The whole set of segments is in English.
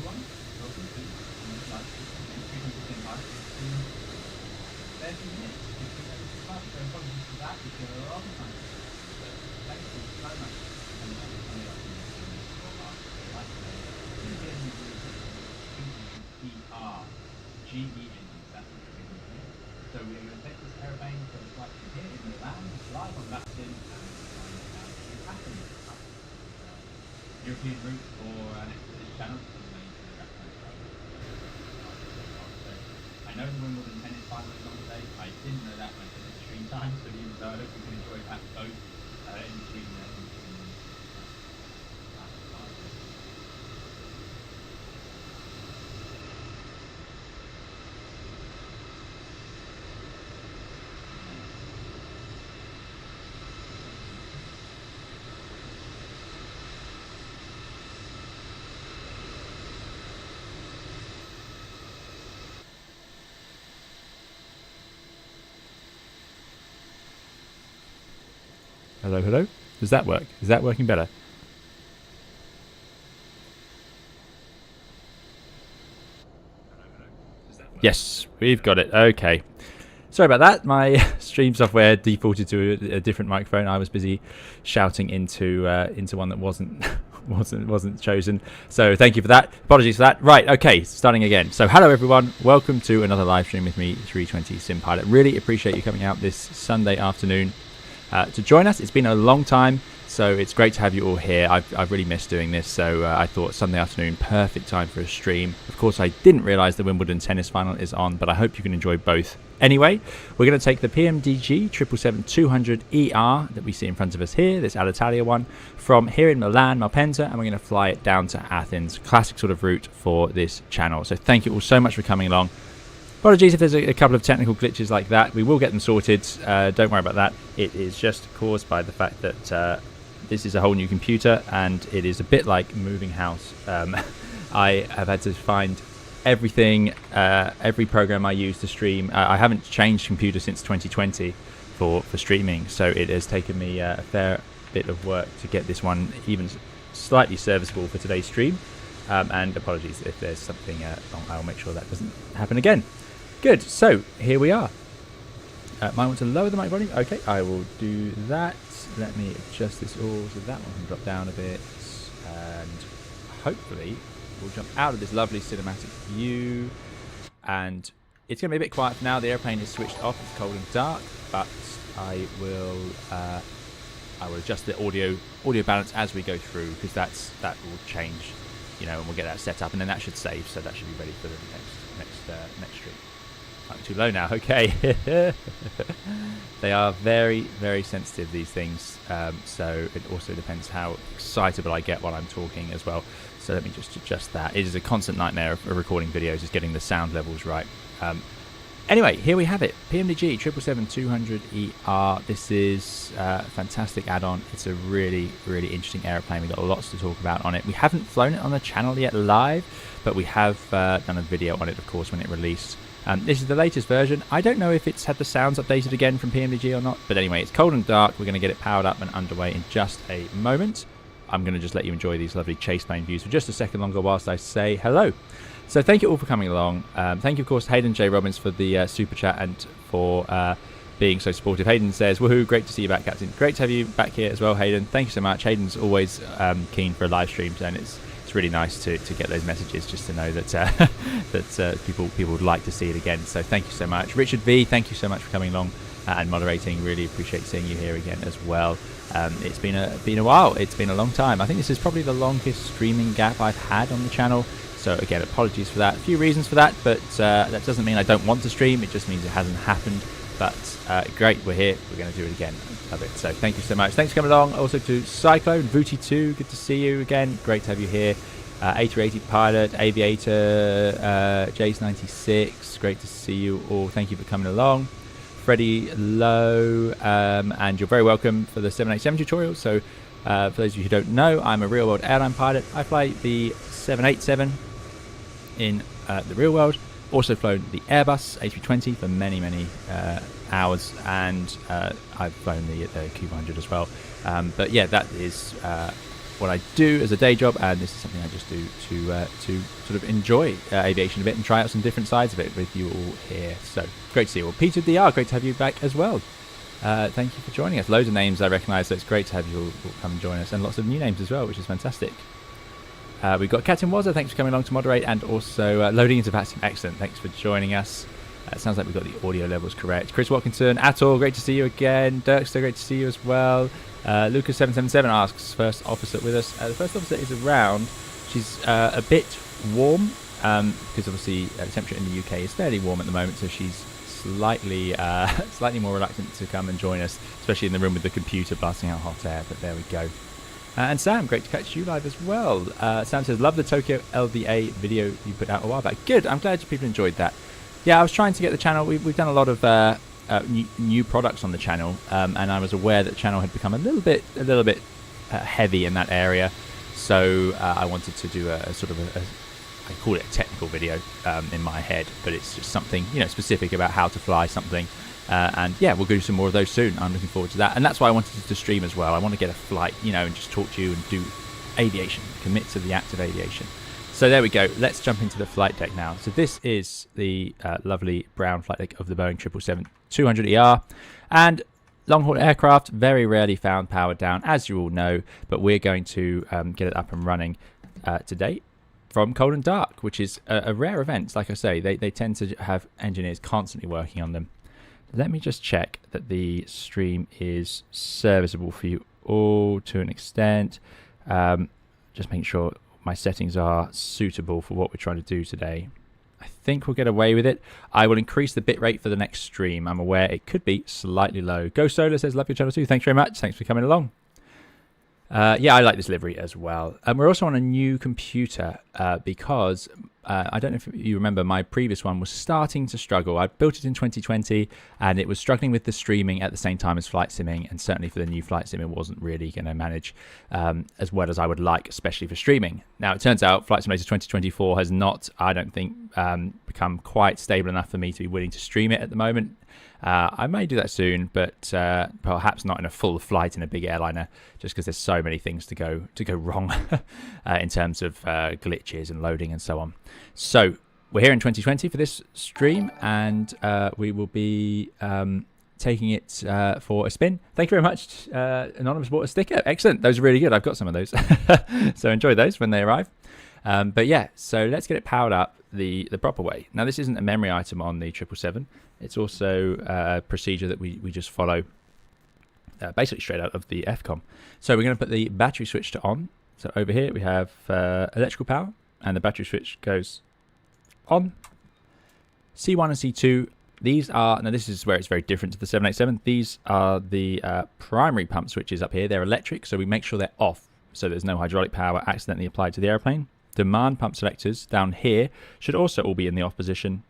everyone. Welcome to another live stream. 300 Pilot. It's 30 minutes. It's been over to class, so apologies for that. It's been a long time. But thank you so much for coming up with our live today. PRGE engines, that's what we're doing here. So we're going to take this aeroplane for a flight from here in Milan, live on Latin, and flying out to Athens. European route for this channel. I know the Wimbledon tennis final is on today. I didn't know that when I did the stream time, so I hope you can enjoy that both in between Hello, hello. Does that work? Is that working better? Yes, we've got it. Okay. Sorry about that. My stream software defaulted to a different microphone. I was busy shouting into one that wasn't chosen. So thank you for that. Apologies for that. Right. Okay. Starting again. So hello everyone. Welcome to another live stream with me, 320 Sim Pilot. Really appreciate you coming out this Sunday afternoon to join us. It's been a long time, so it's great to have you all here. I've really missed doing this, so I thought Sunday afternoon, perfect time for a stream. Of course, I didn't realise the Wimbledon tennis final is on, but I hope you can enjoy both. Anyway, we're going to take the PMDG 777-200ER that we see in front of us here, this Alitalia one, from here in Milan, Malpensa, and we're going to fly it down to Athens. Classic sort of route for this channel. So thank you all so much for coming along. Apologies if there's a couple of technical glitches like that. We will get them sorted. Don't worry about that. It is just caused by the fact that this is a whole new computer and it is a bit like moving house. I have had to find everything, every program I use to stream. I haven't changed computer since 2020 for streaming, so it has taken me a fair bit of work to get this one even slightly serviceable for today's stream. And apologies if there's something wrong. I'll make sure that doesn't happen again. Good, so here we are. Might want to lower the mic volume. Okay, I will do that. Let me adjust this all so that one can drop down a bit. And hopefully we'll jump out of this lovely cinematic view. And it's going to be a bit quiet for now. The airplane is switched off. It's cold and dark. But I will adjust the audio balance as we go through, because that will change, and we'll get that set up. And then that should save, so that should be ready for the next stream. Too low now. Okay. They are very, very sensitive, these things, so it also depends how excitable I get while I'm talking as well. So let me just adjust that. It is a constant nightmare of recording videos, is getting the sound levels right. Anyway, here we have it. PMDG 777-200ER. This is a fantastic add-on. It's a really, really interesting aeroplane. We've got lots to talk about on it. We haven't flown it on the channel yet live, but we have done a video on it, of course, when it released. This is the latest version. I don't know if it's had the sounds updated again from PMDG or not, but anyway, it's cold and dark. We're going to get it powered up and underway in just a moment. I'm going to just let you enjoy these lovely chase plane views for just a second longer whilst I say hello. So thank you all for coming along. Thank you, of course, Hayden J. Robbins for the super chat and for being so supportive. Hayden says, woohoo, great to see you back, Captain. Great to have you back here as well, Hayden. Thank you so much. Hayden's always keen for a live stream, and it's really nice to get those messages, just to know that people would like to see it again. So thank you so much. Richard V, thank you so much for coming along and moderating. Really appreciate seeing you here again as well. It's been a while. It's been a long time. I think this is probably the longest streaming gap I've had on the channel. So again, apologies for that. A few reasons for that, but that doesn't mean I don't want to stream. It just means it hasn't happened. But great, we're here. We're going to do it again. Love it. So thank you so much. Thanks for coming along. Also to Cyclone, Vooty2, good to see you again. Great to have you here. A380 Pilot, Aviator, Jace96, great to see you all. Thank you for coming along. Freddie Lowe, and you're very welcome for the 787 tutorial. So for those of you who don't know, I'm a real world airline pilot. I fly the 787 in the real world. Also flown the Airbus A320 for many hours, and I've flown the Q100 as well. But yeah, that is what I do as a day job, and this is something I just do to sort of enjoy aviation a bit and try out some different sides of it with you all here. So great to see you all. Peter DR, great to have you back as well. Thank you for joining us. Loads of names I recognise, so it's great to have you all come and join us, and lots of new names as well, which is fantastic. We've got Captain Wazza, thanks for coming along to moderate, and also loading into vacuum. Excellent, thanks for joining us. It sounds like we've got the audio levels correct. Chris Watkinson, Atul, great to see you again. Dirkster, great to see you as well. Lucas777 asks, first officer with us. The first officer is around. She's a bit warm, because obviously the temperature in the UK is fairly warm at the moment, so she's slightly more reluctant to come and join us, especially in the room with the computer blasting out hot air, but there we go. And Sam, great to catch you live as well. Sam says, love the Tokyo LVA video you put out a while back. Good, I'm glad people enjoyed that. Yeah, I was trying to get the channel, we've done a lot of new products on the channel, and I was aware that the channel had become a little bit heavy in that area, so I wanted to do a sort of I call it a technical video in my head, but it's just something, you know, specific about how to fly something. And yeah, we'll do some more of those soon. I'm looking forward to that, and that's why I wanted to stream as well. I want to get a flight, you know, and just talk to you and do aviation, commit to the act of aviation. So there we go. Let's jump into the flight deck now. So this is the lovely brown flight deck of the Boeing 777-200ER, and long-haul aircraft, very rarely found powered down, as you all know, but we're going to get it up and running today from cold and dark, which is a rare event. Like I say, they tend to have engineers constantly working on them. Let me just check that the stream is serviceable for you all to an extent. Just making sure my settings are suitable for what we're trying to do today. I think we'll get away with it. I will increase the bitrate for the next stream. I'm aware it could be slightly low. Go Solar says, love your channel too. Thanks very much. Thanks for coming along. Yeah, I like this livery as well. And we're also on a new computer because I don't know if you remember, my previous one was starting to struggle. I built it in 2020 and it was struggling with the streaming at the same time as flight simming, and certainly for the new flight sim it wasn't really going to manage as well as I would like, especially for streaming. Now it turns out Flight Simulator 2024 has not, I don't think, become quite stable enough for me to be willing to stream it at the moment. I may do that soon, but perhaps not in a full flight in a big airliner, just because there's so many things to go wrong in terms of glitches and loading and so on. So we're here in 2020 for this stream, and we will be taking it for a spin. Thank you very much. Anonymous bought a sticker. Excellent. Those are really good. I've got some of those. So enjoy those when they arrive. But yeah, so let's get it powered up the proper way. Now, this isn't a memory item on the 777. It's also a procedure that we just follow basically straight out of the FCOM. So we're going to put the battery switch to on. So over here we have electrical power, and the battery switch goes on. C1 and C2, these are, now this is where it's very different to the 787. These are the primary pump switches up here. They're electric, so we make sure they're off so there's no hydraulic power accidentally applied to the airplane. Demand pump selectors down here should also all be in the off position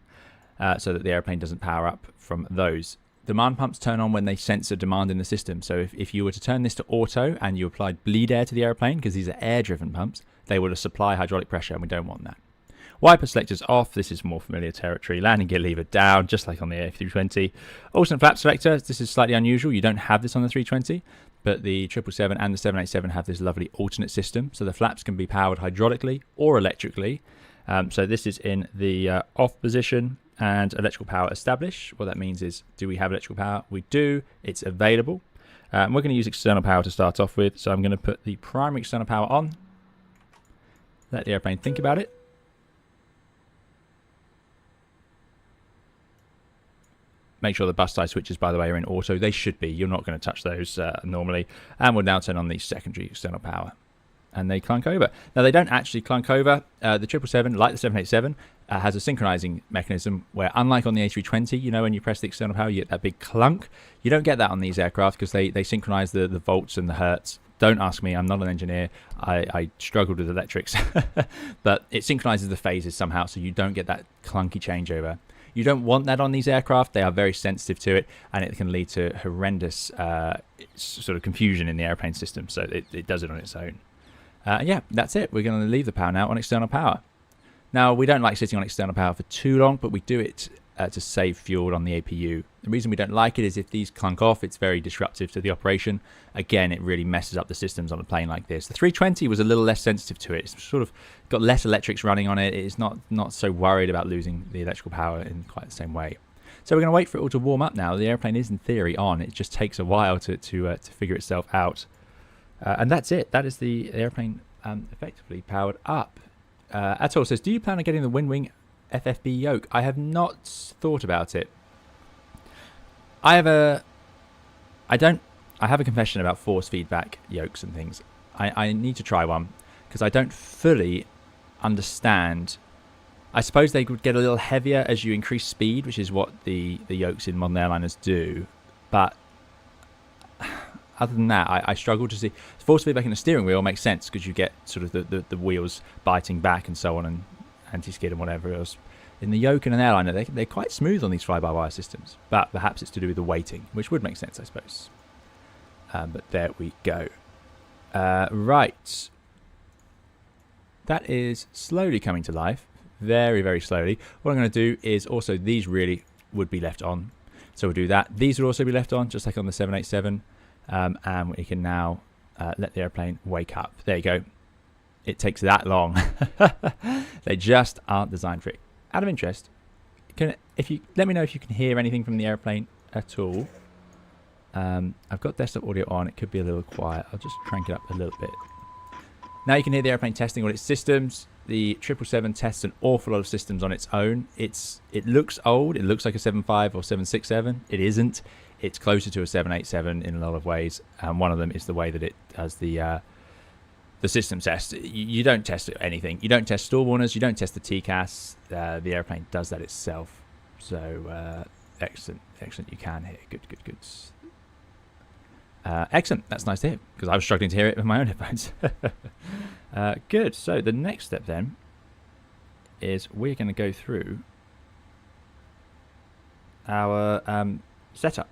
so that the airplane doesn't power up from those. Demand pumps turn on when they sense a demand in the system. So if you were to turn this to auto and you applied bleed air to the airplane, because these are air-driven pumps, they would supply hydraulic pressure, and we don't want that. Wiper selectors off. This is more familiar territory. Landing gear lever down, just like on the A320. Alternate flap selector. This is slightly unusual. You don't have this on the 320, but the 777 and the 787 have this lovely alternate system. So the flaps can be powered hydraulically or electrically. So this is in the off position, and electrical power established. What that means is, do we have electrical power? We do. It's available. We're going to use external power to start off with. So I'm going to put the primary external power on. Let the airplane think about it. Make sure the bus tie switches, by the way, are in auto. They should be. You're not going to touch those normally. And we'll now turn on the secondary external power. And they clunk over. Now, they don't actually clunk over. The 777, like the 787, has a synchronizing mechanism where, unlike on the A320, you know, when you press the external power, you get that big clunk. You don't get that on these aircraft because they synchronize the volts and the hertz. Don't ask me. I'm not an engineer. I struggled with electrics. But it synchronizes the phases somehow, so you don't get that clunky changeover. You don't want that on these aircraft. They are very sensitive to it, and it can lead to horrendous sort of confusion in the airplane system. So it does it on its own. Yeah, that's it. We're going to leave the power now on external power. Now, we don't like sitting on external power for too long, but we do it to save fuel on the APU. The reason we don't like it is if these clunk off, it's very disruptive to the operation. Again, it really messes up the systems on a plane like this. The 320 was a little less sensitive to it. It's sort of got less electrics running on it. It's not so worried about losing the electrical power in quite the same way. So we're going to wait for it all to warm up now. The airplane is in theory on. It just takes a while to figure itself out. And that's it. That is the airplane effectively powered up. Atul says, do you plan on getting the Wing FFB yoke? I have not thought about it. I have a confession about force feedback yokes and things. I need to try one because I don't fully understand. I suppose they would get a little heavier as you increase speed, which is what the yokes in modern airliners do. But other than that, I struggle to see. Force feedback in the steering wheel makes sense because you get sort of the wheels biting back and so on, and anti-skid and whatever else. In the yoke in an airliner, they're quite smooth on these fly-by-wire systems, but perhaps it's to do with the weighting, which would make sense, I suppose. But there we go. Right. That is slowly coming to life. Very, very slowly. What I'm going to do is also, these really would be left on. So we'll do that. These would also be left on, just like on the 787. And we can now let the airplane wake up. There you go. It takes that long. They just aren't designed for it. Out of interest, if you let me know if you can hear anything from the airplane at all. I've got desktop audio on. It could be a little quiet. I'll just crank it up a little bit. Now you can hear the airplane testing all its systems. The 777 tests an awful lot of systems on its own. It looks old. It looks like a 75 or 767. It isn't. It's closer to a 787 in a lot of ways. One of them is the way that it does the system test. You don't test anything. You don't test stall warners. You don't test the TCAS. The airplane does that itself. So excellent. You can hear. Good. Excellent. That's nice to hear because I was struggling to hear it with my own headphones. Good. So the next step then is we're going to go through our setup.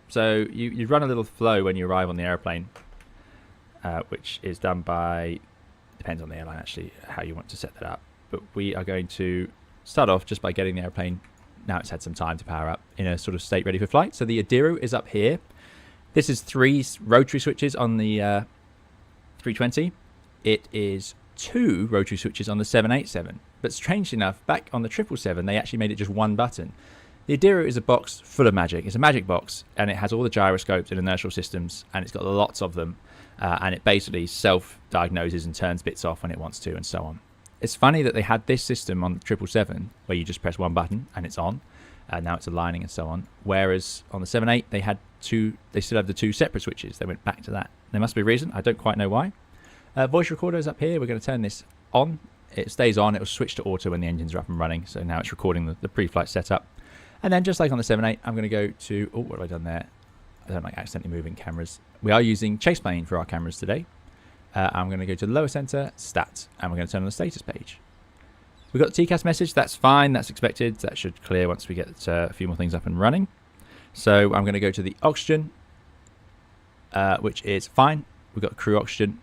So you run a little flow when you arrive on the airplane, which is done by, depends on the airline actually, how you want to set that up. But we are going to start off just by getting the airplane, now it's had some time to power up, in a sort of state ready for flight. So the Adiru is up here. This is 3 rotary switches on the 320. It is 2 rotary switches on the 787. But strangely enough, back on the 777, they actually made it just 1 button. The Adiru is a box full of magic. It's a magic box, and it has all the gyroscopes and inertial systems, and it's got lots of them. And it basically self-diagnoses and turns bits off when it wants to, and so on. It's funny that they had this system on the 777, where you just press 1 button and it's on. Now it's aligning and so on. Whereas on the 78, they had 2. They still have the 2 separate switches. They went back to that. There must be a reason. I don't quite know why. Voice recorder is up here. We're going to turn this on. It stays on. It will switch to auto when the engines are up and running. So now it's recording the pre-flight setup. And then just like on the 78, I'm going to go to... Oh, what have I done there? I don't like accidentally moving cameras. We are using Chase Plane for our cameras today. I'm going to go to lower center, stats, and we're going to turn on the status page. We've got the TCAS message. That's fine. That's expected. That should clear once we get a few more things up and running. So I'm going to go to the oxygen, which is fine. We've got crew oxygen.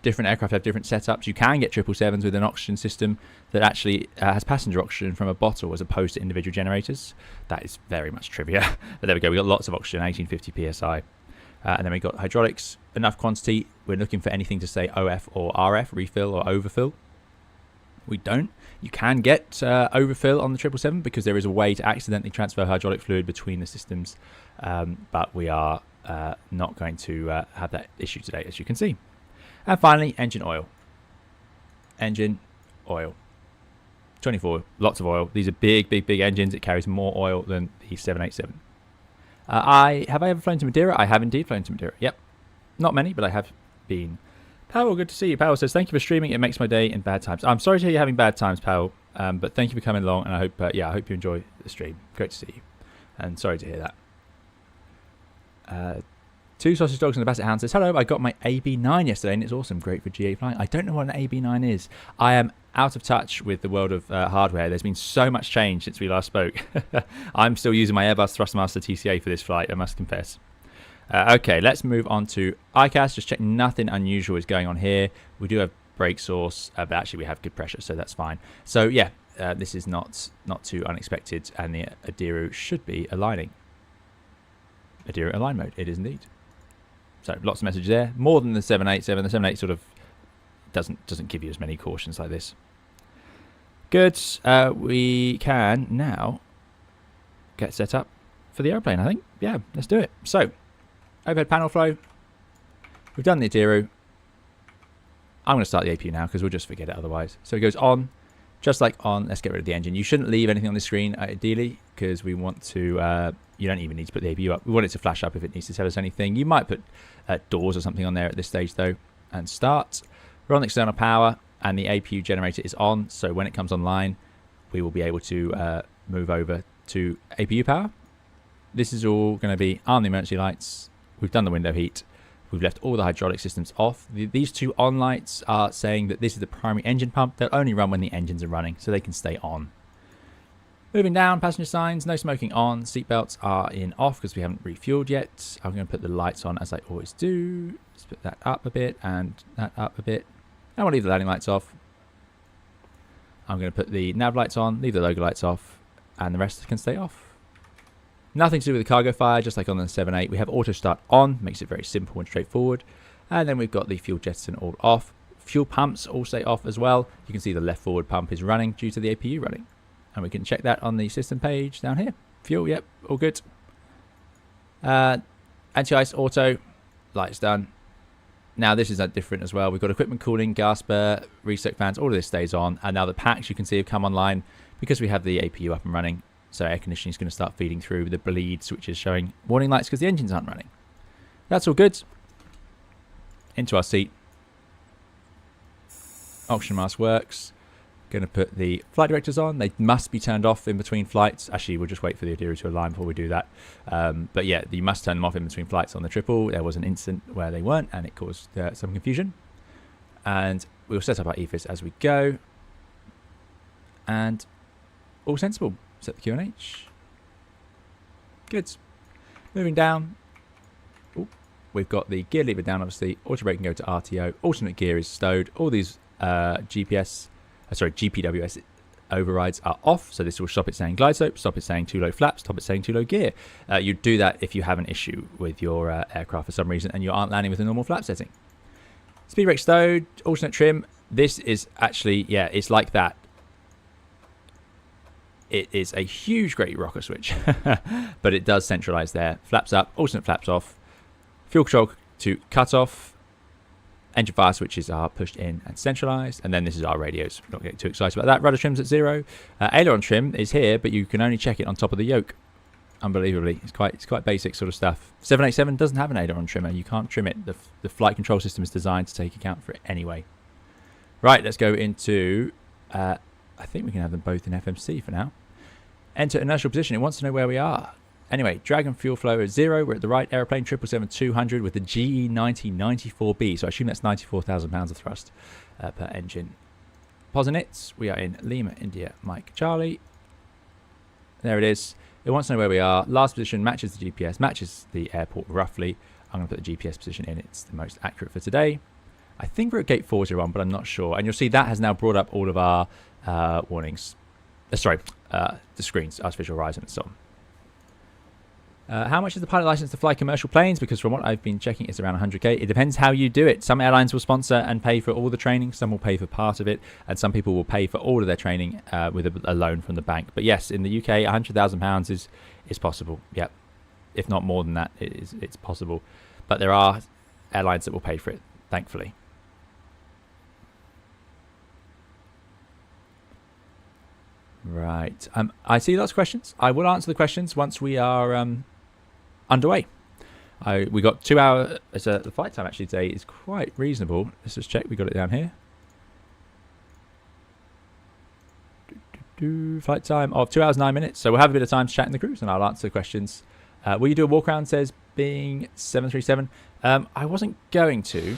Different aircraft have different setups. You can get 777s with an oxygen system that actually has passenger oxygen from a bottle as opposed to individual generators. That is very much trivia. But there we go. We've got lots of oxygen, 1850 psi. And then we've got hydraulics, enough quantity. We're looking for anything to say OF or RF, refill or overfill. We don't. You can get overfill on the 777 because there is a way to accidentally transfer hydraulic fluid between the systems. But we are not going to have that issue today, as you can see. And finally, engine oil. Engine oil. 24, lots of oil. These are big engines. It carries more oil than the 787. Have I ever flown to Madeira? I have indeed flown to Madeira. Yep. Not many, but I have been. Powell, good to see you. Powell says, thank you for streaming. It makes my day in bad times. I'm sorry to hear you're having bad times, Powell. But thank you for coming along, and I hope, I hope you enjoy the stream. Great to see you. And sorry to hear that. 2 sausage dogs and a basset hound says, hello, I got my AB9 yesterday, and it's awesome. Great for GA flying. I don't know what an AB9 is. I am out of touch with the world of hardware. There's been so much change since we last spoke. I'm still using my Airbus Thrustmaster TCA for this flight, I must confess. Okay, let's move on to ICAS. Just check nothing unusual is going on here. We do have brake source, but actually we have good pressure, so that's fine. So yeah, this is not too unexpected, and the Adiru should be aligning. Adiru align mode, it is indeed. So lots of message there, more than the 787. The 78 sort of doesn't give you as many cautions like this. Good. We can now get set up for the airplane, I think. Yeah, let's do it. So overhead panel flow. We've done the Adiru. I'm going to start the APU now because we'll just forget it otherwise. So it goes on, just like on. Let's get rid of the engine. You shouldn't leave anything on the screen ideally, because we want to, you don't even need to put the APU up. We want it to flash up if it needs to tell us anything. You might put doors or something on there at this stage though. And start. We're on external power and the APU generator is on. So when it comes online, we will be able to move over to APU power. This is all going to be arm the emergency lights. We've done the window heat. We've left all the hydraulic systems off. These two on lights are saying that this is the primary engine pump. They'll only run when the engines are running, so they can stay on. Moving down, passenger signs, no smoking on. Seatbelts are in off because we haven't refueled yet. I'm going to put the lights on as I always do. Let's put that up a bit and that up a bit. And we'll leave the landing lights off. I'm going to put the nav lights on, leave the logo lights off, and the rest can stay off. Nothing to do with the cargo fire, just like on the 7.8. We have auto start on, makes it very simple and straightforward. And then we've got the fuel jettison all off. Fuel pumps all stay off as well. You can see the left forward pump is running due to the APU running. And we can check that on the system page down here. Fuel, yep, all good. Anti-ice auto, lights done. Now this is different as well. We've got equipment cooling, gasper, reset fans, all of this stays on. And now the packs you can see have come online because we have the APU up and running. So air conditioning is going to start feeding through the bleed switches showing warning lights because the engines aren't running. That's all good. Into our seat. Oxygen mask works. Going to put the flight directors on. They must be turned off in between flights. Actually, we'll just wait for the Adiru to align before we do that. But yeah, you must turn them off in between flights on the triple. There was an incident where they weren't and it caused some confusion. And we'll set up our EFIS as we go. And all sensible. Set the QNH. Good. Moving down. Ooh, we've got the gear lever down, obviously. Auto brake can go to RTO. Alternate gear is stowed. All these GPWS overrides are off. So this will stop it saying glide slope, stop it saying too low flaps, stop it saying too low gear. You do that if you have an issue with your aircraft for some reason and you aren't landing with a normal flap setting. Speed brake stowed. Alternate trim. This is actually, yeah, it's like that. It is a huge great rocker switch, but it does centralize there. Flaps up, alternate flaps off. Fuel control to cut off. Engine fire switches are pushed in and centralized. And then this is our radios. Not getting too excited about that. Rudder trim's at 0. Aileron trim is here, but you can only check it on top of the yoke. Unbelievably, it's quite basic sort of stuff. 787 doesn't have an aileron trimmer. You can't trim it. The flight control system is designed to take account for it anyway. Right, let's go into. I think we can have them both in FMC for now. Enter inertial position. It wants to know where we are. Anyway, drag and fuel flow is 0. We're at the right aeroplane, 777-200 with the GE90-94B. So I assume that's 94,000 pounds of thrust per engine. Positives. We are in Lima, India, Mike, Charlie. There it is. It wants to know where we are. Last position matches the GPS, matches the airport roughly. I'm going to put the GPS position in. It's the most accurate for today. I think we're at gate 401, but I'm not sure. And you'll see that has now brought up all of our warnings. The screens, artificial horizon and so on. How much is the pilot license to fly commercial planes? Because from what I've been checking, it's around 100k. It depends how you do it. Some airlines will sponsor and pay for all the training. Some will pay for part of it. And some people will pay for all of their training with a loan from the bank. But yes, in the UK, £100,000 is possible. Yep. If not more than that, it's possible. But there are airlines that will pay for it, thankfully. Right. I see lots of questions. I will answer the questions once we are underway. We got 2 hours. The flight time actually today is quite reasonable. Let's just check. We got it down here. Flight time of 2 hours 9 minutes. So we'll have a bit of time to chat in the cruise, and I'll answer the questions. Will you do a walk around? Says being 737. I wasn't going to.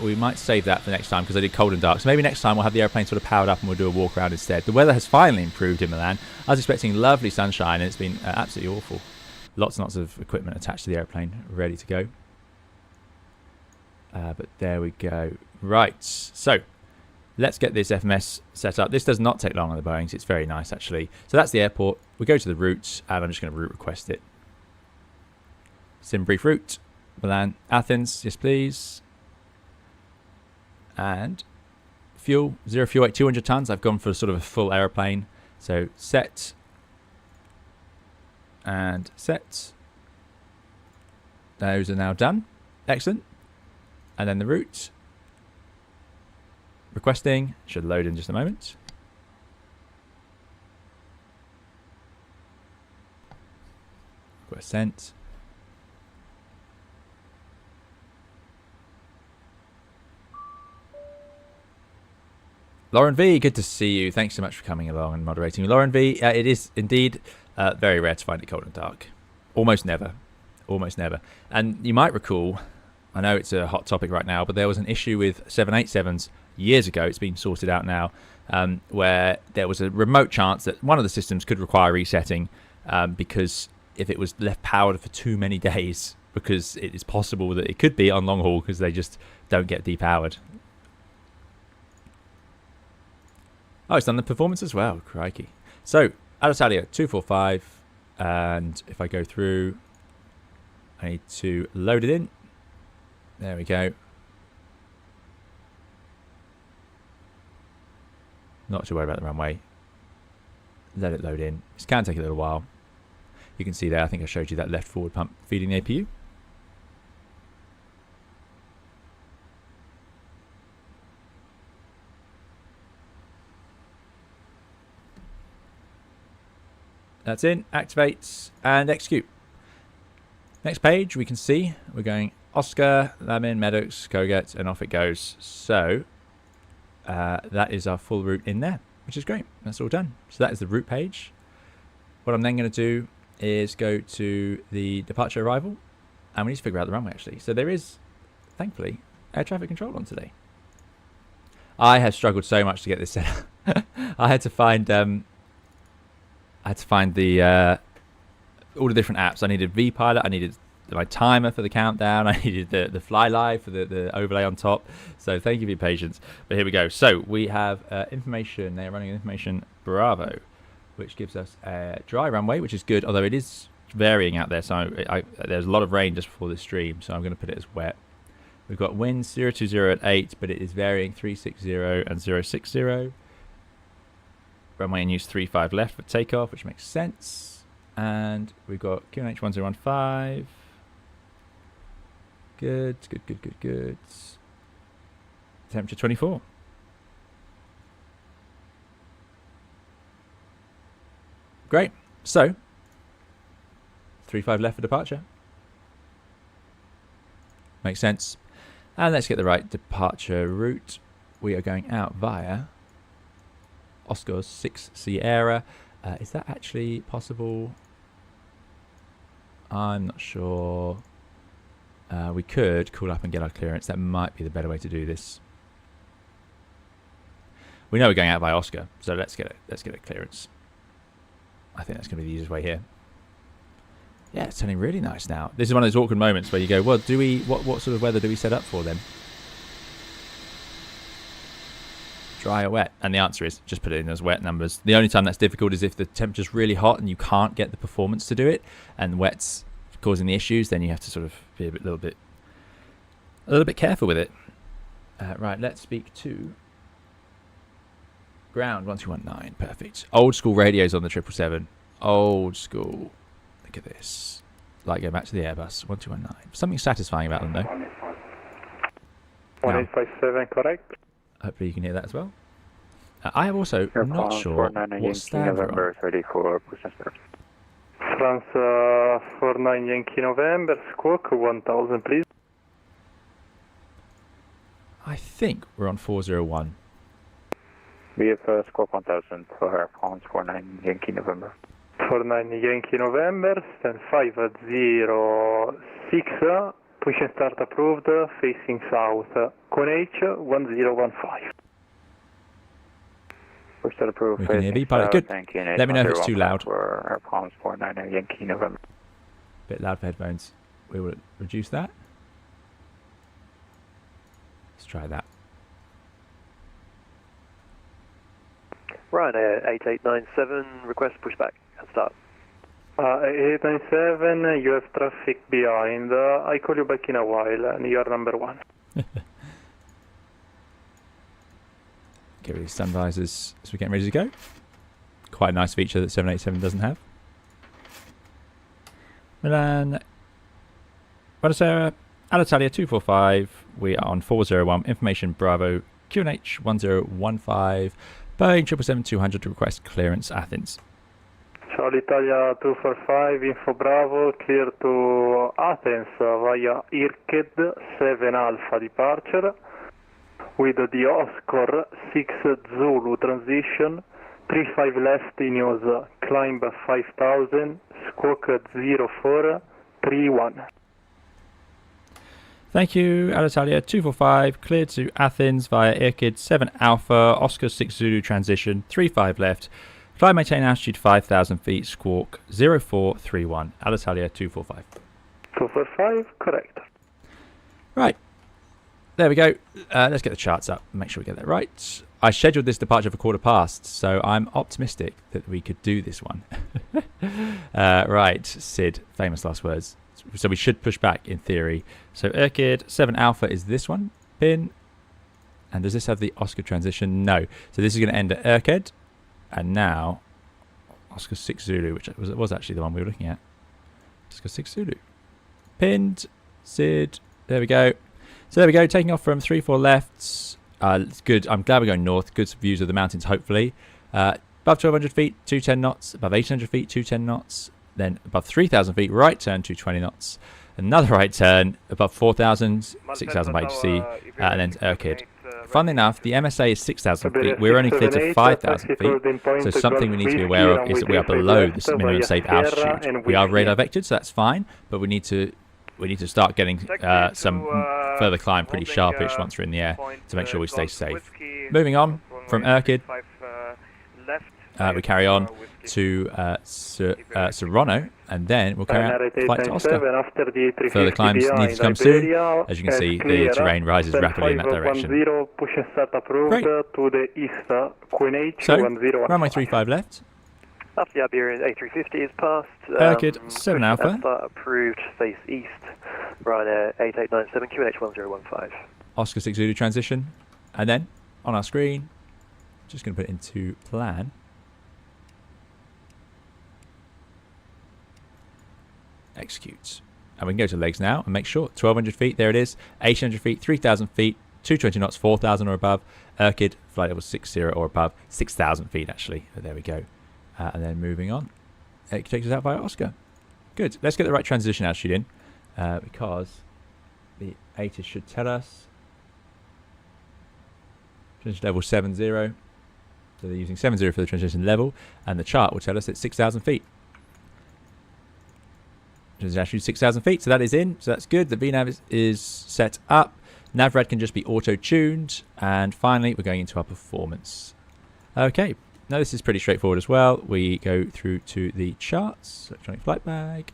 We might save that for next time because I did cold and dark. So maybe next time we'll have the airplane sort of powered up and we'll do a walk around instead. The weather has finally improved in Milan. I was expecting lovely sunshine and it's been absolutely awful. Lots and lots of equipment attached to the airplane, ready to go. But there we go. Right. So let's get this FMS set up. This does not take long on the Boeings. It's very nice, actually. So that's the airport. We go to the route, and I'm just going to route request it. Sim brief route. Milan, Athens. Yes, please. And fuel, 0 fuel weight, 200 tons. I've gone for sort of a full aeroplane. So set. And set. Those are now done. Excellent. And then the route. Requesting. Should load in just a moment. Request sent. Lauren V, good to see you. Thanks so much for coming along and moderating. Lauren V, it is indeed very rare to find it cold and dark. Almost never. Almost never. And you might recall, I know it's a hot topic right now, but there was an issue with 787s years ago. It's been sorted out now, where there was a remote chance that one of the systems could require resetting because if it was left powered for too many days, because it is possible that it could be on long haul because they just don't get depowered. Oh, it's done the performance as well. Crikey. So, Alitalia 245. And if I go through, I need to load it in. There we go. Not too worried about the runway. Let it load in. This can take a little while. You can see there, I think I showed you that left forward pump feeding the APU. That's in, activates, and execute. Next page, we can see we're going Oscar, Lamin, Meadows, Koget, and off it goes. So that is our full route in there, which is great. That's all done. So that is the route page. What I'm then going to do is go to the departure arrival, and we need to figure out the runway actually. So there is, thankfully, air traffic control on today. I have struggled so much to get this set up. I had to find the all the different apps. I needed vPilot, I needed my timer for the countdown, I needed the Fly Live for the overlay on top. So thank you for your patience. But here we go. So we have information. They're running information Bravo, which gives us a dry runway, which is good, although it is varying out there. So there's a lot of rain just before this stream, so I'm going to put it as wet. We've got winds 020 at 8, but it is varying 360 and 060. Runway in use 35 left for takeoff, which makes sense. And we've got QNH 1015. Good. Temperature 24. Great. So, 35 left for departure. Makes sense. And let's get the right departure route. We are going out via Oscar 6 Sierra. Is that actually possible? I'm not sure. We could call up and get our clearance. That might be the better way to do this. We know we're going out by Oscar, so let's get a clearance. I think that's going to be the easiest way here. Yeah, it's turning really nice now. This is one of those awkward moments where you go, well, what sort of weather do we set up for them? Dry or wet? And the answer is just put it in as wet numbers. The only time that's difficult is if the temperature's really hot and you can't get the performance to do it, and wet's causing the issues. Then you have to sort of be a little bit careful with it. Right, let's speak to ground 1219. Perfect. Old school radios on the 777. Old school. Look at this. Like going back to the Airbus 1219. Something satisfying about them though. 1857, correct. Hopefully you can hear that as well. I am also not sure what stand we're on. Ready for push start. France 49 Yankee November, squawk 1000 please. I think we're on 401. We have squawk 1000 for France 49 Yankee November. 49 Yankee November, stand 506, push and start approved, facing south, H 1015. Push start approved, we can hear vPilot. Good. Let me know if it's too loud. For France 49 Yankee November. Bit loud for headphones. We will reduce that. Let's try that. Ryanair 8897, request pushback and start. 897, you have traffic behind. I call you back in a while, and you are number 1. Get rid of sun visors as we're getting ready to go. Quite a nice feature that 787 doesn't have. Milan, Buonasera, Alitalia 245. We are on 401. Information Bravo QNH 1015. Boeing 777-200 to request clearance Athens. Charlie Italia 245, Info Bravo, clear to Athens via Irked 7 Alpha departure with the Oscar 6 Zulu transition, 35 left in use, climb 5000, squawk 0431. Thank you, Alitalia 245, cleared to Athens via Irkid 7 Alpha, Oscar 6 Zulu transition, 35 left, climb maintain altitude 5,000 feet, squawk 0431, Alitalia 245. 245, correct. Right, there we go. Let's get the charts up and make sure we get that right. I scheduled this departure for 1:15, so I'm optimistic that we could do this one. Right, Sid, famous last words. So we should push back in theory. So Irkid 7 Alpha is this one, pin. And does this have the Oscar transition? No. So this is going to end at Irkid. And now Oscar 6 Zulu, which was actually the one we were looking at. Oscar 6 Zulu. Pinned. Sid. There we go. So there we go. Taking off from 34 lefts. It's good. I'm glad we're going north. Good views of the mountains, hopefully. Above 1,200 feet, 210 knots. Above 800 feet, 210 knots. Then above 3,000 feet, right turn, 220 knots. Another right turn above 4,000, 6,000 by HC, and then Irkid. Funnily enough, the MSA is 6,000 feet. We're only cleared to 5,000 feet. So something we need to be aware of is that we are below this minimum safe altitude. We are radar vectored, so that's fine. But we need to start getting some further climb pretty sharpish once we're in the air to make sure we stay safe. Moving on from Irkid, we carry on to Serrano, and then we'll carry out the flight to Oscar. Further climbs need to come soon. As you can see, the terrain rises rapidly in that direction. Great. So, runway 35 left. After the Iberian A350 is passed, Irkid 7 Alpha. Approved, face east, Ryanair 8897, QNH 1015. Oscar 6 Zulu transition, and then on our screen, just going to put it into plan. Execute. And we can go to legs now and make sure. 1,200 feet, there it is. 800 feet, 3,000 feet, 220 knots, 4,000 or above. Irkid, flight level 60 or above. 6,000 feet, actually. There we go. And then moving on. It takes us out via Oscar. Good. Let's get the right transition altitude in. Because the ATIS should tell us. Transition level 70. So they're using 70 for the transition level. And the chart will tell us it's 6,000 feet. Actually 6,000 feet, so that is in, so that's good. The VNAV is set up. Navrad can just be auto-tuned, and finally we're going into our performance. Okay, now this is pretty straightforward as well. We go through to the charts, electronic flight bag.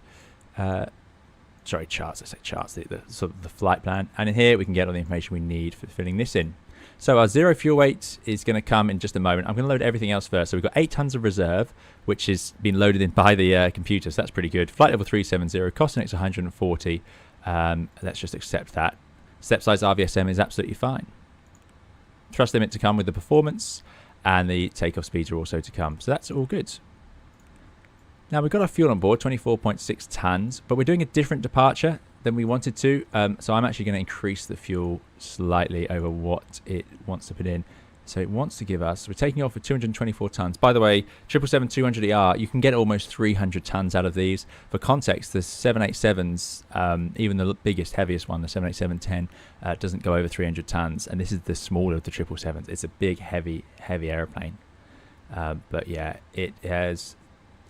Sorry, charts. I say charts. The sort of the flight plan, and in here we can get all the information we need for filling this in. So our zero fuel weight is going to come in just a moment. I'm going to load everything else first. So we've got 8 tons of reserve, which has been loaded in by the computer. So that's pretty good. Flight level 370, cost next 140. Let's just accept that. Step size RVSM is absolutely fine. Thrust limit to come with the performance, and the takeoff speeds are also to come. So that's all good. Now we've got our fuel on board, 24.6 tons, but we're doing a different departure than we wanted to. So I'm actually going to increase the fuel slightly over what it wants to put in. So it wants to give us, we're taking off with 224 tons. By the way, 777-200ER, you can get almost 300 tons out of these. For context, the 787s, even the biggest, heaviest one, the 787-10, doesn't go over 300 tons. And this is the smaller of the 777s. It's a big, heavy airplane. But yeah, it has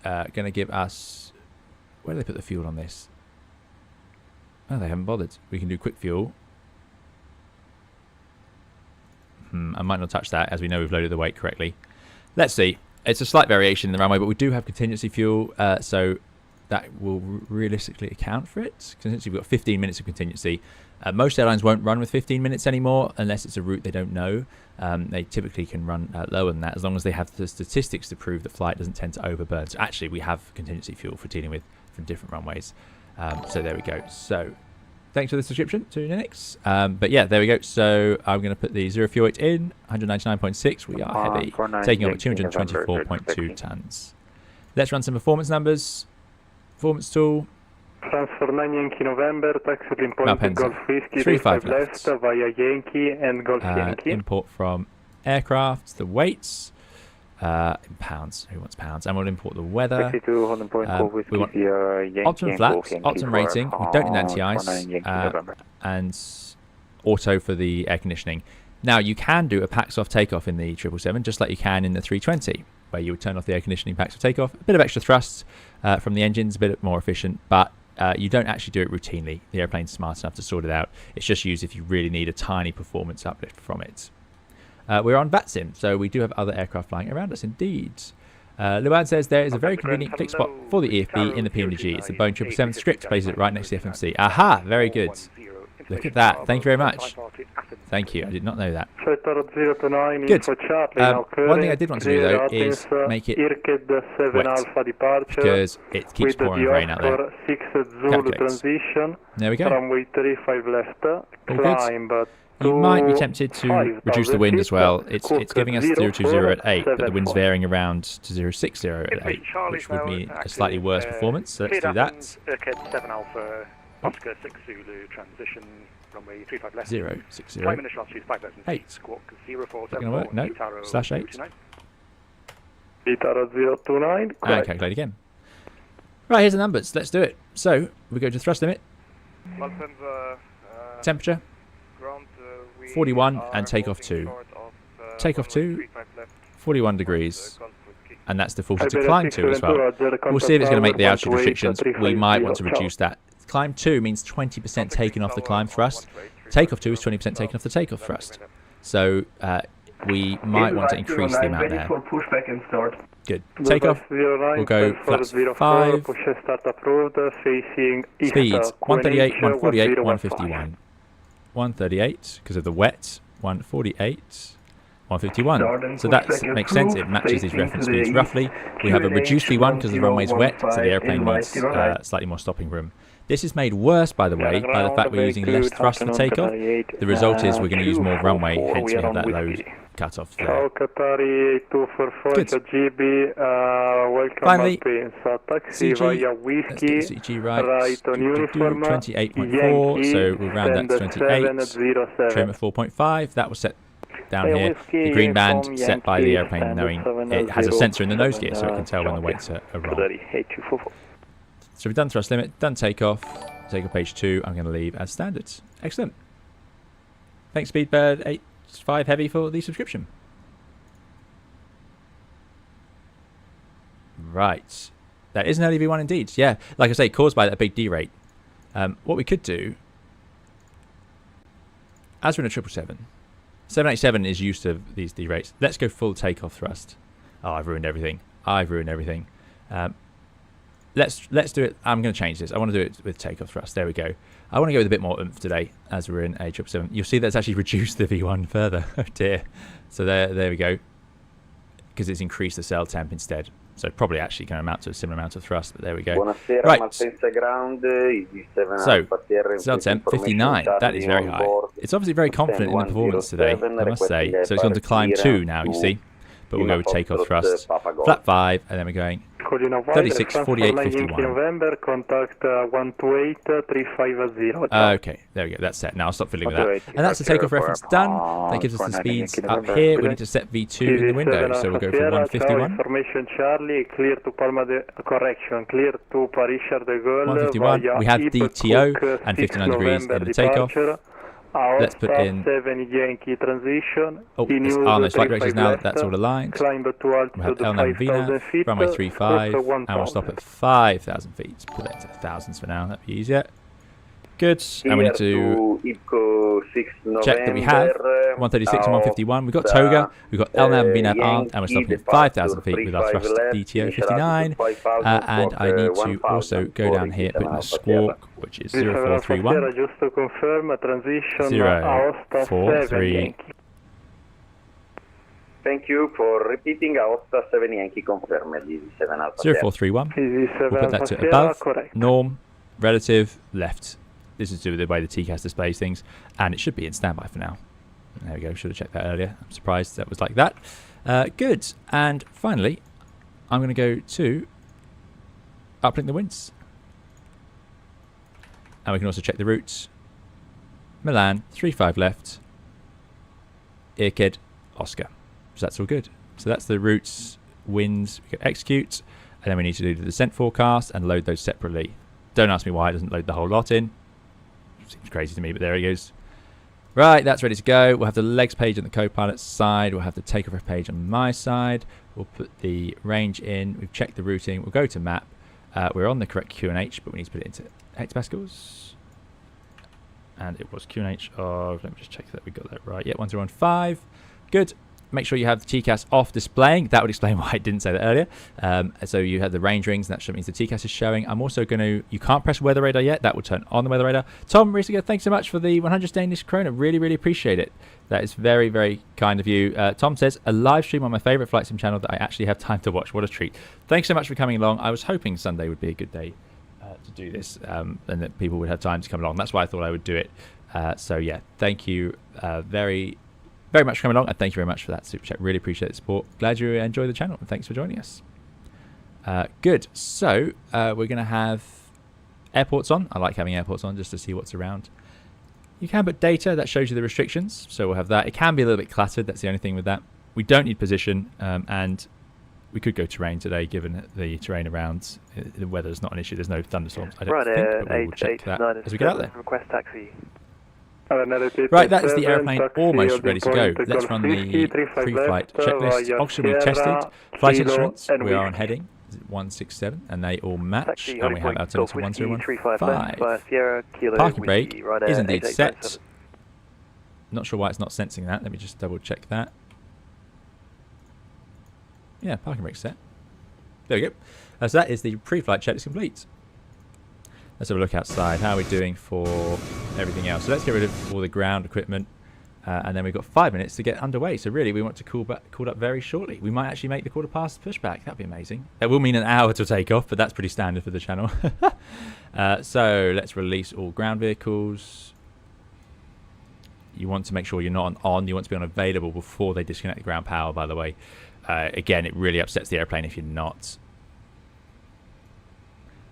going to give us, where do they put the fuel on this? Oh, they haven't bothered. We can do quick fuel. I might not touch that, as we know we've loaded the weight correctly. Let's see. It's a slight variation in the runway, but we do have contingency fuel, so that will realistically account for it. Contingency, we've got 15 minutes of contingency, Most airlines won't run with 15 minutes anymore unless it's a route they don't know. They typically can run lower than that as long as they have the statistics to prove that flight doesn't tend to overburn. So actually we have contingency fuel for dealing with from different runways. So there we go. So thanks for the subscription to Linux. But yeah, there we go. So I'm going to put the 0 fuel weight in, 199.6. We are heavy, taking over 224.2 tons. Let's run some performance numbers. Performance tool. Transfer 9 Yankee November, taxi point Golf Whiskey, 35 left via Yankee and Golf Yankee. Import from aircraft, the weights, in pounds. Who wants pounds? And we'll import the weather. We want optimum flaps, optimum rating. We don't need anti-ice. And auto for the air conditioning. Now, you can do a packs off takeoff in the 777, just like you can in the 320, where you would turn off the air conditioning packs of takeoff. A bit of extra thrust from the engines, a bit more efficient, but you don't actually do it routinely. The airplane's smart enough to sort it out. It's just used if you really need a tiny performance uplift from it. We're on VATSIM, so we do have other aircraft flying around us indeed. Luan says there is a very convenient click spot for the EFB in the PMDG. It's the Boeing 777 script, places it right next to the FMC. Aha, very good. Look at that. Thank you very much. Thank you. I did not know that. Good. One thing I did want to do, though, is make it wet, because it keeps pouring rain out there. There we go. All good. You might be tempted to reduce the wind as well. It's giving us 020 at 8, but the wind's varying around to 060 at 8, which would mean a slightly worse performance. So let's do that. Oscar 6 Zulu transition runway 35 left. 060. Time initial altitude 5,000. Squawk 0474. Going to work? No. /8. Itaro 029. And calculate again. Right, here's the numbers. Let's do it. So we go to thrust limit. Temperature 41 and takeoff 2. Takeoff 2, 41 degrees. And that's defaulted to climb 2 as well. We'll see if it's going to make the altitude restrictions. We might want to reduce that. Climb 2 means 20% taken off the climb thrust. Takeoff 2 is 20% taken off the takeoff thrust. So we might want to increase the amount there. Good. Takeoff, we'll go flaps 5. Speeds, 138, 148, 151. 138 because of the wet, 148. 151. So that makes sense. It matches these reference speeds roughly. We have a reduced V1 because the runway's wet, so the airplane needs slightly more stopping room. This is made worse, by the way, by the fact we're using less thrust for takeoff. The result is we're going to use more runway, hence we have that load cut off there. Good. Finally, CG. Let's get the CG right. 28.4, so we'll round that to 28. Trim at 4.5. That was set down here. The green band set by the airplane, knowing it has a sensor in the nose gear, so it can tell when the weights are wrong. So we've done thrust limit, done takeoff. Takeoff page 2, I'm going to leave as standard. Excellent. Thanks Speedbird 85 Heavy for the subscription. Right. That is an early V1 indeed. Yeah, like I say, caused by that big D rate. What we could do, as we're in a 777, 787 is used to these D rates. Let's go full takeoff thrust. Oh, I've ruined everything. Let's do it. I'm going to change this. I want to do it with takeoff thrust. There we go. I want to go with a bit more oomph today as we're in a 777. You'll see that's actually reduced the V1 further. Oh dear. So there we go. Because it's increased the cell temp instead. So probably actually going to amount to a similar amount of thrust, but there we go. Right. So, cell temp 59. That is very high. It's obviously very confident in the performance today, I must say. So it's gone to climb 2 now, you see. But we'll go with takeoff thrust. Flap 5, and then we're going 36, 48, 51. Okay, there we go. That's set. Now I'll stop fiddling with that. And that's the takeoff reference done. That gives us the speeds up here. We need to set V2 in the window, so we'll go for 151. 151. We have DTO and 59 degrees in the takeoff. Let's put in. Oh, no, flight directions now. That's all aligned. We'll have L9 VNAV, runway 35, and we'll stop at 5,000 feet. Put that to thousands for now. That'd be easier. Good. And we need to check that we have 136 and 151. We've got Toga, we've got LNAV and VNAV armed, and we're stopping at 5,000 feet with our thrust DTO 59. And I need to also go down here, put in a squawk, which is 0431. Just to confirm, a transition 043. Thank you for repeating. Aosta 7 Yankee confirmed. Easy 7 Alpha 0431. We'll put that to above, norm, relative, left. This is to do with the way the TCAS displays things, and it should be in standby for now. There we go. Should have checked that earlier. I'm surprised that was like that. Good. And finally, I'm going to go to uplink the winds. And we can also check the routes. Milan, 35 left. Irkid, Oscar. So that's all good. So that's the routes, winds, we can execute, and then we need to do the descent forecast and load those separately. Don't ask me why it doesn't load the whole lot in. Seems crazy to me, but there it goes. Right, that's ready to go. We'll have the legs page on the co-pilot side. We'll have the takeoff page on my side. We'll put the range in. We've checked the routing. We'll go to map. We're on the correct QNH, but we need to put it into hectopascals. And it was QNH of, let me just check that we got that right. Yeah, 1015. Good. Make sure you have the TCAS off displaying. That would explain why I didn't say that earlier. So you have the range rings, and that means the TCAS is showing. I'm also going to, you can't press weather radar yet. That will turn on the weather radar. Tom Riesiger, thanks so much for the 100 Danish krona. Really, really appreciate it. That is very, very kind of you. Tom says, a live stream on my favorite flight sim channel that I actually have time to watch. What a treat. Thanks so much for coming along. I was hoping Sunday would be a good day to do this, and that people would have time to come along. That's why I thought I would do it. So yeah, thank you very much for coming along, and thank you very much for that super chat. Really appreciate the support. Glad you enjoy the channel, and thanks for joining us. Good. So we're going to have airports on. I like having airports on just to see what's around. You can put data. That shows you the restrictions. So we'll have that. It can be a little bit cluttered. That's the only thing with that. We don't need position, and we could go terrain today, given the terrain around. The weather's not an issue. There's no thunderstorms, I don't think, but we will check that as we get out there. Request taxi. Right, that is the airplane almost ready to go. Let's run the pre-flight checklist. Oxygen we tested. Flight instruments, we are on heading 167, and they all match. And we have altimeter 1015. Parking brake is indeed set. Not sure why it's not sensing that. Let me just double check that. Yeah, parking brake set. There we go. So that is the pre-flight check is complete. Let's have a look outside. How are we doing for everything else? So let's get rid of all the ground equipment, and then we've got 5 minutes to get underway. So really, we want to cool up very shortly. We might actually make the quarter past pushback. That'd be amazing. That will mean an hour to take off, but that's pretty standard for the channel. So let's release all ground vehicles. You want to make sure you're not on. You want to be on available before they disconnect the ground power, by the way. Again, it really upsets the airplane if you're not.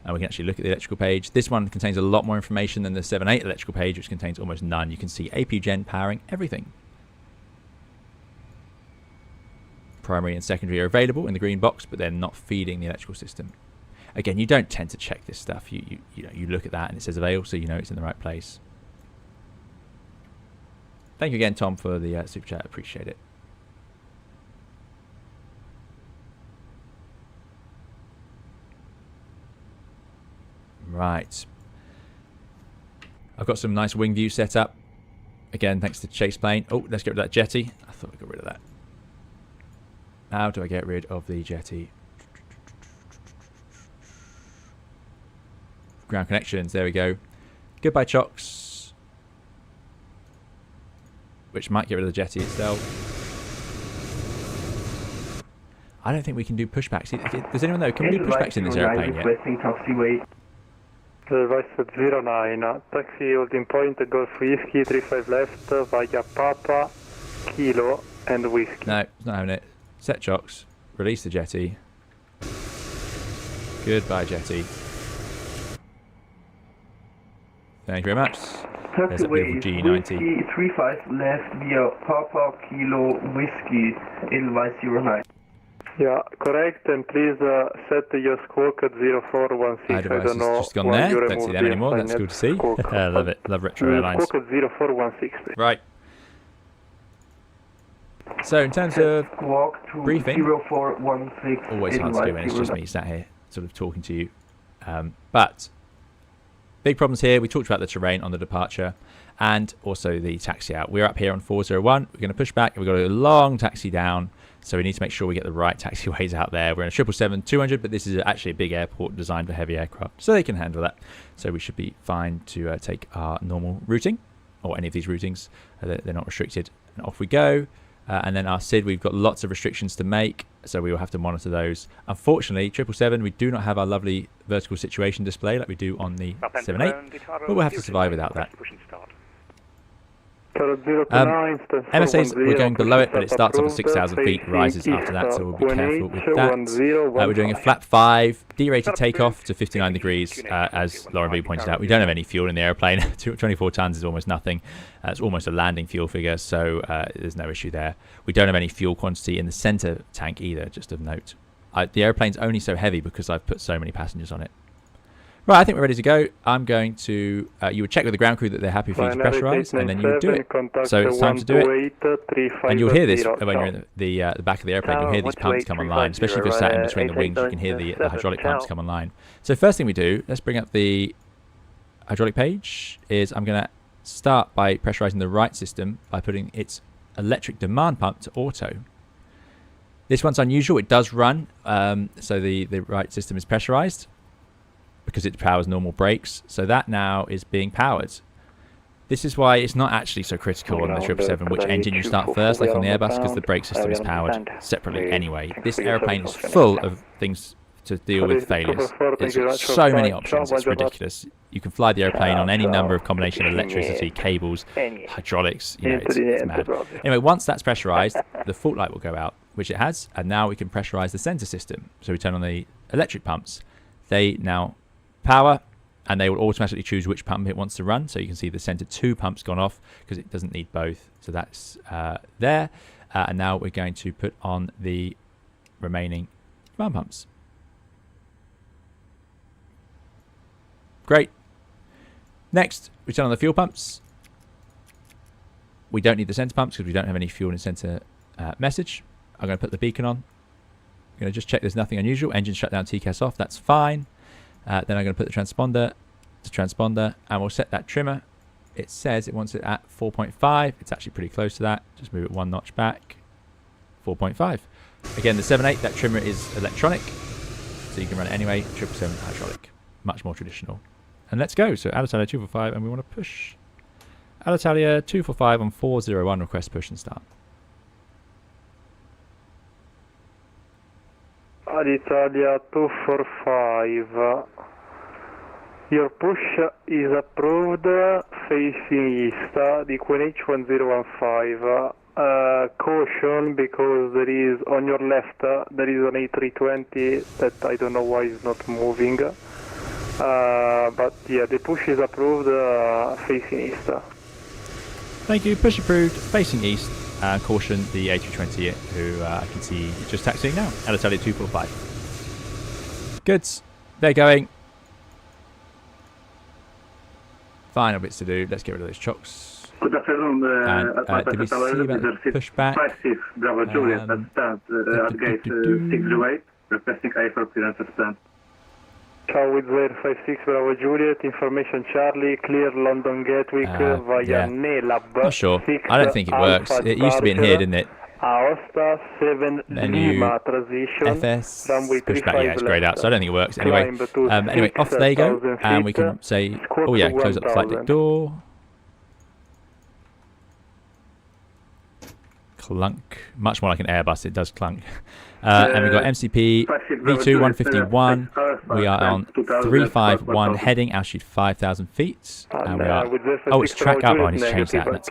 And we can actually look at the electrical page. This one contains a lot more information than the 7.8 electrical page, which contains almost none. You can see AP Gen powering everything. Primary and secondary are available in the green box, but they're not feeding the electrical system. Again, you don't tend to check this stuff. You look at that and it says avail, so you know it's in the right place. Thank you again, Tom, for the super chat. Appreciate it. Right. I've got some nice wing view set up. Again, thanks to Chase Plane. Oh, let's get rid of that jetty. I thought we got rid of that. How do I get rid of the jetty? Ground connections. There we go. Goodbye, chocks. Which might get rid of the jetty itself. I don't think we can do pushbacks. Does anyone know? Can we do pushbacks in this airplane yet? Device at 09, taxi holding point, Golf Whiskey, 35 left, via Papa, Kilo, and Whiskey. No, it's not having it. Set chocks, release the jetty. Goodbye, jetty. Thank you very much. There's a beautiful G90. 35 left via Papa, Kilo, Whiskey, Edelweiss 09. Yeah, correct, and please set your squawk at 0416. I don't know just gone there. Don't see them anymore. That's good to see. I love it. Love retro airlines. Squawk at 0416, please. Right. So in terms of briefing, 0416, always hard to do when it's just me sat here sort of talking to you. But big problems here. We talked about the terrain on the departure and also the taxi out. We're up here on 401. We're going to push back. We've got a long taxi down. So we need to make sure we get the right taxiways out there. We're in a 777-200, but this is actually a big airport designed for heavy aircraft, so they can handle that. So we should be fine to take our normal routing, or any of these routings. They're not restricted. And off we go. And then our SID, we've got lots of restrictions to make, so we will have to monitor those. Unfortunately, 777, we do not have our lovely vertical situation display like we do on the 78, but we'll have to survive without that. MSAs, we're going below it, but it starts off at 6,000 feet, rises after that, so we'll be careful with that. We're doing a flap 5, D-rated takeoff to 59 degrees, as Lauren B pointed out. We don't have any fuel in the airplane. 24 tons is almost nothing. It's almost a landing fuel figure, so there's no issue there. We don't have any fuel quantity in the center tank either, just of note. The airplane's only so heavy because I've put so many passengers on it. Right, I think we're ready to go. I'm going to, you would check with the ground crew that they're happy for you to pressurize, and then you would do it. So it's time to do it. And you'll hear this when you're in the back of the airplane. You'll hear these pumps come online, especially if you're sat in between the wings. You can hear the hydraulic pumps come online. So first thing we do, let's bring up the hydraulic page, is I'm going to start by pressurizing the right system by putting its electric demand pump to auto. This one's unusual. It does run, so the right system is pressurized, because it powers normal brakes, so that now is being powered. This is why it's not actually so critical on the 777 which engine you start first, like on the Airbus, because the brake system is powered separately anyway. This airplane is full of things to deal with failures. It's got so many options, it's ridiculous. You can fly the airplane on any number of combination of electricity, cables, hydraulics, you know, it's mad. Anyway, once that's pressurized, the fault light will go out, which it has, and now we can pressurize the center system. So we turn on the electric pumps. They now power, and they will automatically choose which pump it wants to run. So you can see the center 2 pumps gone off because it doesn't need both. So that's there. And now we're going to put on the remaining demand pumps. Great. Next, we turn on the fuel pumps. We don't need the center pumps because we don't have any fuel in center message. I'm going to put the beacon on. I'm going to just check there's nothing unusual. Engine shutdown, TCAS off. That's fine. Then I'm going to put the transponder to transponder, and we'll set that trimmer. It says it wants it at 4.5. It's actually pretty close to that. Just move it 1 notch back. 4.5. Again, the 7.8, that trimmer is electronic, so you can run it anyway. 777 hydraulic, much more traditional. And let's go. So Alitalia 245, and we want to push. Alitalia 245 on 401, request push and start. Alitalia 245. Your push is approved, facing east, the QNH 1015. Caution, because there is, on your left, there is an A320 that I don't know why is not moving. But yeah, the push is approved, facing east. Thank you, push approved, facing east. Caution the A320, who I can see just taxiing now. Alitalia 245. Good. They're going. Final bits to do. Let's get rid of those chocks. Good afternoon. Did we see about the pushback? Bravo Juliet, at gate 608, requesting A4 clearance at stand. Ciao, with 056 Bravo Juliet, information Charlie, clear London Gatwick via NELAB. Not sure. I don't think it works. It used to be in here, didn't it? Aosta 7 Lima transition. FS pushback, yeah, it's grayed out, so I don't think it works. Anyway, anyway, off they go, and we can say, oh yeah, close up the flight deck door. Clunk, much more like an Airbus. It does clunk. And we've got MCP V2 151. We are on 351 heading, altitude 5,000 feet. And we are, oh, it's track up. Oh, I need to change that. That's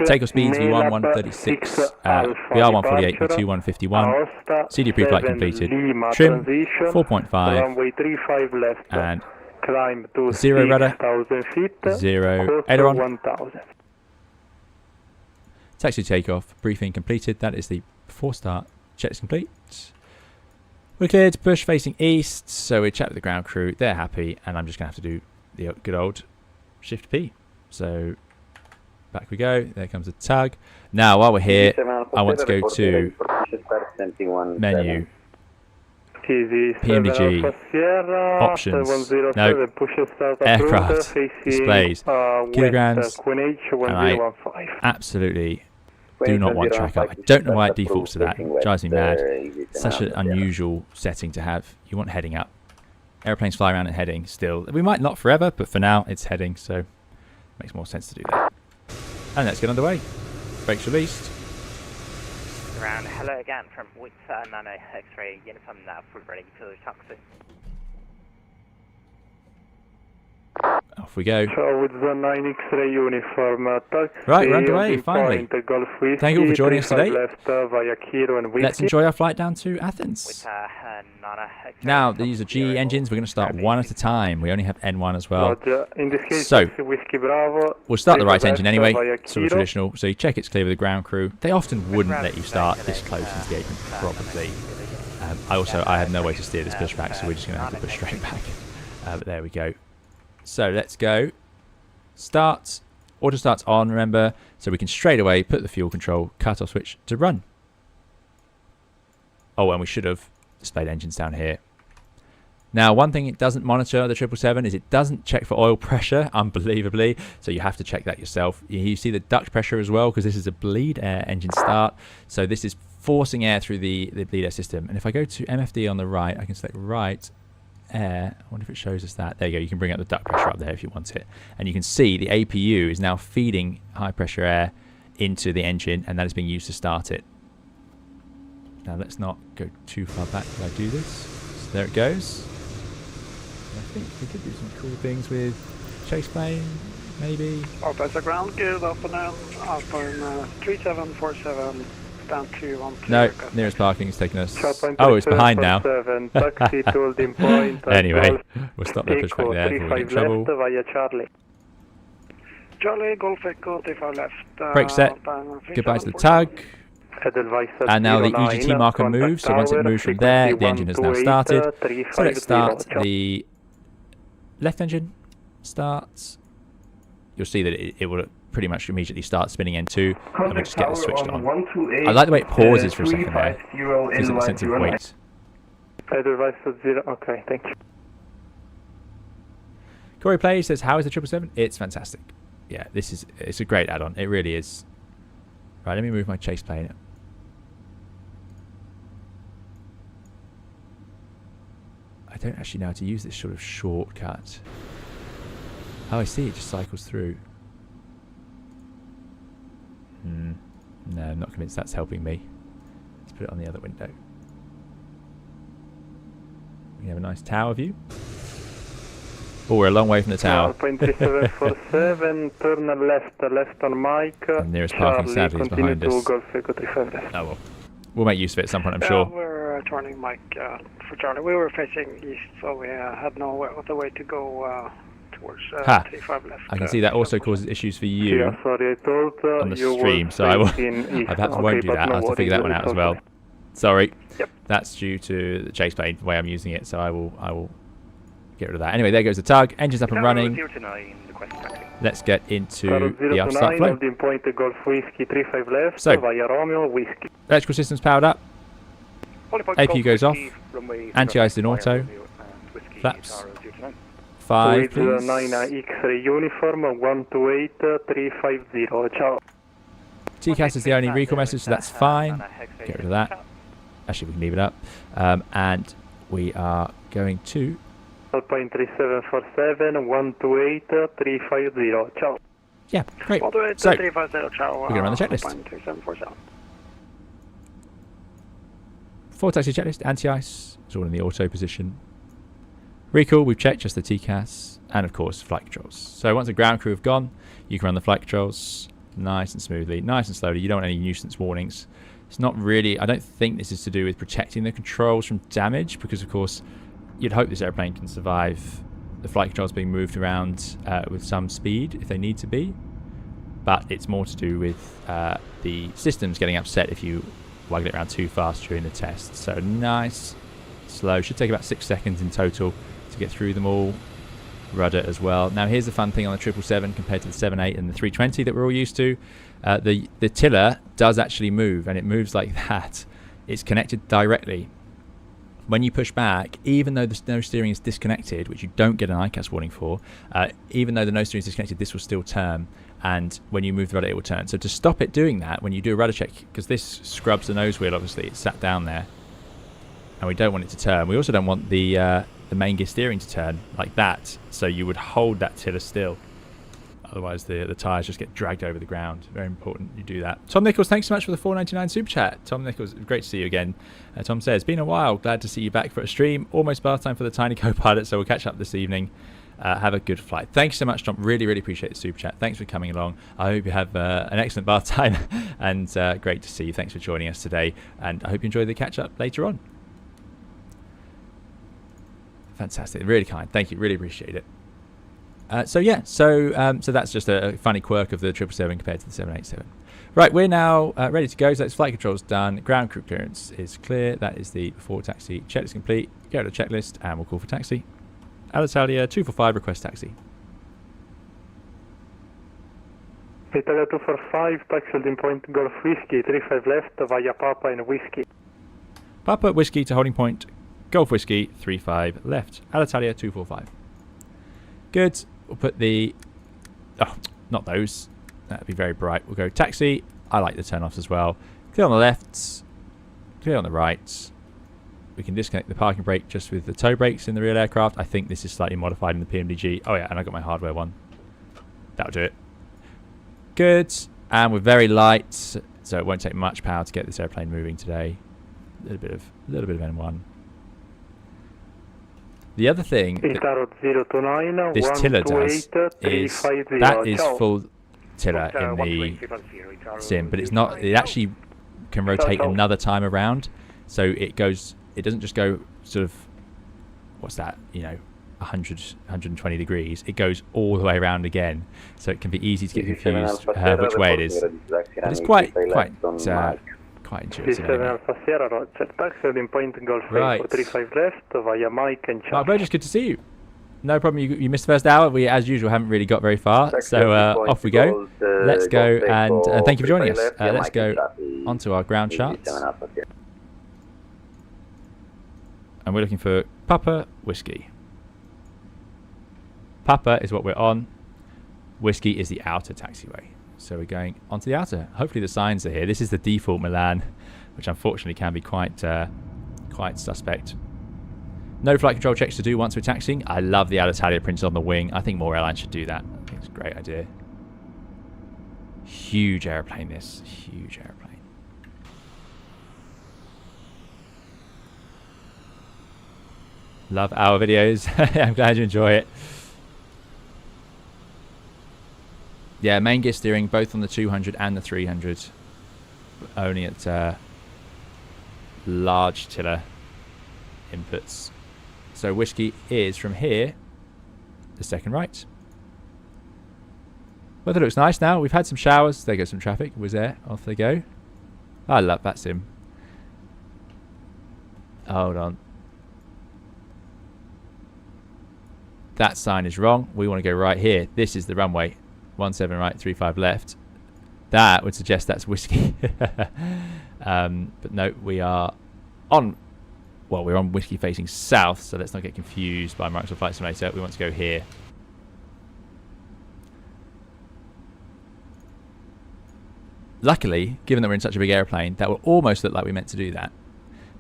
takeoff speeds V1 136, VR 148, V2 151. CD pre-flight completed. Trim 4.5 and 0 rudder, 0 aileron. Taxi takeoff, briefing completed. That is the before start. Checks complete. We're cleared to push facing east. So we chat with the ground crew. They're happy. And I'm just going to have to do the good old Shift P. So back we go. There comes the tug. Now, while we're here, I want to go to menu. PMDG, options, no, aircraft, displays, kilograms, and I absolutely do not want track up. I don't know why it defaults to that. It drives me mad. Such an unusual setting to have. You want heading up. Airplanes fly around at heading still. We might not forever, but for now it's heading, so it makes more sense to do that. And let's get underway. Brakes released. Around, hello again from Winter Nano X-ray uniform now for ready to taxi. Off we go. So with the 9 X-ray uniform, taxi. Right, we're underway, finally. Golf Whiskey, Thank you all for joining us today. left, via Kilo and Let's enjoy our flight down to Athens. Now, these are GE engines. We're going to start one at a time. We only have N1 as well. In this case, So, Whiskey Bravo, we'll start the right engine anyway. via Sort of Kilo. traditional. So you check it's clear with the ground crew. They often wouldn't let you start this close into the apron, probably. I have no way to steer this pushback, so we're just going to have to push straight back. But there we go. So let's go. Start. Auto start's on, remember. So we can straight away put the fuel control cut-off switch to run. Oh, and we should have displayed engines down here. Now, one thing it doesn't monitor, the 777, is it doesn't check for oil pressure, unbelievably. So you have to check that yourself. You see the duct pressure as well, because this is a bleed air engine start. So this is forcing air through the bleed air system. And if I go to MFD on the right, I can select right air. I wonder if it shows us that. There you go. You can bring up the duct pressure up there if you want it. And you can see the APU is now feeding high pressure air into the engine, and that is being used to start it. Now let's not go too far back while I do this. So there it goes. I think we could do some cool things with chase plane, maybe. Operator ground geared up and down, up on 3747, down to 1. No, nearest parking is taking us. Oh, it's behind now. Anyway, we'll stop that pushback there before we get in trouble. Via Charlie. Charlie, Golf Echo, 35 left. Brake set. Goodbye to the tug. And now the EGT marker moves, so once it moves from there, the engine has now started. So let's start the left engine. Starts. You'll see that it will pretty much immediately start spinning N2, and we'll just get this switched on. I like the way it pauses for a second there. Gives it a sense of weight. Okay, thank you. Corey Play says, how is the 777? It's fantastic. Yeah, it's a great add-on. It really is. Right, let me move my chase plane. I don't actually know how to use this sort of shortcut. Oh, I see. It just cycles through. No, I'm not convinced that's helping me. Let's put it on the other window. We have a nice tower view. Oh, we're a long way from the tower. 3747, turn left on Mike. The nearest parking sadly is behind us. Golf Echo 35 left. Oh well. We'll make use of it at some point, I'm sure. We're turning Mike for Charlie. We were facing east, so we had no other way to go towards 35 left. I can see that also causes issues for you Yeah, sorry, I thought, on the stream, so I perhaps won't do that. I'll have to figure that one out as well. Sorry. Yep. That's due to the chase plane, the way I'm using it, so I will get rid of that. Anyway, there goes the tug. Engine's up and running. Let's get into the upstart flow. Golf Whiskey 35 left, So, via Romeo Whiskey. electrical system's powered up. APU goes off. Anti-ice in auto. Flaps. 5, with please. 9 X-ray uniform 128350. Ciao. TCAS is the only recall message, so that's fine. Get rid of that. Actually, we can leave it up. And we are going to 3747 128350. Ciao. Yeah, great. So, we're going to run the checklist. Full taxi checklist, anti-ice, it's all in the auto position. Recall, we've checked just the TCAS, and of course, flight controls. So once the ground crew have gone, you can run the flight controls nice and smoothly, nice and slowly. You don't want any nuisance warnings. It's not really, I don't think this is to do with protecting the controls from damage, because of course, you'd hope this airplane can survive the flight controls being moved around with some speed if they need to be. But it's more to do with the systems getting upset if you waggle it around too fast during the test. So nice, slow. Should take about 6 seconds in total to get through them all. Rudder as well. Now here's the fun thing on the 777 compared to the 78 and the 320 that we're all used to. The tiller does actually move, and it moves like that. It's connected directly when you push back, even though the nose steering is disconnected, which you don't get an ICAS warning for, even though the nose steering is disconnected, this will still turn, and when you move the rudder, it will turn. So to stop it doing that, when you do a rudder check, because this scrubs the nose wheel, obviously, it's sat down there, and we don't want it to turn. We also don't want the main gear steering to turn like that, so you would hold that tiller still. Otherwise, the tyres just get dragged over the ground. Very important you do that. Tom Nichols, thanks so much for the $4.99 super chat. Tom Nichols, great to see you again. Tom says, been a while. Glad to see you back for a stream. Almost bath time for the tiny co-pilot, so we'll catch up this evening. Have a good flight. Thanks so much, Tom. Really, really appreciate the super chat. Thanks for coming along. I hope you have an excellent bath time, and great to see you. Thanks for joining us today, and I hope you enjoy the catch-up later on. Fantastic. Really kind. Thank you. Really appreciate it. So that's just a funny quirk of the 777 compared to the 787. Right, we're now ready to go. So that's flight controls done. Ground crew clearance is clear. That is the before taxi. Checklist complete. Go to the checklist and we'll call for taxi. Alitalia 245, request taxi. Italia 245, taxi holding point Golf Whiskey, 35 left via Papa and Whiskey. Papa Whiskey to holding point Golf Whiskey, 35 left. Alitalia 245. Good. We'll put the... Oh, not those. That'd be very bright. We'll go taxi. I like the turn-offs as well. Clear on the left. Clear on the right. We can disconnect the parking brake just with the tow brakes in the rear aircraft. I think this is slightly modified in the PMDG. Oh, yeah, and I got my hardware one. That'll do it. Good. And we're very light, so it won't take much power to get this airplane moving today. A little bit of N1. The other thing this tiller does is that is full tiller in the sim, but it's not. It actually can rotate another time around, so it goes. It doesn't just go sort of, what's that? 100, 120 degrees. It goes all the way around again, so it can be easy to get confused which way it is. But it's quite intuitive. Right. Burgess, good to see you. No problem, you missed the first hour. We, as usual, haven't really got very far, so off we go. Let's go, and thank you for joining us. Let's go onto our ground charts. And we're looking for Papa Whiskey. Papa is what we're on. Whiskey is the outer taxiway. So we're going onto the outer. Hopefully the signs are here. This is the default Milan, which unfortunately can be quite suspect. No flight control checks to do once we're taxiing. I love the Alitalia printed on the wing. I think more airlines should do that. I think it's a great idea. Huge airplane, this. Huge airplane. Love our videos. I'm glad you enjoy it. Yeah, main gear steering both on the 200 and the 300. Only at large tiller inputs. So Whiskey is from here, the second right. Weather looks nice now. We've had some showers. There goes some traffic. Was there? Off they go. I love that sim. Hold on. That sign is wrong. We want to go right here. This is the runway. 17 right, 35 left. That would suggest that's Whiskey. But no, we are on... Well, we're on Whiskey facing south, so let's not get confused by Microsoft Flight Simulator. We want to go here. Luckily, given that we're in such a big airplane, that will almost look like we meant to do that.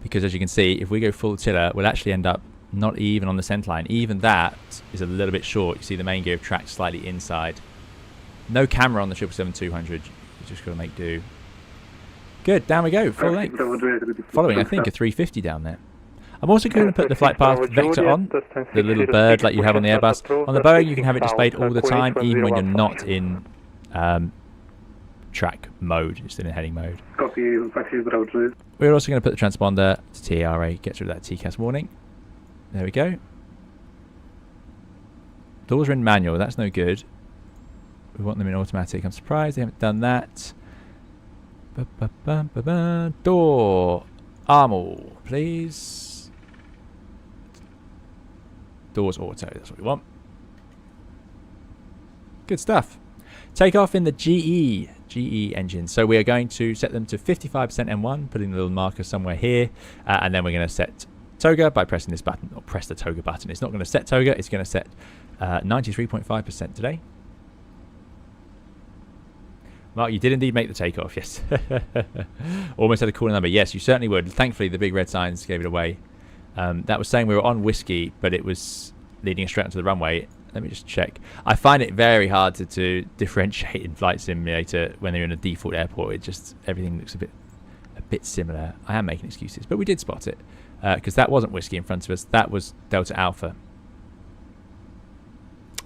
Because as you can see, if we go full tiller, we'll actually end up not even on the centerline. Even that is a little bit short. You see the main gear tracked slightly inside. No camera on the 777-200. You just got to make do. Good, down we go, full length. Following, I think, a 350 down there. I'm also going to put the flight path vector on, the little bird like you have on the Airbus. On the Boeing, you can have it displayed all the time, even when you're not in track mode, just in heading mode. We're also going to put the transponder to TARA, gets rid of that TCAS warning. There we go. Doors are in manual, that's no good. We want them in automatic. I'm surprised they haven't done that. Door. Armor, please. Doors auto, that's what we want. Good stuff. Takeoff in the GE engine. So we are going to set them to 55% M1, putting the little marker somewhere here. And then we're going to set toga by pressing this button, or press the toga button. It's not going to set toga, it's going to set 93.5% today. Mark, you did indeed make the takeoff, yes. Almost had a cooler number. Yes, you certainly would. Thankfully, the big red signs gave it away. That was saying we were on whiskey, but it was leading us straight onto the runway. Let me just check. I find it very hard to differentiate in Flight Simulator when they're in a default airport. It just, everything looks a bit similar. I am making excuses, but we did spot it because that wasn't whiskey in front of us. That was Delta Alpha.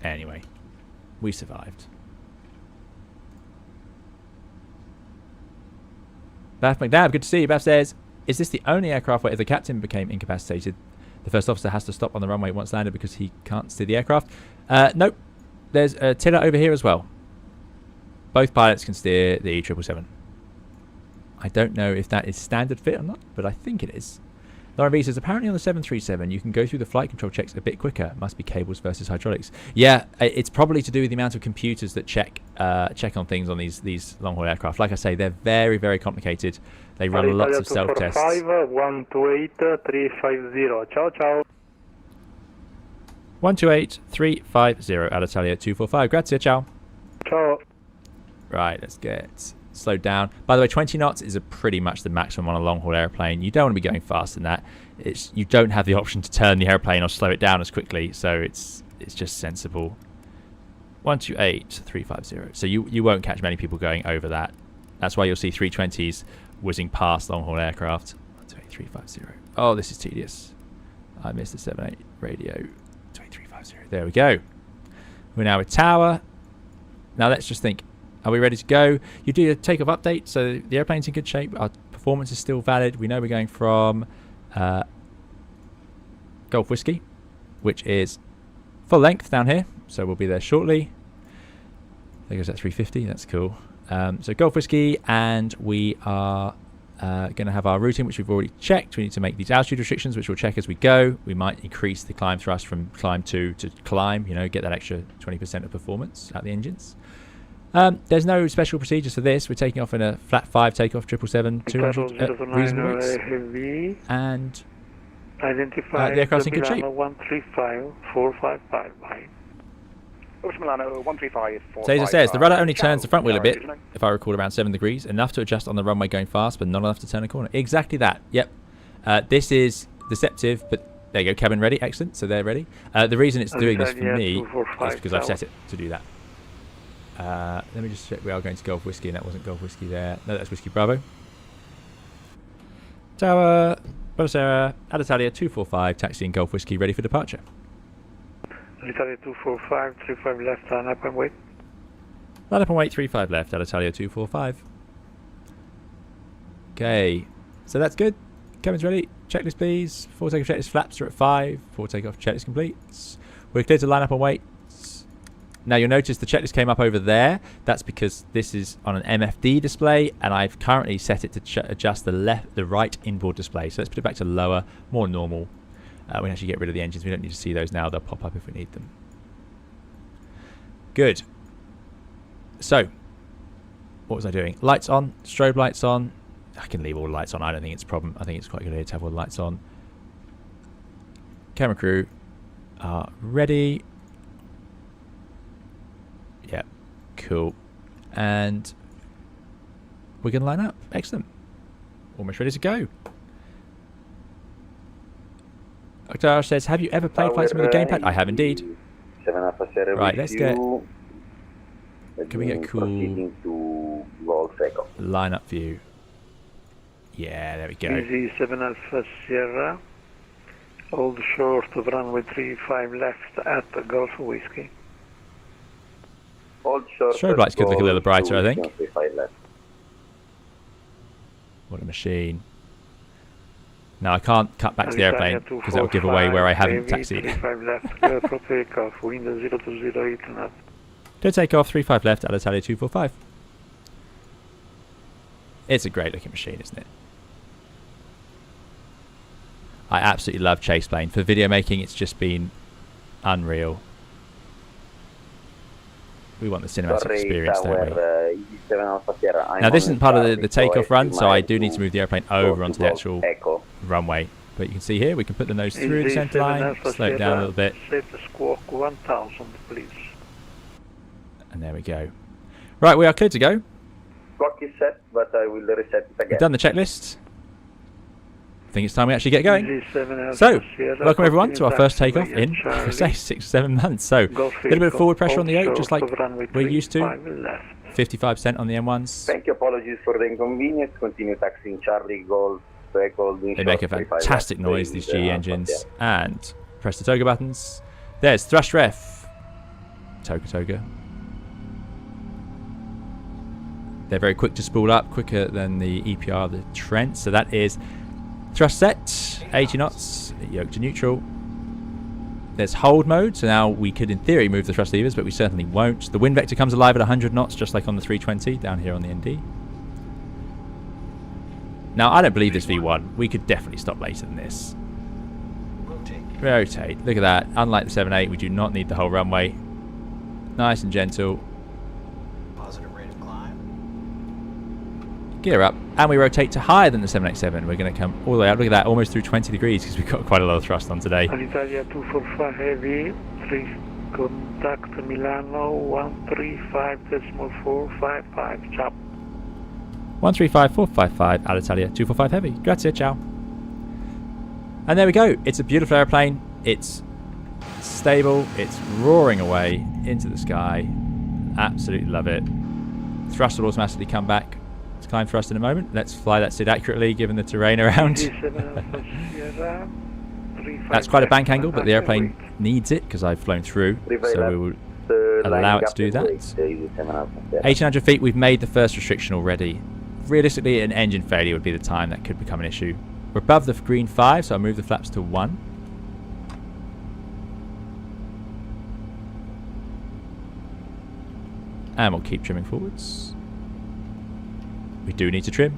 Anyway, we survived. Bath McNabb, good to see you. Bath says, is this the only aircraft where if the captain became incapacitated, the first officer has to stop on the runway once landed because he can't steer the aircraft? Nope. There's a tiller over here as well. Both pilots can steer the E777. I don't know if that is standard fit or not, but I think it is. Lauren B says, apparently on the 737 you can go through the flight control checks a bit quicker. Must be cables versus hydraulics. Yeah, it's probably to do with the amount of computers that check on things on these long-haul aircraft. Like I say, they're very, very complicated. They run lots of self-tests. 128-350. Ciao, ciao. 128-350, Alitalia 245. Grazie, ciao. Ciao. Right, let's get slowed down. By the way, 20 knots is pretty much the maximum on a long-haul airplane. You don't want to be going faster than that. You don't have the option to turn the airplane or slow it down as quickly, so it's just sensible. 128-350. So you won't catch many people going over that. That's why you'll see 320s whizzing past long-haul aircraft. 128-350. Oh, this is tedious. I missed the 78 radio. 128-350. There we go. We're now with tower. Now let's just think. Are we ready to go? You do a takeoff update, so the airplane's in good shape. Our performance is still valid. We know we're going from Golf Whiskey, which is full length down here. So we'll be there shortly. There goes that 350. That's cool. So Golf Whiskey, and we are going to have our routing, which we've already checked. We need to make these altitude restrictions, which we'll check as we go. We might increase the climb thrust from climb 2 to climb, get that extra 20% of performance out the engines. There's no special procedures for this. We're taking off in a flat 5 takeoff 777-200 at reasonable weights. And identify the aircraft's in good shape. 135455. Bye. Milano 135. So as it says, the rudder only turns the front wheel a bit, if I recall, around 7 degrees, enough to adjust on the runway going fast, but not enough to turn a corner. Exactly that. Yep. This is deceptive, but there you go. Cabin ready. Excellent. So they're ready. The reason it's doing this for me is because I've set it to do that. Let me just check. We are going to Golf Whiskey, and that wasn't Golf Whiskey there. No, that's Whiskey Bravo. Tower, Buonasera, Alitalia 245, taxiing Golf Whiskey, ready for departure. Alitalia 245, 35 left, line up and wait. Line up and wait, 35 left, Alitalia 245. Okay, so that's good. Cabin's ready. Checklist, please. Forward takeoff checklist flaps are at 5. Forward takeoff checklist complete. We're clear to line up and wait. Now you'll notice the checklist came up over there. That's because this is on an MFD display, and I've currently set it to adjust the right inboard display. So let's put it back to lower, more normal. We can actually get rid of the engines. We don't need to see those now. They'll pop up if we need them. Good. So, what was I doing? Lights on, strobe lights on. I can leave all the lights on. I don't think it's a problem. I think it's quite a good idea to have all the lights on. Camera crew are ready. Yep, cool. And we're going to line up. Excellent. Almost ready to go. Octar says, have you ever played Flight Simulator gamepad? I have indeed. Right, let's get... Can we get a cool line-up view? Yeah, there we go. Easy 7 Alpha Sierra. Hold short of runway 35 left at the Golf Whiskey. Strobe lights could look a little brighter, I think. What a machine. Now I can't cut back to the airplane because that will give away where I haven't taxied. 35 left, go for takeoff, wind 0208 knot. Go takeoff, 35 left, Alitalia 245. It's a great looking machine, isn't it? I absolutely love chase plane. For video making, it's just been unreal. We want the cinematic experience, don't we? Now this isn't part of the takeoff run, so I do need to move the airplane over onto the actual runway. But you can see here, we can put the nose through the centre line, slow it down a little bit. Set the squawk 1000, please. And there we go. Right, we are clear to go. Clock is set, but I will reset it again. We've done the checklist. I think it's time we actually get going. So, welcome everyone to our first takeoff in, say, 6 or 7 months. So, a little bit of forward pressure on the yoke, just like we're used to. 55% on the M1s. Thank you, apologies for the inconvenience. Continue taxiing Charlie Golf. They make a fantastic noise, these GE engines. And press the toga buttons. There's thrust ref. Toga. They're very quick to spool up, quicker than the EPR, the Trent. So that is thrust set, 80 knots, yoke to neutral. There's hold mode, so now we could in theory move the thrust levers, but we certainly won't. The wind vector comes alive at 100 knots, just like on the 320 down here on the ND. Now, I don't believe this V1. We could definitely stop later than this. Rotate. Look at that. Unlike the 7.8, we do not need the whole runway. Nice and gentle. Positive rate of climb. Gear up. And we rotate to higher than the 787. We're going to come all the way up. Look at that. Almost through 20 degrees because we've got quite a lot of thrust on today. Alitalia 245 heavy. 3 contact Milano 135.455. Ciao. 135455 Alitalia 245 heavy. Grazie, ciao. And there we go. It's a beautiful airplane. It's stable. It's roaring away into the sky. Absolutely love it. Thrust will automatically come back to climb thrust in a moment. Let's fly that SID accurately given the terrain around. That's quite a bank angle, but the airplane needs it because I've flown through. So we will allow it to do that. 1800 feet, we've made the first restriction already. Realistically, an engine failure would be the time that could become an issue. We're above the green 5, so I'll move the flaps to 1. And we'll keep trimming forwards. We do need to trim.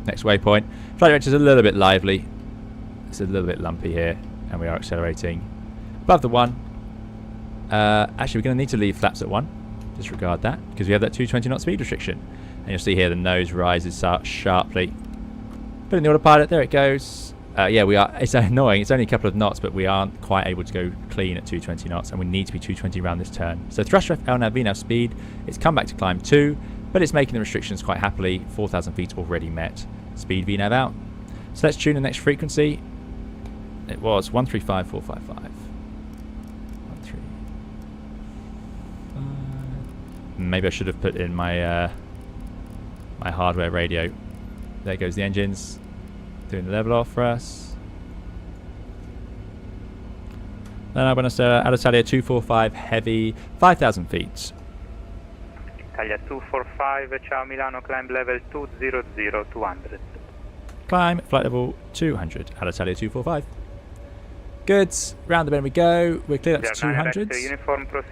Next waypoint. Flight director is a little bit lively. It's a little bit lumpy here, and we are accelerating. Above the 1. Actually, we're going to need to leave flaps at 1. Disregard that, because we have that 220 knot speed restriction. And you'll see here the nose rises sharply. Put in the autopilot, there it goes. Yeah, we are. It's annoying. It's only a couple of knots, but we aren't quite able to go clean at 220 knots, and we need to be 220 around this turn. So thrust ref, LNAV, VNAV speed. It's come back to climb 2, but it's making the restrictions quite happily. 4,000 feet already met. Speed VNAV out. So let's tune the next frequency. It was 135455. Maybe I should have put in my my hardware radio. There goes the engines. Doing the level off for us. Then I'm going to say Alitalia 245 heavy, 5,000 feet. Italia 245, ciao Milano, climb level 200, 200. Climb, flight level 200, Alitalia 245. Good, round the bend we go. We're clear up to 200.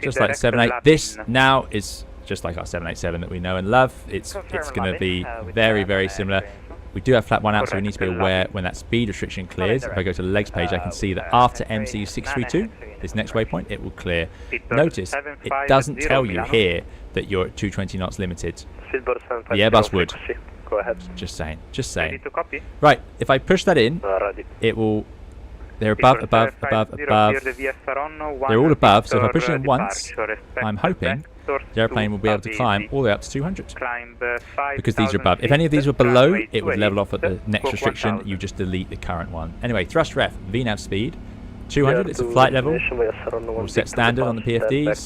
Just like the 78. This now is just like our 787 that we know and love. It's going to be very, very similar. We do have flap 1 out, so we need to be aware when that speed restriction clears. If I go to the legs page, I can see that after MC632, this next waypoint, it will clear. Notice, it doesn't tell you here that you're at 220 knots limited. The Airbus would. Go ahead. Just saying. Just saying. Right, if I push that in, it will... They're above, above, above, above. They're all above, so if I push it in once, I'm hoping the airplane will be able to climb all the way up to 200. Because these are above. If any of these were below, it would level off at the next restriction. You just delete the current one. Anyway, thrust ref, VNAV speed, 200, it's a flight level. We'll set standard on the PFDs.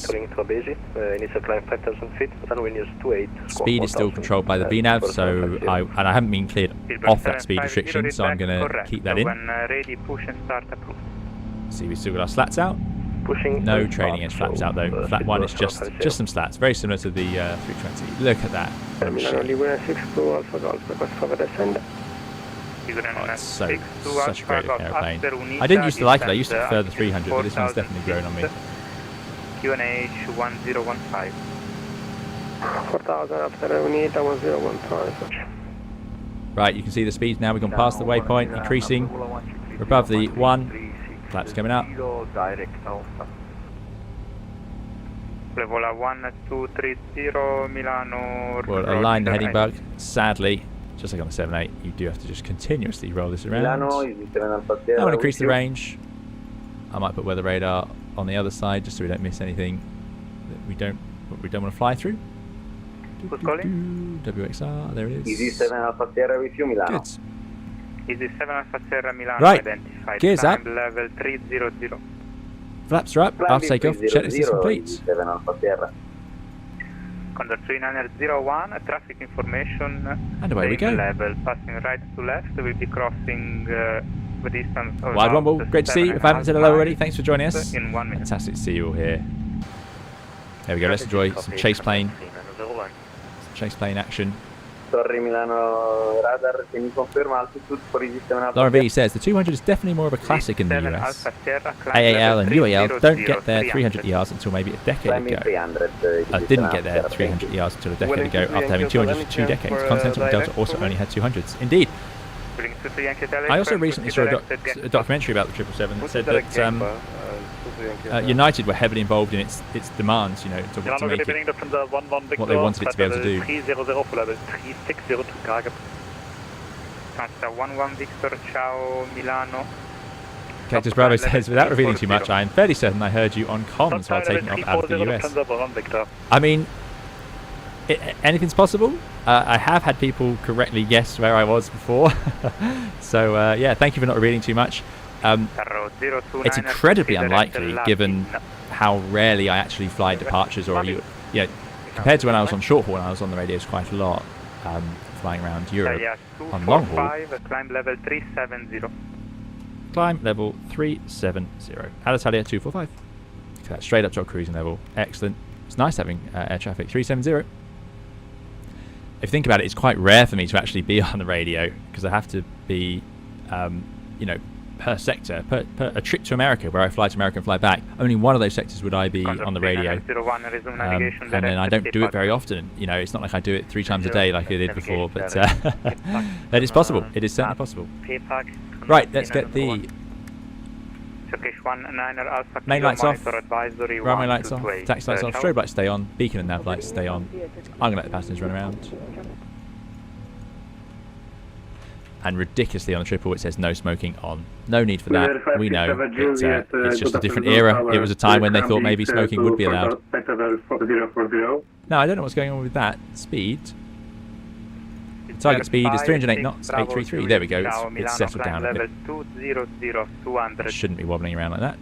Speed is still controlled by the VNAV, so I haven't been cleared off that speed restriction, so I'm going to keep that in. See, we've still got our slats out. No trailing edge flaps out though. Flap 1 is just some slats, very similar to the 320. Look at that. Oh, it's such a great looking airplane. I didn't used to like it, I used to prefer the 300, but this one's definitely grown on me. QNH 1015. 4000 after we need 1015. Right, you can see the speeds now. We've gone past the waypoint, increasing. We're above the 1. Flaps coming out. Levola 1230 Milano. We'll align the heading bug. Sadly, just like on the 7.8, you do have to just continuously roll this around. Milano, Easy 7 Alpha Sierra. I want to increase the range. I might put weather radar on the other side just so we don't miss anything that we don't want to fly through. Who's calling? WXR, there it is. Easy 7 Alpha Sierra with you, Milano. Good. Easy 7 Alpha Sierra Milano Right. identified. Gears up. Climb level 300. Flaps are up. After takeoff, checklist is complete. Easy 7 Alpha Sierra. Condor 3901, traffic information. And away we same go. Level, passing right to left, we'll be crossing the distance of Wide rumble. Great to see you. If I haven't said hello already, thanks for joining us. In 1 minute. Fantastic to see you all here. There we go. Let's enjoy some chase plane. Some chase plane action. Sorry, Milano radar, can you confirm altitude for Easy 7 Alpha Lauren Sierra? V says the 200 is definitely more of a classic in the 7 US. Alpha Sierra, climb AAL level and UAL 300, don't get their 300 300. ERs until maybe a decade Climbing ago. 300. Didn't get their 300 ERs until a decade ago after having 200s for 2 decades. Continental and Delta also only had 200s. Indeed. I also recently saw a documentary about the 777 that said that United were heavily involved in its demands, you know, to make it what they wanted it to be able to do. 360 to target. 11 Victor, ciao Milano. Cactus Bravo says, without revealing too much, I am fairly certain I heard you on comms while taking off out of the US. I mean, anything's possible. I have had people correctly guess where I was before. So, yeah, thank you for not revealing too much. It's incredibly unlikely, given how rarely I actually fly departures, or you know, compared to when I was on short haul, I was on the radios quite a lot, flying around Europe on long haul. Climb level 370. Climb level 370. Alitalia 245. Okay, that's straight up to our cruising level. Excellent. It's nice having air traffic 370. If you think about it, it's quite rare for me to actually be on the radio because I have to be, you know, per sector. Per a trip to America, where I fly to America and fly back, only one of those sectors would I be on the radio. And then I don't do it very often. You know, it's not like I do it 3 times a day like I did before, but that is possible. It is certainly possible. Right, let's get the main lights off, runway lights off, taxi lights off, strobe lights stay on, beacon and nav lights stay on. I'm going to let the passengers run around. And ridiculously on the triple it says no smoking on. No need for that. We know it's just a different era. It was a time when they thought maybe smoking would be allowed. No, I don't know what's going on with that. Speed. Target speed is 308 knots, 833. There we go. It's settled down a bit. It shouldn't be wobbling around like that.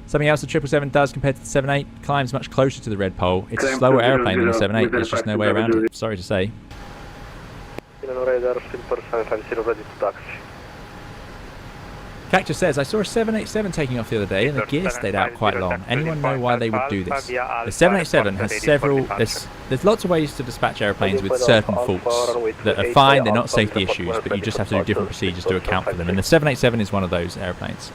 Something else the 777 does compared to the 7.8, climbs much closer to the red pole. It's a slower airplane than the 7.8. There's just no way around it. Sorry to say. Cactus says, I saw a 787 taking off the other day and the gear stayed out quite long. Anyone know why they would do this? The 787 has several... There's lots of ways to dispatch airplanes with certain faults that are fine, they're not safety issues, but you just have to do different procedures to account for them. And the 787 is one of those airplanes.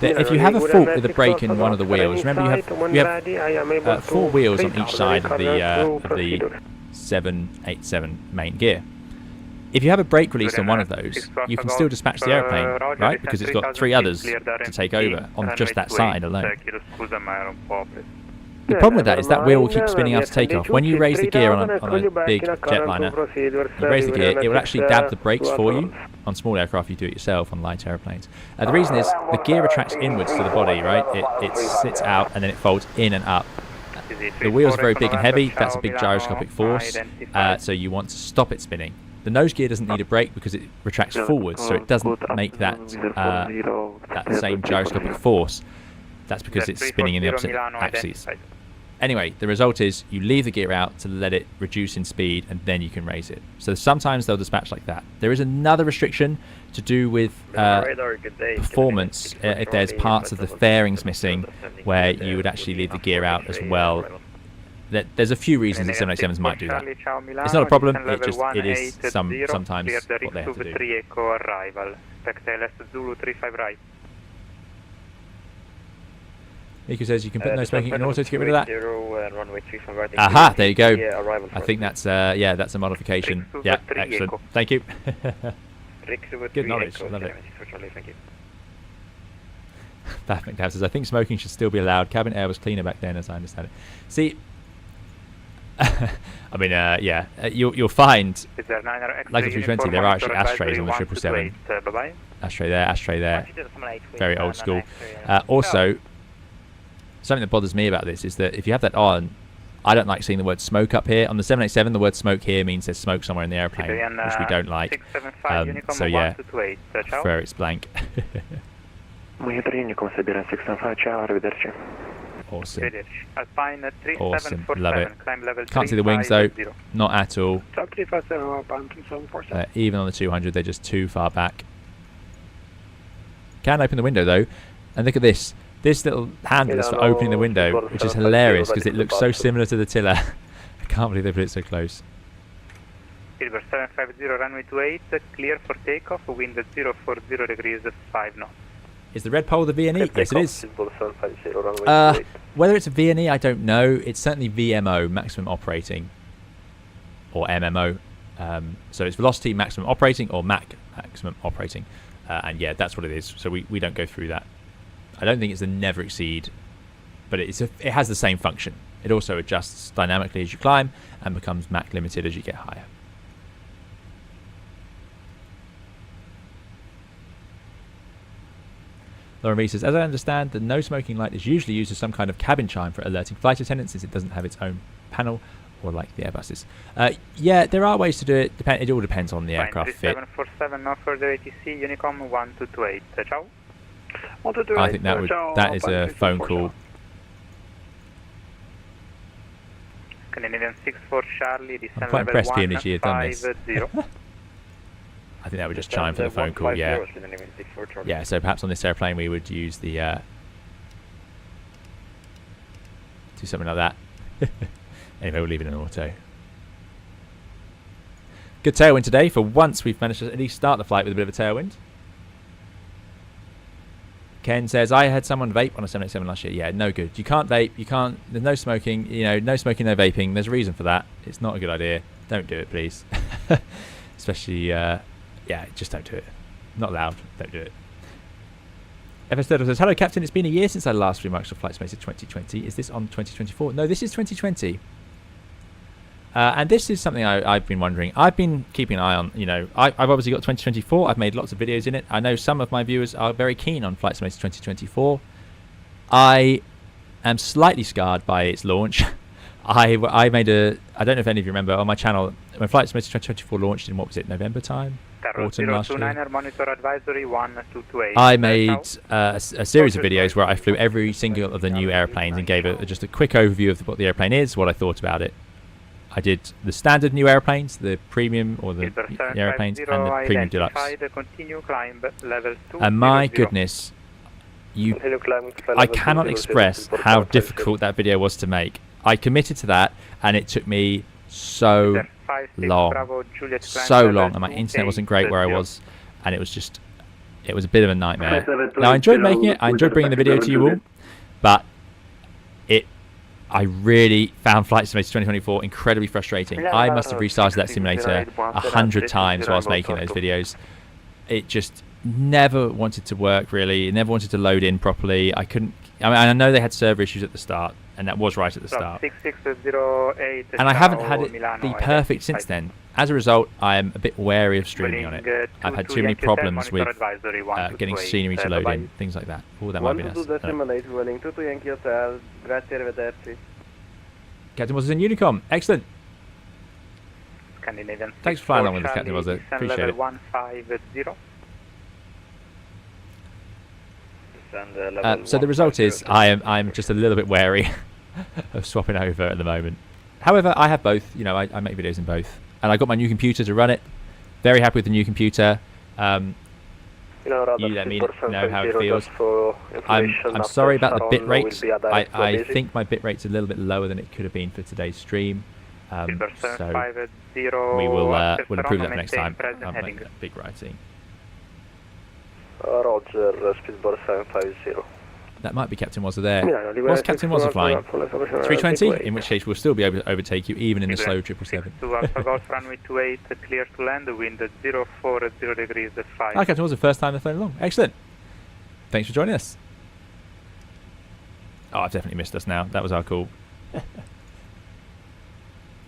If you have a fault with a brake in one of the wheels, remember you have 4 wheels on each side of the 787 main gear. If you have a brake release on one of those, you can still dispatch the airplane, right? Because it's got 3 others to take over on just that side alone. The problem with that is that wheel will keep spinning after takeoff. When you raise the gear on a big jetliner, you raise the gear, it will actually dab the brakes for you. On small aircraft, you do it yourself. On light airplanes, the reason is the gear retracts inwards to the body, right? It sits out and then it folds in and up. The wheels are very big and heavy. That's a big gyroscopic force, so you want to stop it spinning. The nose gear doesn't need a brake because it retracts forwards, so it doesn't make that same gyroscopic force. That's because it's spinning in the opposite axes. Anyway, the result is you leave the gear out to let it reduce in speed, and then you can raise it. So sometimes they'll dispatch like that. There is another restriction to do with performance if there's parts of the fairings missing, where you would actually leave the gear out as well. There's a few reasons that 787s might do that. It's not a problem, it is sometimes what they have to do. Nico says you can put no smoking in auto to get rid of that. Aha, there you go. I think that's that's a modification. Yeah, excellent. Thank you. Good knowledge, love it. That says, I think smoking should still be allowed. Cabin air was cleaner back then, as I understand it. See, I mean, yeah, you'll find, Is there niner X-ray like a 320, there are actually ashtrays on the 777. Bye-bye. Ashtray there. Someone 8 Very old school. X-ray, Also, something that bothers me about this is that if you have that on, I don't like seeing the word smoke up here. On the 787, the word smoke here means there's smoke somewhere in the airplane, which we don't like. So yeah, prefer it's blank. Unicom, Siberian 675, ciao, arrivederci. Awesome. Alpine Awesome. Love it. Climb level Can't see the wings though. 350. Not at all. Top 350, Alpine 747. Even on the 200, they're just too far back. Can open the window though, and look at this. This little handle is for opening the window, which is hilarious because it looks so similar to the tiller. I can't believe they put it so close. Silver 750, runway 28, clear for takeoff, wind at 040 degrees, 5 knots. Is the red pole the V&E? Yes, it is. Whether it's a V&E, I don't know. It's certainly VMO, maximum operating, or MMO. So it's velocity maximum operating or Mach maximum operating. And yeah, that's what it is. So we don't go through that. I don't think it's the never exceed, but it has the same function. It also adjusts dynamically as you climb and becomes Mach limited as you get higher. Lauren B says, as I understand, the no smoking light is usually used as some kind of cabin chime for alerting flight attendants, since it doesn't have its own panel, or like the Airbuses. Yeah, there are ways to do it. It all depends on the aircraft fit. 3747, no further ATC, Unicom 1228. Ciao. I think that is a phone call. Canadian 64 Charlie, I'm quite impressed PMDG have done this. I think that would just chime for the phone call, yeah. Yeah, so perhaps on this airplane we would use the... do something like that. Anyway, we'll leave it in auto. Good tailwind today. For once we've managed to at least start the flight with a bit of a tailwind. Ken says, I had someone vape on a 787 last year. Yeah, no good. You can't vape. You can't... There's no smoking. You know, no smoking, no vaping. There's a reason for that. It's not a good idea. Don't do it, please. Especially... yeah, just don't do it. Not allowed. Don't do it. FS Turtle says, hello Captain, it's been a year since I last flew Microsoft Flight Simulator 2020. Is this on 2024? No, this is 2020. And this is something I've been wondering. I've been keeping an eye on, you know, I've obviously got 2024. I've made lots of videos in it. I know some of my viewers are very keen on Flight Simulator 2024. I am slightly scarred by its launch. I made a... I don't know if any of you remember, on my channel, when Flight Simulator 2024 launched in, what was it, November time? Autumn last year. Monitor advisory 1228. I made a series of videos where I flew every single of the new airplanes and gave just a quick overview of what the airplane is, what I thought about it. I did the standard new airplanes, the premium or the airplanes, and the premium deluxe. And my goodness, I cannot express how difficult that video was to make. I committed to that, and it took me so long, and my internet wasn't great where I was, and it was a bit of a nightmare. Now I enjoyed making it, I enjoyed bringing the video to you all, but I really found Flight Simulator 2024 incredibly frustrating. I must have restarted that simulator 100 times whilst making those videos. It just never wanted to work really. It never wanted to load in properly. I couldn't. I know they had server issues at the start, and that was right at the start. 6608, and I haven't had it be perfect since then. As a result, I am a bit wary of streaming on it. I've had too many problems with getting scenery to load in, things like that. Oh, that might be nice. Captain Wazza in Unicom. Excellent. Thanks for flying along with us, Captain Wazza. Appreciate it. 150. So the result is I'm just a little bit wary of swapping over at the moment. However, I have both. You know, I make videos in both, and I got my new computer to run it. Very happy with the new computer. You let me know how it feels. I'm sorry about the bit rate. I think my bit rate's a little bit lower than it could have been for today's stream. So we will we'll improve that next time. I'll make that big writing. Roger, Speedball 750. That might be Captain Wazza there. What's Captain Wazza flying? 320, in which case we'll still be able to overtake you even in the slow 777. Runway 28, clear to land, wind at 040 degrees, 5. Hi Captain Wazza, first time they've flown along. Excellent. Thanks for joining us. Oh, I've definitely missed us now. That was our call.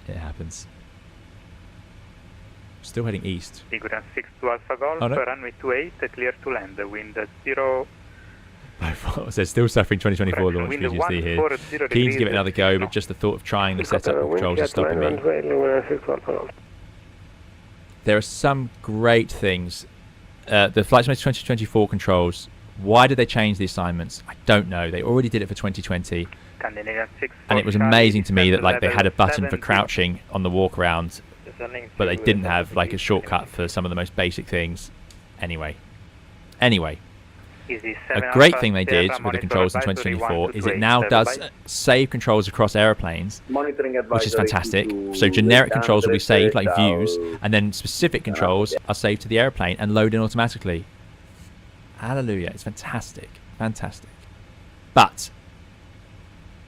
It happens. Still heading east. Figure 6 to Alpha Golf, Oh, no. runway 28, clear to land, wind 0. So still suffering 2024 launch Wind visuals here. 140 Keen to give it degrees. another go, but just the thought of trying the setup of controls is stopping me. There are some great things. The Flight Simulator 2024 controls, why did they change the assignments? I don't know. They already did it for 2020. Scandinavian 6 And it was amazing to me that like they had a button for crouching on the walk around, but they didn't have like a shortcut for some of the most basic things. Anyway, a great thing they did with the controls in 2024 is it now does save controls across airplanes, which is fantastic. So generic controls will be saved like views, and then specific controls are saved to the airplane and load in automatically. Hallelujah, it's fantastic. But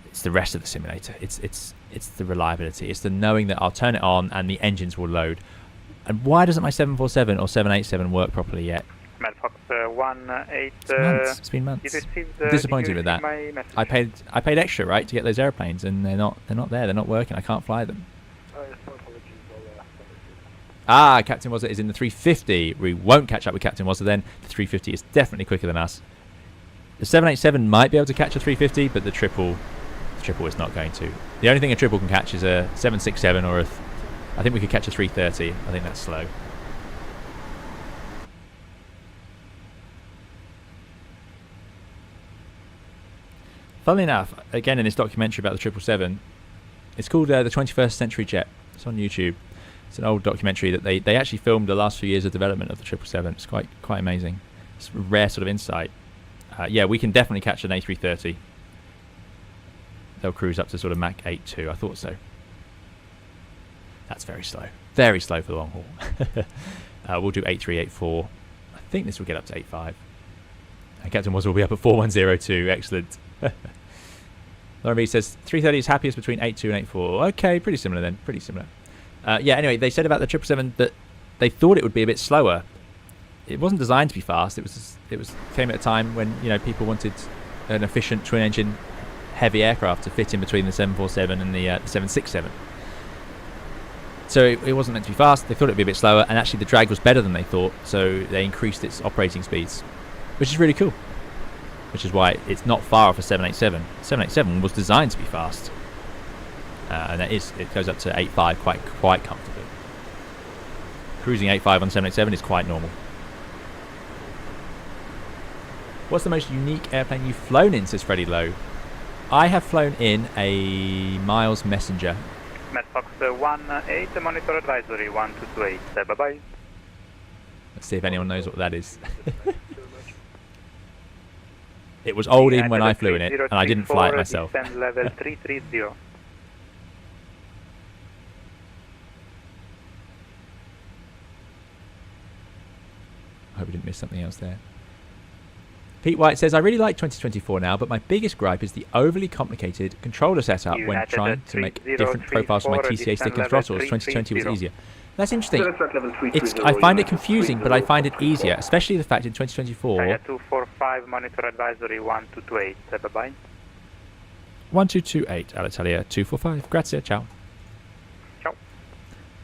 it's the rest of the simulator. It's the reliability. It's the knowing that I'll turn it on and the engines will load. And why doesn't my 747 or 787 work properly yet? Fox 18. It's been months. Disappointed with that. I paid extra, right, to get those airplanes, and they're not there. They're not working. I can't fly them. Captain Wazza is in the 350. We won't catch up with Captain Wazza then. The 350 is definitely quicker than us. The 787 might be able to catch a 350, but the triple is not going to. The only thing a triple can catch is a 767 or I think we could catch a 330. I think that's slow. Funnily enough, again in this documentary about the 777, it's called The 21st Century Jet. It's on YouTube. It's an old documentary that they actually filmed the last few years of development of the 777. It's quite amazing. It's a rare sort of insight. Yeah, we can definitely catch an A330. They'll cruise up to sort of Mach 8.2. I thought so. That's very slow. Very slow for the long haul. We'll do 83, 84. I think this will get up to 85. And Captain Wazza will be up at 4102. Excellent. Lauren B says 330 is happiest between 82 and 84. Okay, pretty similar then. Pretty similar. Yeah, anyway, they said about the 777 that they thought it would be a bit slower. It wasn't designed to be fast. It came at a time when people wanted an efficient twin-engine heavy aircraft to fit in between the 747 and the 767. So it wasn't meant to be fast. They thought it would be a bit slower, and actually the drag was better than they thought. So they increased its operating speeds, which is really cool. Which is why it's not far off a 787. 787 was designed to be fast, and it goes up to 8.5 quite comfortably. Cruising 8.5 on 787 is quite normal. What's the most unique airplane you've flown in, says Freddie Lowe? I have flown in a Miles Messenger. Fox 18, monitor advisory 1228. Bye-bye. Let's see if anyone knows what that is. It was old even when I flew in it, and I didn't fly it myself. Descend level 330. I hope we didn't miss something else there. Pete White says, I really like 2024 now, but my biggest gripe is the overly complicated controller setup when trying to make different profiles for my TCA stick and throttles. 2020 was easier. That's interesting. I find it confusing, but I find it easier, especially the fact in 2024... 245, monitor advisory 1228. Bye-bye. 1228, Alitalia 245. Grazie, ciao. Ciao.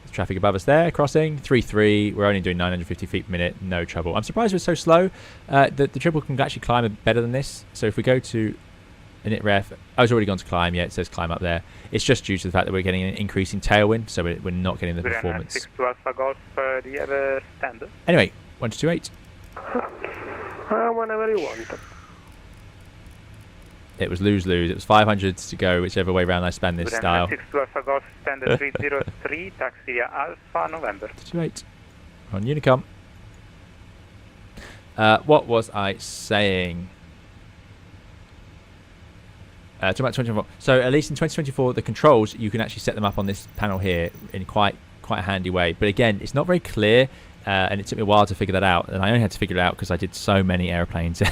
There's traffic above us there, crossing. 33, we're only doing 950 feet per minute, no trouble. I'm surprised we're so slow. The triple can actually climb better than this. So if we go to init ref, I was already gone to climb, yeah, it says climb up there. It's just due to the fact that we're getting an increasing tailwind, so we're not getting the performance. 6 to Alpha Golf, do you have a stand? Anyway, 1228. Whenever you want. It was lose-lose. It was 500 to go, whichever way round I span this style. 6 to Alpha Golf, stand 303, taxi Alpha November. 28. On Unicom. What was I saying? Talking about 2024. So at least in 2024, the controls, you can actually set them up on this panel here in quite a handy way. But again, it's not very clear, and it took me a while to figure that out. And I only had to figure it out because I did so many airplanes.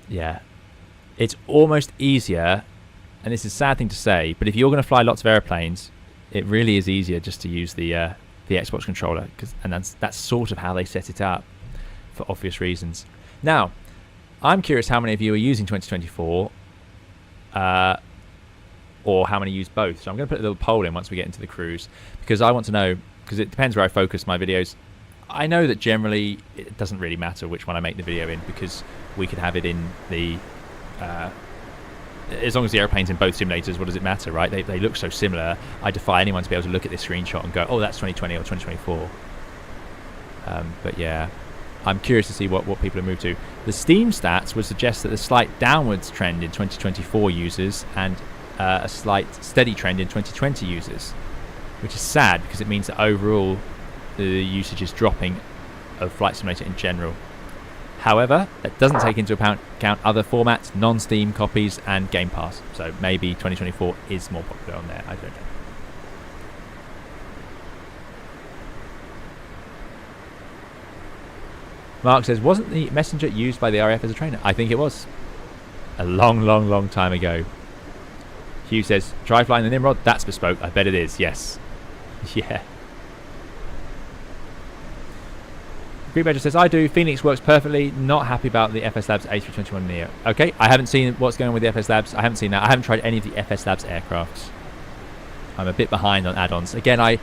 Yeah. It's almost easier, and this is a sad thing to say, but if you're going to fly lots of airplanes, it really is easier just to use the Xbox controller, and that's sort of how they set it up for obvious reasons. Now, I'm curious how many of you are using 2024, or how many use both. So I'm going to put a little poll in once we get into the cruise, because I want to know, because it depends where I focus my videos. I know that generally it doesn't really matter which one I make the video in, because we could have it in the as long as the airplane's in both simulators, what does it matter, right? They look so similar. I defy anyone to be able to look at this screenshot and go, oh, that's 2020 or 2024. But yeah, I'm curious to see what people have moved to. The Steam stats would suggest that a slight downwards trend in 2024 users and a slight steady trend in 2020 users, which is sad because it means that overall the usage is dropping of Flight Simulator in general. However, that doesn't take into account other formats, non-Steam copies, and Game Pass. So maybe 2024 is more popular on there. I don't know. Mark says, wasn't the Messenger used by the RAF as a trainer? I think it was. A long time ago. Hugh says, try flying the Nimrod? That's bespoke. I bet it is. Yes. Yeah. Green Badger says, I do. Phoenix works perfectly. Not happy about the FS Labs A321 Neo. Okay, I haven't seen what's going on with the FS Labs. I haven't seen that. I haven't tried any of the FS Labs aircrafts. I'm a bit behind on add-ons. Again, I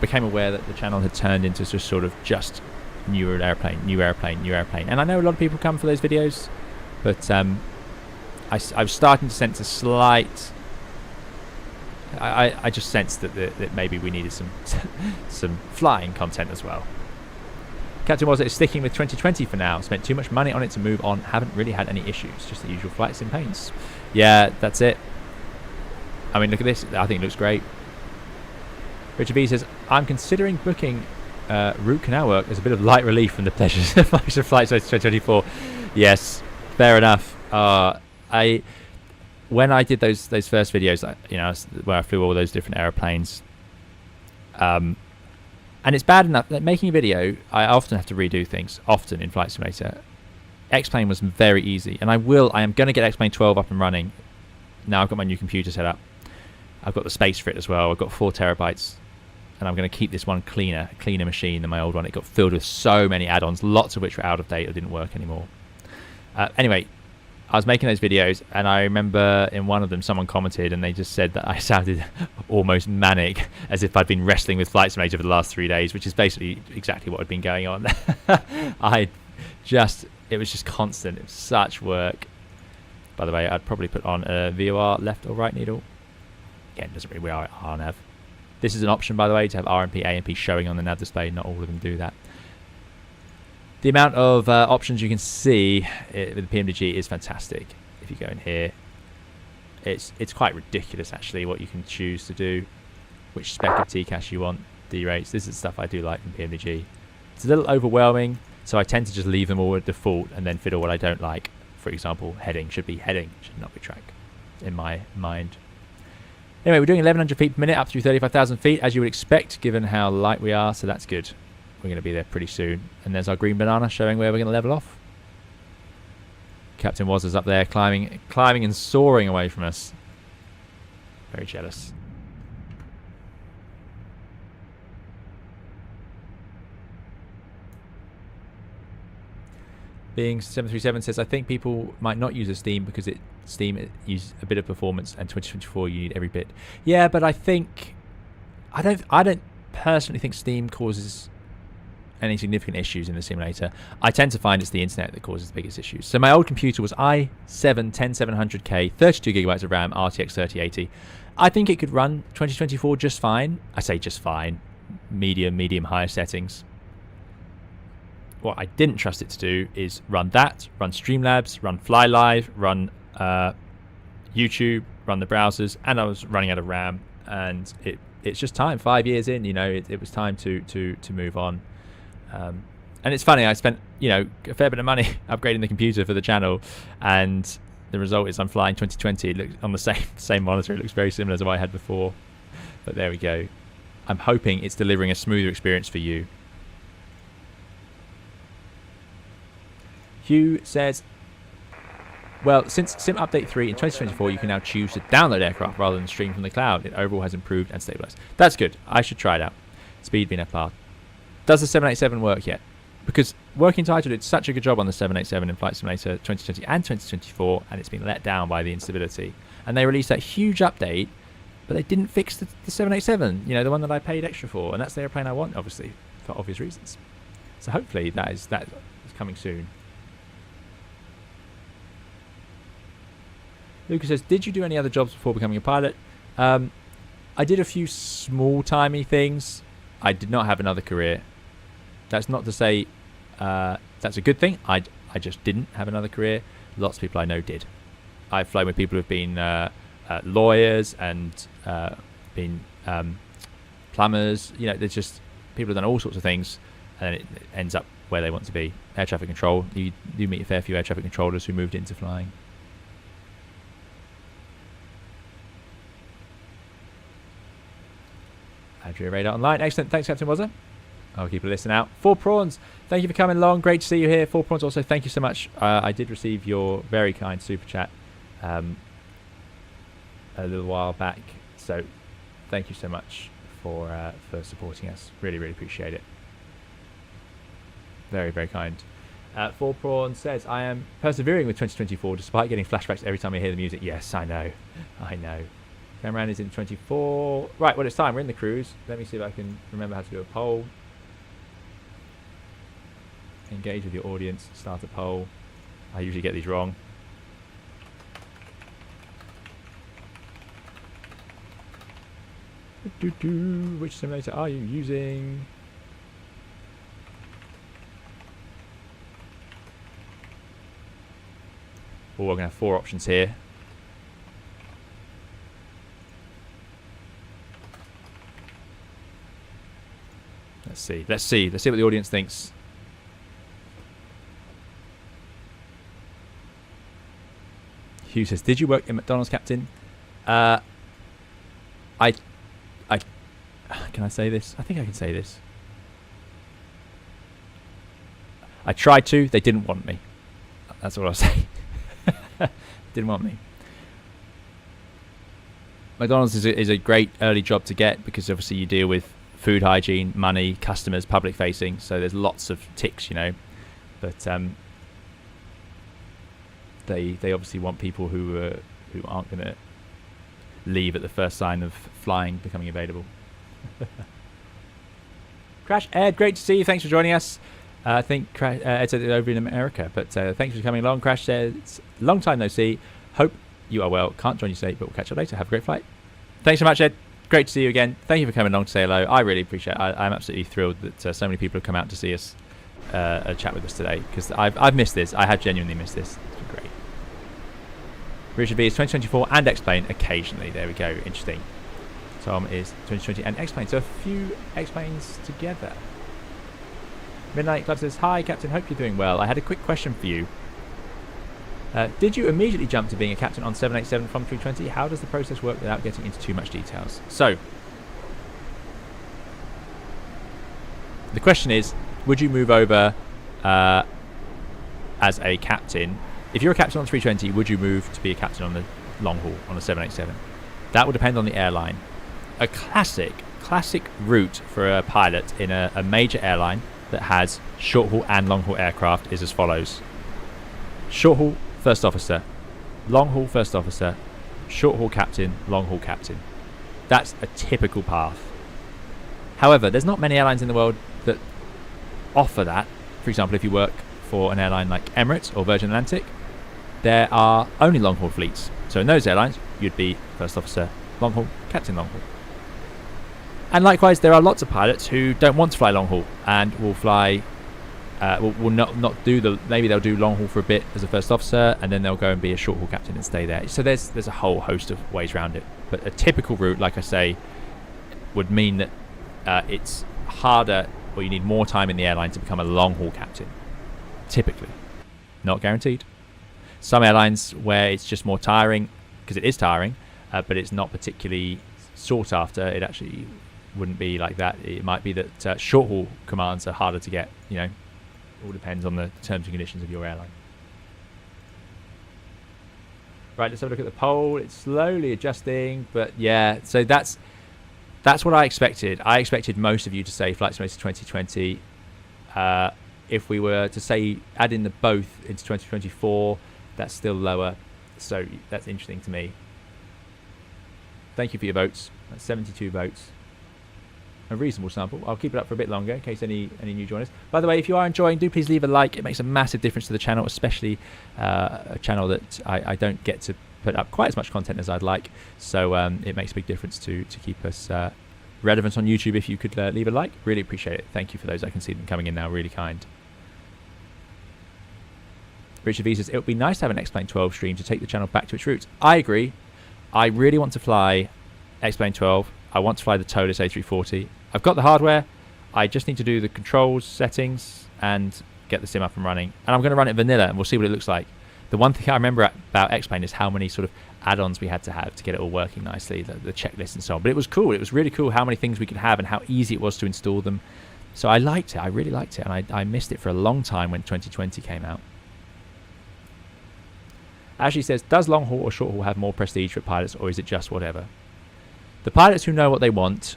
became aware that the channel had turned into just sort of just new airplane. And I know a lot of people come for those videos, but I was starting to sense a slight... I just sensed that maybe we needed some flying content as well. Captain Was is sticking with 2020 for now. Spent too much money on it to move on. Haven't really had any issues. Just the usual flight sim pains. Yeah, that's it. I mean, look at this. I think it looks great. Richard B says, I'm considering booking route canal work as a bit of light relief from the pleasures of Flight Simulator 2024. Yes, fair enough. When I did those first videos, you know, where I flew all those different airplanes, and it's bad enough that making a video, I often have to redo things. Often in Flight Simulator, X-Plane was very easy, and I am going to get X-Plane 12 up and running. Now I've got my new computer set up. I've got the space for it as well. I've got 4 terabytes, and I'm going to keep this one cleaner machine than my old one. It got filled with so many add-ons, lots of which were out of date or didn't work anymore. Anyway, I was making those videos, and I remember in one of them someone commented and they just said that I sounded almost manic, as if I'd been wrestling with Flight Simulator for the last 3 days, which is basically exactly what had been going on. It was just constant. It was such work. By the way, I'd probably put on a VOR left or right needle. Again, it doesn't really work at RNAV. This is an option, by the way, to have RMP, AMP showing on the nav display. Not all of them do that. The amount of options you can see with the PMDG is fantastic. If you go in here, it's quite ridiculous actually what you can choose to do, which spec of TCAS you want, D rates. This is stuff I do like from PMDG. It's a little overwhelming, so I tend to just leave them all at default and then fiddle what I don't like. For example, heading should be heading, should not be track, in my mind. Anyway, we're doing 1,100 feet per minute up through 35,000 feet, as you would expect, given how light we are, so that's good. We're going to be there pretty soon. And there's our green banana showing where we're going to level off. Captain Was is up there climbing and soaring away from us. Very jealous. Being 737 says, I think people might not use a Steam because Steam uses a bit of performance, and 2024 you need every bit. Yeah, but I don't personally think Steam causes any significant issues in the simulator. I tend to find it's the internet that causes the biggest issues. So my old computer was i7-10700K, 32 gigabytes of RAM, RTX 3080. I think it could run 2024 just fine. I say just fine. Medium, higher settings. What I didn't trust it to do is run that, run Streamlabs, run Fly Live, run YouTube, run the browsers, and I was running out of RAM, and it's just time. 5 years in, you know, it was time to move on. And it's funny, I spent, you know, a fair bit of money upgrading the computer for the channel, and the result is I'm flying 2020. It looks on the same monitor. It looks very similar to what I had before, but there we go. I'm hoping it's delivering a smoother experience for you. Hugh says, well, since Sim Update 3 in 2024, you can now choose to download aircraft rather than stream from the cloud. It overall has improved and stabilized. That's good. I should try it out. Speed VNFR. Does the 787 work yet? Because Working Title did such a good job on the 787 in Flight Simulator 2020 and 2024, and it's been let down by the instability. and they released that huge update, but they didn't fix the 787, you know, the one that I paid extra for, and that's the airplane I want, obviously, for obvious reasons. So hopefully that is coming soon. Lucas says, did you do any other jobs before becoming a pilot? I did a few small-timey things. I did not have another career. That's not to say that's a good thing. I just didn't have another career. Lots of people I know did. I've flown with people who've been lawyers and been plumbers. You know, there's just people who've done all sorts of things, and it ends up where they want to be. Air traffic control. You do meet a fair few air traffic controllers who moved into flying. Adria Radar Online. Excellent. Thanks, Captain Wazza. I'll keep a listen out. 4 Prawns, thank you for coming along. Great to see you here. 4 Prawns also, thank you so much. I did receive your very kind super chat a little while back. So thank you so much for supporting us. Really, really appreciate it. Very, very kind. 4 Prawns says, I am persevering with 2024 despite getting flashbacks every time I hear the music. Yes, I know. I know. Cameron is in 24. Right, well, it's time. We're in the cruise. Let me see if I can remember how to do a poll. Engage with your audience. Start a poll. I usually get these wrong. Which simulator are you using? Oh, we're going to have 4 options here. Let's see. Let's see what the audience thinks. Hugh says, did you work in McDonald's, Captain? Can I say this? I think I can say this. I tried to. They didn't want me. That's all I'll say. Didn't want me. McDonald's is a great early job to get because obviously you deal with food hygiene, money, customers, public facing. So there's lots of ticks, you know. But they obviously want people who aren't going to leave at the first sign of flying becoming available. Crash Ed, great to see you. Thanks for joining us. I think Ed said it over in America, but thanks for coming along. Crash says, long time no see. Hope you are well. Can't join you today, but we'll catch up later. Have a great flight. Thanks so much, Ed. Great to see you again. Thank you for coming along to say hello. I really appreciate it. I'm absolutely thrilled that so many people have come out to see us chat with us today, because I've missed this. I have genuinely missed this. It's been great. Richard B is 2024 and X-Plane occasionally. There we go. Interesting. Tom is 2020 and X-Plane. So a few X-Planes together. Midnight Club says, hi, Captain. Hope you're doing well. I had a quick question for you. Did you immediately jump to being a captain on 787 from 320? How does the process work without getting into too much details? So, the question is, would you move over as a captain? If you're a captain on 320, would you move to be a captain on the long haul on the 787? That will depend on the airline. A classic route for a pilot in a major airline that has short haul and long haul aircraft is as follows. Short haul, first officer. Long haul, first officer. Short haul captain, long haul captain. That's a typical path. However, there's not many airlines in the world that offer that. For example, if you work for an airline like Emirates or Virgin Atlantic, there are only long haul fleets. So in those airlines, you'd be first officer, long haul, captain long haul. And likewise, there are lots of pilots who don't want to fly long haul and will fly, will not do the. Maybe they'll do long haul for a bit as a first officer, and then they'll go and be a short haul captain and stay there. So there's a whole host of ways around it. But a typical route, like I say, would mean that it's harder, or you need more time in the airline to become a long haul captain. Typically, not guaranteed. Some airlines where it's just more tiring, because it is tiring, but it's not particularly sought after. It actually wouldn't be like that. It might be that short haul commands are harder to get. You know, all depends on the terms and conditions of your airline. Right, let's have a look at the poll. It's slowly adjusting, but yeah. So that's what I expected. I expected most of you to say Flight Simulator 2020. If we were to say add in the both into 2024, that's still lower. So that's interesting to me. Thank you for your votes. That's 72 votes. A reasonable sample. I'll keep it up for a bit longer in case any new joiners. By the way, if you are enjoying, do please leave a like. It makes a massive difference to the channel, especially a channel that I don't get to put up quite as much content as I'd like. So it makes a big difference to keep us relevant on YouTube. If you could leave a like, really appreciate it. Thank you for those. I can see them coming in now. Really kind. Richard V says, it would be nice to have an X-Plane 12 stream to take the channel back to its roots. I agree. I really want to fly X-Plane 12. I want to fly the Tolis A340. I've got the hardware. I just need to do the controls settings and get the sim up and running. And I'm going to run it vanilla and we'll see what it looks like. The one thing I remember about X-Plane is how many sort of add-ons we had to have to get it all working nicely, the checklist and so on. But it was cool. It was really cool how many things we could have and how easy it was to install them. So I liked it. I really liked it. And I missed it for a long time when 2020 came out. Ashley says, does long haul or short haul have more prestige for pilots, or is it just whatever? The pilots who know what they want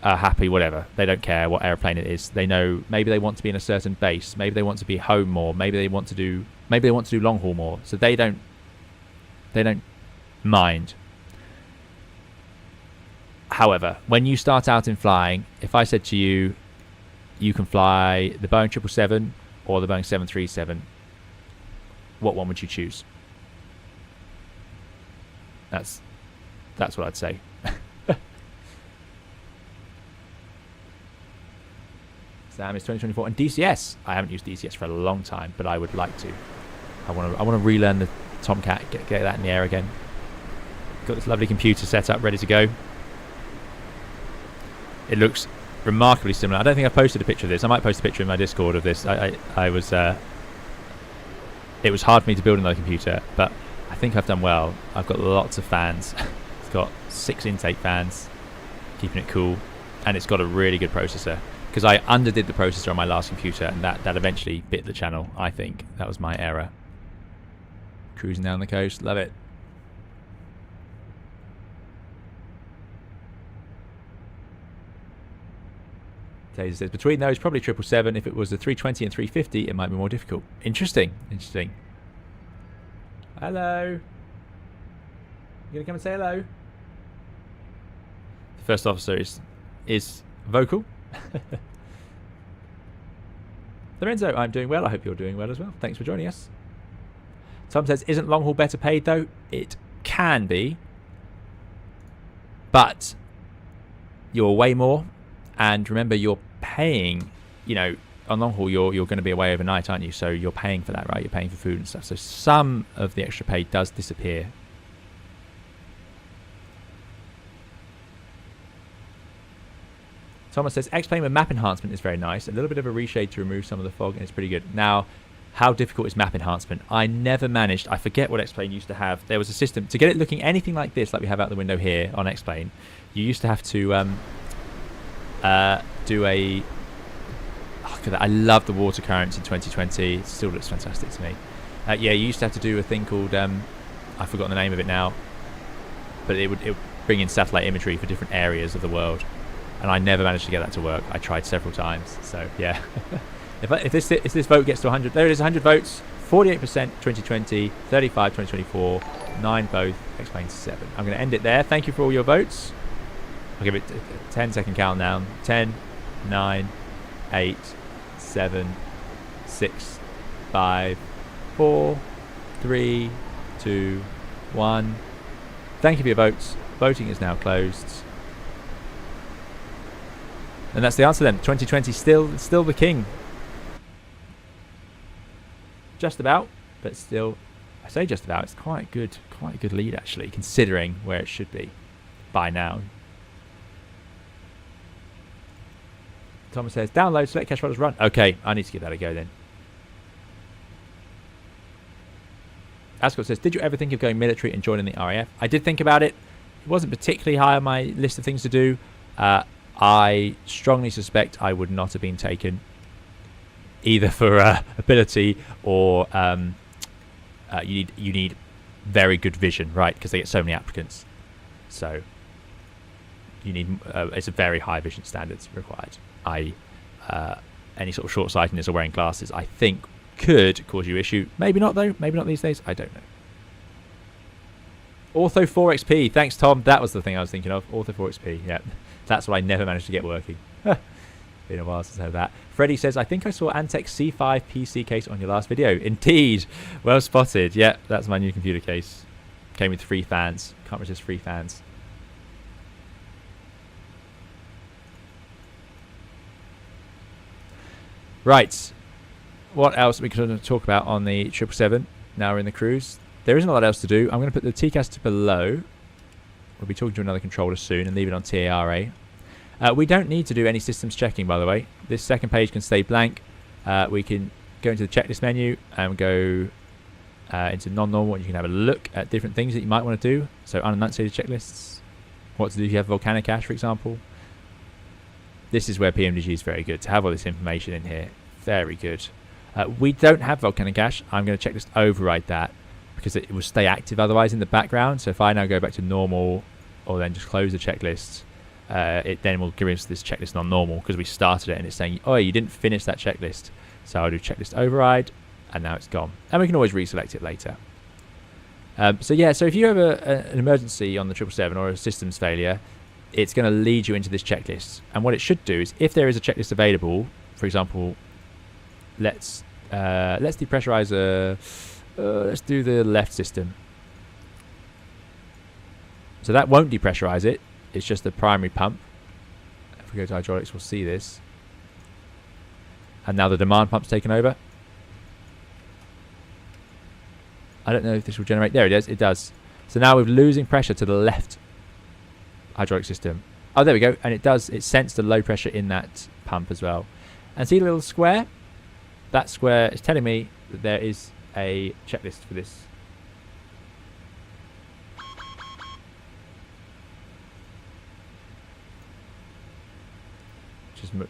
are happy, whatever. They don't care what airplane it is. They know maybe they want to be in a certain base. Maybe they want to be home more. Maybe they want to do long haul more. So they don't mind. However, when you start out in flying, if I said to you, you can fly the Boeing 777 or the Boeing 737, what one would you choose? That's what I'd say. Sam is 2024 and DCS. I haven't used DCS for a long time, but I would like to. I want to relearn the Tomcat, get that in the air again. Got this lovely computer set up, ready to go. It looks remarkably similar. I don't think I posted a picture of this. I might post a picture in my Discord of this. It was hard for me to build another computer, but I think I've done well. I've got lots of fans. It's got 6 intake fans, keeping it cool, and it's got a really good processor. Because I underdid the processor on my last computer, and that eventually bit the channel, I think. That was my error. Cruising down the coast, love it. Taser says, between those, probably 777. If it was the 320 and 350, it might be more difficult. Interesting. Hello. You gonna come and say hello? The first officer is vocal. Lorenzo, I'm doing well. I hope you're doing well as well. Thanks for joining us. Tom says, isn't long haul better paid though? It can be, but you're way more. And remember, you're paying, on long haul, you're going to be away overnight, aren't you? So you're paying for that, right? You're paying for food and stuff. So some of the extra pay does disappear. Thomas says, X-Plane with map enhancement is very nice. A little bit of a reshade to remove some of the fog, and it's pretty good. Now, how difficult is map enhancement? I never managed. I forget what X-Plane used to have. There was a system to get it looking anything like this, like we have out the window here on X-Plane. You used to have to do a... Oh, look at that. I love the water currents in 2020. It still looks fantastic to me. Yeah, you used to have to do a thing called... I've forgotten the name of it now. But it would bring in satellite imagery for different areas of the world. And I never managed to get that to work. I tried several times. So, yeah. if this vote gets to 100... There it is, 100 votes. 48% 2020, 35 2024, 9 both, X-Plane 7. I'm going to end it there. Thank you for all your votes. I'll give it a 10-second countdown. 10, 9, 8, 7, 6, 5, 4, 3, 2, 1. Thank you for your votes. Voting is now closed. And that's the answer then. 2020 still the king. Just about, but still, I say just about. It's quite a good lead actually, considering where it should be by now. Thomas says, download, select cache files, run. Okay, I need to give that a go then. Ascot says, did you ever think of going military and joining the RAF? I did think about it. It wasn't particularly high on my list of things to do. I strongly suspect I would not have been taken, either for ability or you need very good vision, right? Because they get so many applicants. So you need it's a very high vision standards required. Any sort of short-sightedness or wearing glasses, I think, could cause you issue. Maybe not though. Maybe not these days. I don't know. Ortho 4XP. Thanks, Tom. That was the thing I was thinking of. Ortho 4XP. Yeah, that's what I never managed to get working. Been a while since I heard that. Freddie says, I think I saw Antec C5 PC case on your last video. Indeed. Well spotted. Yeah, that's my new computer case. Came with free fans. Can't resist free fans. Right. What else we could talk about on the 777? Now we're in the cruise. There isn't a lot else to do. I'm going to put the TCAS to below. We'll be talking to another controller soon and leave it on TARA. We don't need to do any systems checking, by the way. This second page can stay blank. We can go into the checklist menu and go into non-normal, and you can have a look at different things that you might want to do. So unenunciated checklists. What to do if you have volcanic ash, for example. This is where PMDG is very good, to have all this information in here. Very good. We don't have volcanic ash. I'm going to checklist override that because it will stay active otherwise in the background. So if I now go back to normal or then just close the checklist, it then will give us this checklist non-normal because we started it and it's saying, oh, you didn't finish that checklist. So I'll do checklist override and now it's gone. And we can always reselect it later. So yeah, so if you have an emergency on the 777 or a systems failure, it's going to lead you into this checklist. And what it should do is, if there is a checklist available, for example, let's depressurize let's do the left system. So that won't depressurize it. It's just the primary pump. If we go to hydraulics, we'll see this. And now the demand pump's taken over. I don't know if this will generate. There it is. It does. So now we're losing pressure to the left hydraulic system. Oh, there we go. And it does. It sensed the low pressure in that pump as well. And see the little square? That square is telling me that there is a checklist for this.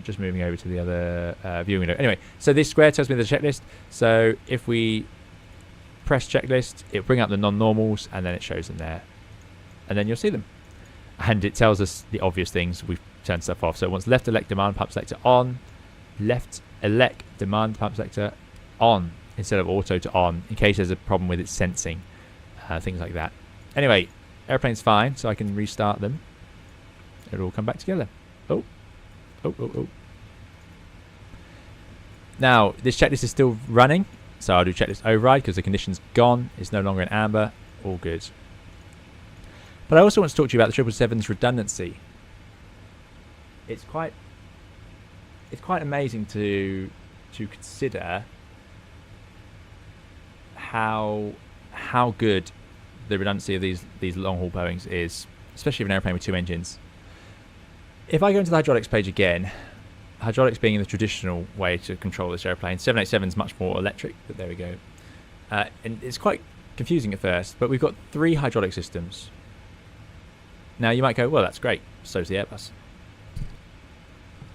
Just moving over to the other viewing window. Anyway, so this square tells me the checklist. So if we press checklist, it'll bring up the non-normals and then it shows them there. And then you'll see them. And it tells us the obvious things. We've turned stuff off. So it wants left elect demand pump selector on, left elect demand pump selector on instead of auto to on, in case there's a problem with its sensing, things like that. Anyway, airplane's fine, so I can restart them. It'll all come back together. Oh. Now, this checklist is still running, so I'll do checklist override because the condition's gone. It's no longer in amber. All good. But I also want to talk to you about the 777's redundancy. It's quite amazing to consider how good the redundancy of these long haul Boeings is, especially of an airplane with two engines. If I go into the hydraulics page again, hydraulics being the traditional way to control this airplane, 787 is much more electric, but there we go. And it's quite confusing at first, but we've got 3 hydraulic systems. Now you might go, well, that's great, so's the Airbus.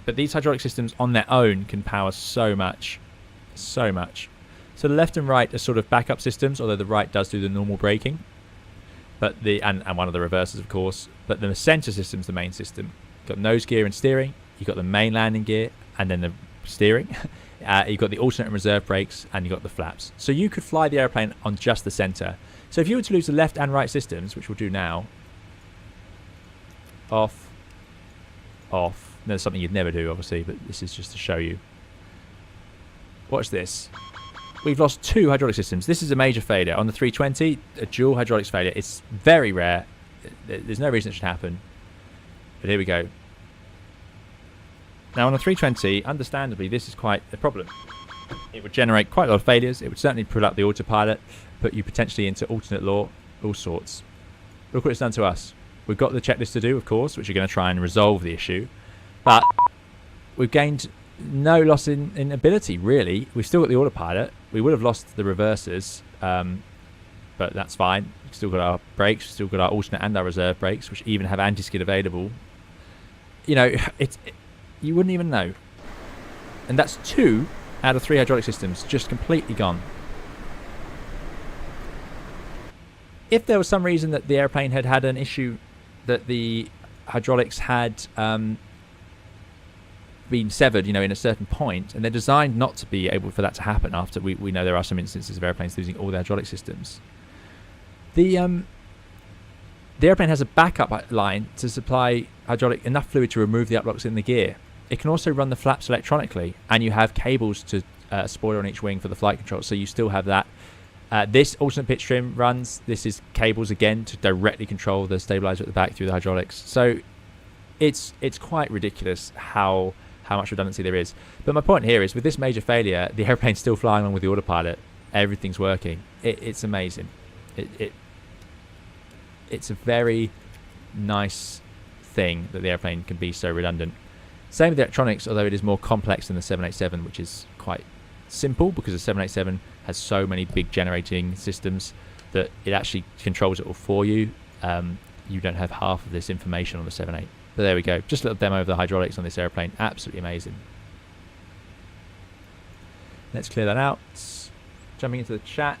But these hydraulic systems on their own can power so much. So much. So the left and right are sort of backup systems, although the right does do the normal braking. But and one of the reversers, of course. But the center system's the main system. You've got nose gear and steering. You've got the main landing gear and then the steering. You've got the alternate and reserve brakes and you've got the flaps. So you could fly the airplane on just the center. So if you were to lose the left and right systems, which we'll do now, off. There's something you'd never do, obviously, but this is just to show you. Watch this. We've lost 2 hydraulic systems. This is a major failure. On the 320, a dual hydraulics failure. It's very rare. There's no reason it should happen. But here we go. Now, on the 320, understandably, this is quite a problem. It would generate quite a lot of failures. It would certainly pull up the autopilot, put you potentially into alternate law, all sorts. Look what it's done to us. We've got the checklist to do, of course, which are going to try and resolve the issue. But we've gained no loss in ability, really. We've still got the autopilot. We would have lost the reversers, but that's fine. We've still got our brakes, we've still got our alternate and our reserve brakes, which even have anti-skid available. You know, you wouldn't even know. And that's 2 out of 3 hydraulic systems just completely gone. If there was some reason that the airplane had an issue that the hydraulics had been severed, you know, in a certain point, and they're designed not to be able for that to happen after we know there are some instances of airplanes losing all their hydraulic systems. The the airplane has a backup line to supply enough fluid to remove the uplocks in the gear. It can also run the flaps electronically, and you have cables to spoiler on each wing for the flight control, so you still have that. This alternate pitch trim runs. This is cables again to directly control the stabilizer at the back through the hydraulics. So it's quite ridiculous how much redundancy there is. But my point here is, with this major failure, the airplane's still flying along with the autopilot. Everything's working. It's amazing. It's a very nice thing that the airplane can be so redundant. Same with the electronics, although it is more complex than the 787, which is quite simple because the 787 has so many big generating systems that it actually controls it all for you. You don't have half of this information on the 78. But there we go. Just a little demo of the hydraulics on this airplane. Absolutely amazing. Let's clear that out. Jumping into the chat.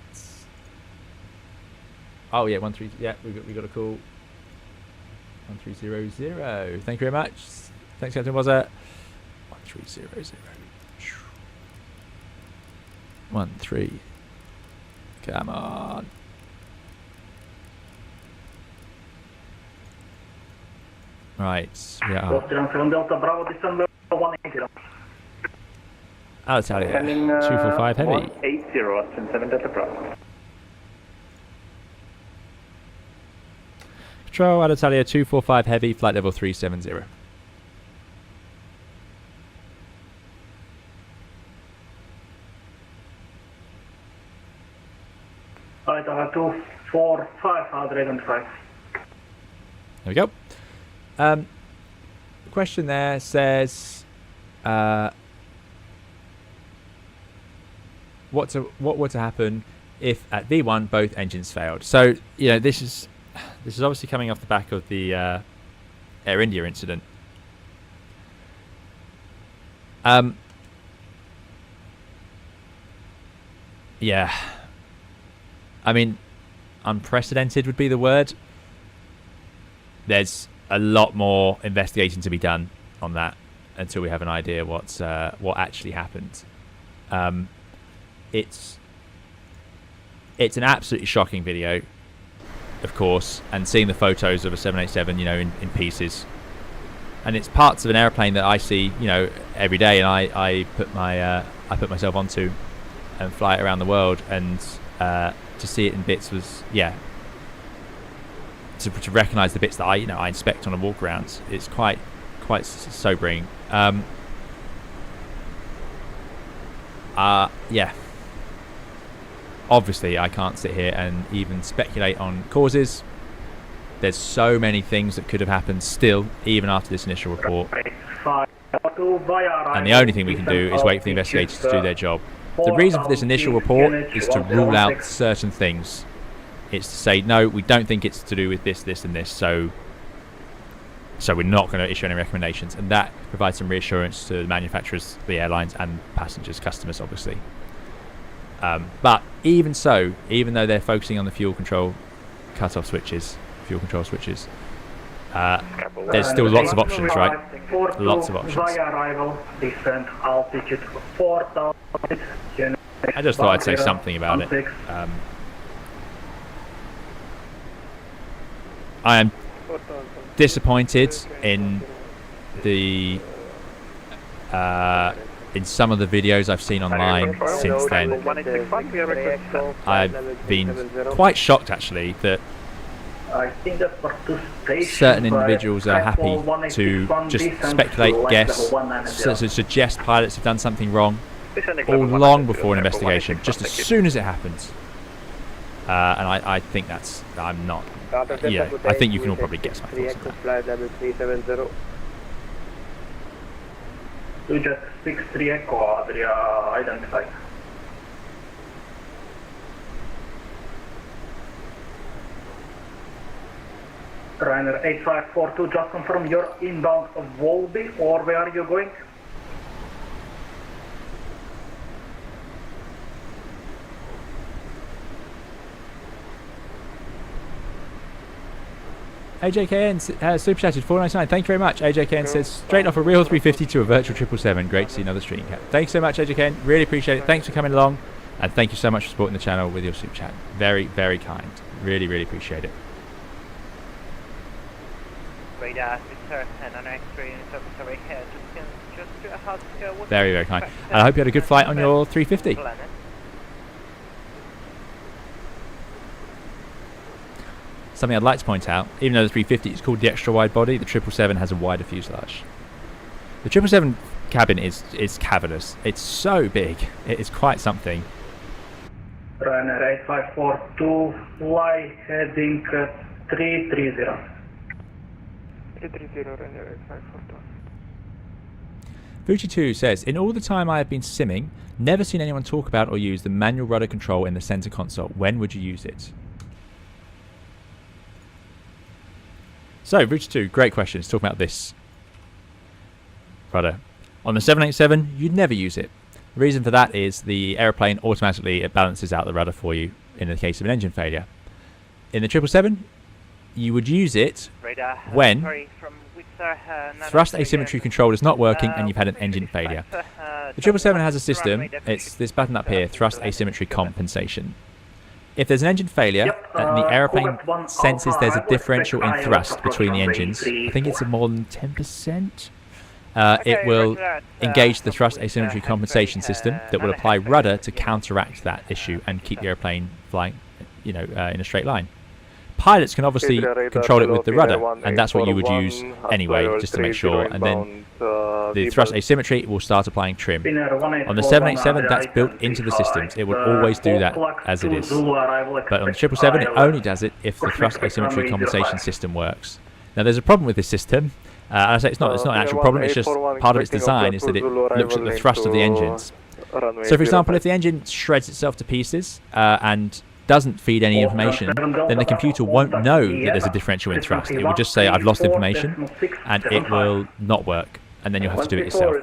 Oh yeah, 13. Yeah, we got a call. 1300. Thank you very much. Thanks, Captain. Was it 1300? 13. Come on. Right. We are. Alitalia. 245 heavy. 180 Austin 7 Delta Bravo. Control, Alitalia 245 heavy, flight level 370. Alitalia 245, 185. There we go. Question there says, what were to happen if at V1 both engines failed? So this is obviously coming off the back of the Air India incident. Yeah, I mean, unprecedented would be the word. There's a lot more investigation to be done on that until we have an idea what actually happened. It's an absolutely shocking video, of course, and seeing the photos of a 787, in pieces, and it's parts of an airplane that I see, every day, and I put myself onto and fly it around the world, and to see it in bits was, to recognise the bits that I inspect on a walk around. It's quite sobering. Obviously, I can't sit here and even speculate on causes. There's so many things that could have happened still, even after this initial report. And the only thing we can do is wait for the investigators to do their job. The reason for this initial report is to rule out certain things. It's to say, no, we don't think it's to do with this, this, and this, so we're not going to issue any recommendations. And that provides some reassurance to the manufacturers, the airlines, and passengers, customers, obviously. But even so, even though they're focusing on the fuel control cutoff switches, fuel control switches, there's still lots of options, right? Lots of options. I just thought I'd say something about it. I am disappointed in the in some of the videos I've seen online since then. I've been quite shocked, actually, that certain individuals are happy to just speculate, guess, suggest pilots have done something wrong, all long before an investigation, just as soon as it happens. And I think I'm not. I think you can all probably guess my thoughts on that. Just 63 Echo, Adria identified. Ryanair 8542, just confirm you're inbound of Volby, or where are you going? AJKN super chatted 499. Thank you very much. AJKN says straight off a real 350 to a virtual 777. Great to see another stream cap. Thanks so much, AJKN. Really appreciate it. Thanks for coming along, and thank you so much for supporting the channel with your super chat. Very, very kind. Really, really appreciate it. Very, very kind. And I hope you had a good flight on your 350. Something I'd like to point out, even though the 350 is called the extra wide body, the 777 has a wider fuselage. The 777 cabin is cavernous. It's so big. It is quite something. Runner 8542, fly heading 330. 330, runner 8542. Fuji2 says, in all the time I have been simming, never seen anyone talk about or use the manual rudder control in the center console. When would you use it? So, Fuji2, great question. It's talking about this rudder. On the 787, you'd never use it. The reason for that is the aeroplane automatically balances out the rudder for you in the case of an engine failure. In the 777, you would use it when thrust asymmetry control is not working and you've had an engine failure. The 777 has a system, it's this button up here, thrust asymmetry compensation. If there's an engine failure and the aeroplane senses there's a differential in thrust between the engines, I think it's more than 10%, it will engage the thrust asymmetry compensation system that will apply rudder to counteract that issue and keep the airplane flying, in a straight line. Pilots can obviously control it with the rudder, and that's what you would use anyway, just to make sure. And then the thrust asymmetry will start applying trim. On the 787, that's built into the systems. It will always do that as it is. But on the 777, it only does it if the thrust asymmetry compensation system works. Now, there's a problem with this system. And I say it's not an actual problem. It's just part of its design is that it looks at the thrust of the engines. So, for example, if the engine shreds itself to pieces and doesn't feed any information, then the computer won't know that there's a differential in thrust. It will just say, I've lost information, and it will not work, and then you'll have to do it yourself.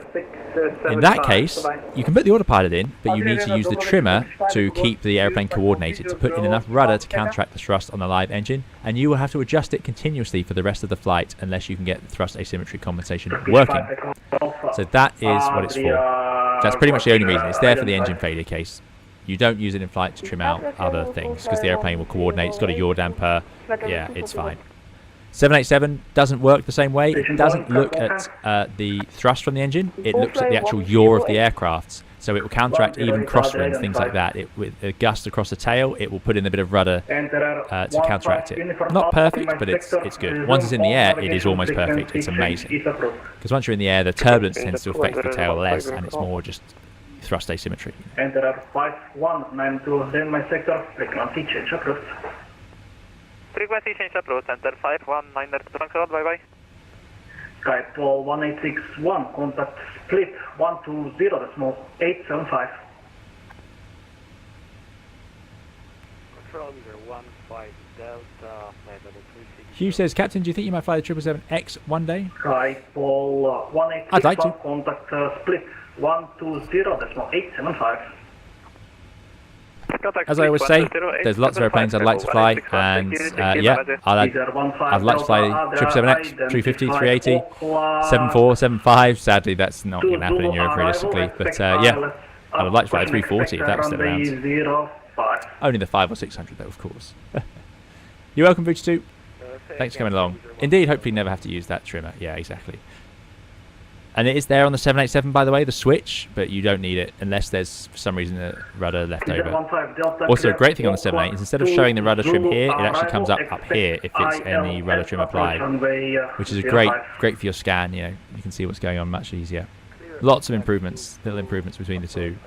In that case, you can put the autopilot in, but you need to use the trimmer to keep the airplane coordinated, to put in enough rudder to counteract the thrust on the live engine, and you will have to adjust it continuously for the rest of the flight unless you can get the thrust asymmetry compensation working. So that is what it's for. That's pretty much the only reason. It's there for the engine failure case. You don't use it in flight to trim out other things because the airplane will coordinate. It's got a yaw damper. Yeah, it's fine. 787 doesn't work the same way. It doesn't look at the thrust from the engine. It looks at the actual yaw of the aircraft. So it will counteract even crosswinds, things like that. With a gust across the tail, it will put in a bit of rudder to counteract it. Not perfect, but it's good. Once it's in the air, it is almost perfect. It's amazing. Because once you're in the air, the turbulence tends to affect the tail less, and it's more just thrust asymmetry. Enter 5192, then my sector, frequency change approved. Frequency change approved, enter 5192, bye bye. Skyfall 1861, contact split 120.875. Control leader 15 Delta, Hugh says, Captain, do you think you might fly the 777X one day? Skyfall 1861, I'd like to. Contact split 120.875. As I always say, there's lots of airplanes I'd like to fly, and yeah, I'd like to fly 777X, 350, 380, 74, 75. Sadly, that's not going to happen in Europe realistically, but yeah, I would like to fly a 340 if that was still around. Only the 500 or 600 though, of course. You're welcome, Fuji2. Thanks for coming along. Indeed, hopefully never have to use that trimmer. Yeah, exactly. And it is there on the 787, by the way, the switch, but you don't need it unless there's, for some reason, a rudder left over. Also, a great thing on the 78 is instead of showing the rudder trim here, it actually comes up here if it's any rudder trim applied, which is a great for your scan. You can see what's going on much easier. Lots of improvements, little improvements between the two.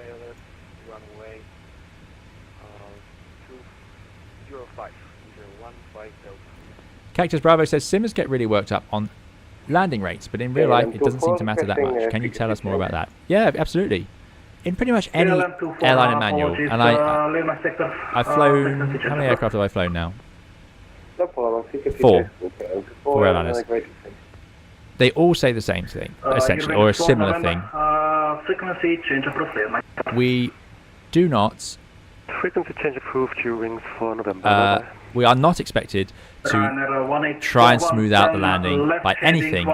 Cactus Bravo says, Simmers get really worked up on landing rates, but in real life it doesn't seem to matter that much. Can you tell us more about that? Yeah, absolutely. In pretty much any airliner manual, and I've flown, how many aircraft have I flown now? 4 airliners. They all say the same thing, essentially, or a similar thing. We do not frequency change approved, you wings for November. We are not expected to try and smooth out the landing by anything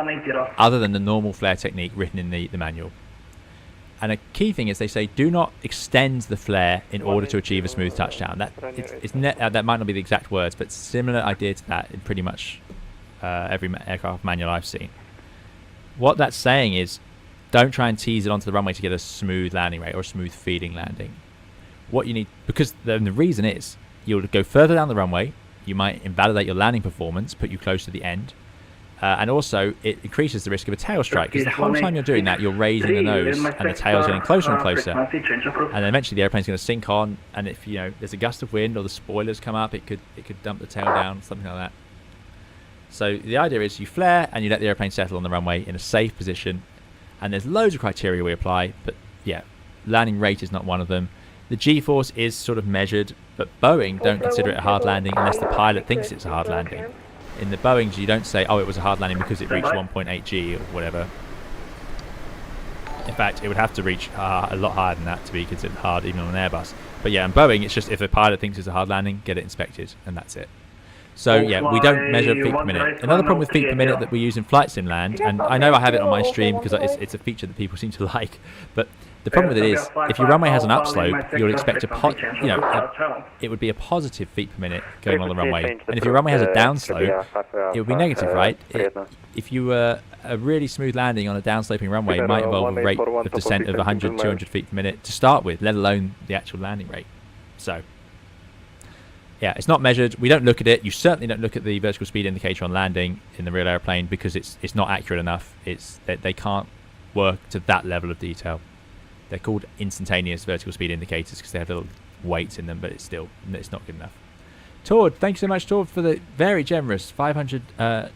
other than the normal flare technique written in the manual. And a key thing is they say do not extend the flare in order to achieve a smooth touchdown. That might not be the exact words, but similar idea to that in pretty much aircraft manual I've seen. What that's saying is, don't try and tease it onto the runway to get a smooth landing rate or a smooth feeding landing. What you need, because the reason is, you'll go further down the runway, you might invalidate your landing performance, put you close to the end, and also it increases the risk of a tail strike, because the whole time you're doing that, you're raising the nose and the tail's getting closer and closer, and then eventually the airplane's going to sink on, and if there's a gust of wind or the spoilers come up, it could dump the tail down, something like that. So the idea is you flare and you let the airplane settle on the runway in a safe position, and there's loads of criteria we apply, but yeah, landing rate is not one of them. The G-force is sort of measured, but Boeing don't consider it a hard landing unless the pilot thinks it's a hard landing. In the Boeings, you don't say, oh, it was a hard landing because it reached 1.8 G or whatever. In fact, it would have to reach a lot higher than that to be considered hard, even on an Airbus. But yeah, in Boeing, it's just if the pilot thinks it's a hard landing, get it inspected, and that's it. So yeah, we don't measure feet per minute. Another problem with feet per minute that we use in Flight Sim Land, and I know I have it on my stream because it's a feature that people seem to like, but the problem with it is, if your runway has an upslope, you'll expect it would be a positive feet per minute going on the runway. And if your runway has a downslope, it would be negative, right? If you were a really smooth landing on a downsloping runway, it might involve a rate of descent of 100, 200 feet per minute to start with, let alone the actual landing rate. So yeah, it's not measured. We don't look at it. You certainly don't look at the vertical speed indicator on landing in the real airplane because it's not accurate enough. They can't work to that level of detail. They're called instantaneous vertical speed indicators because they have little weights in them, but it's not good enough. Tord, thank you so much, Tord, for the very generous 500 NOK.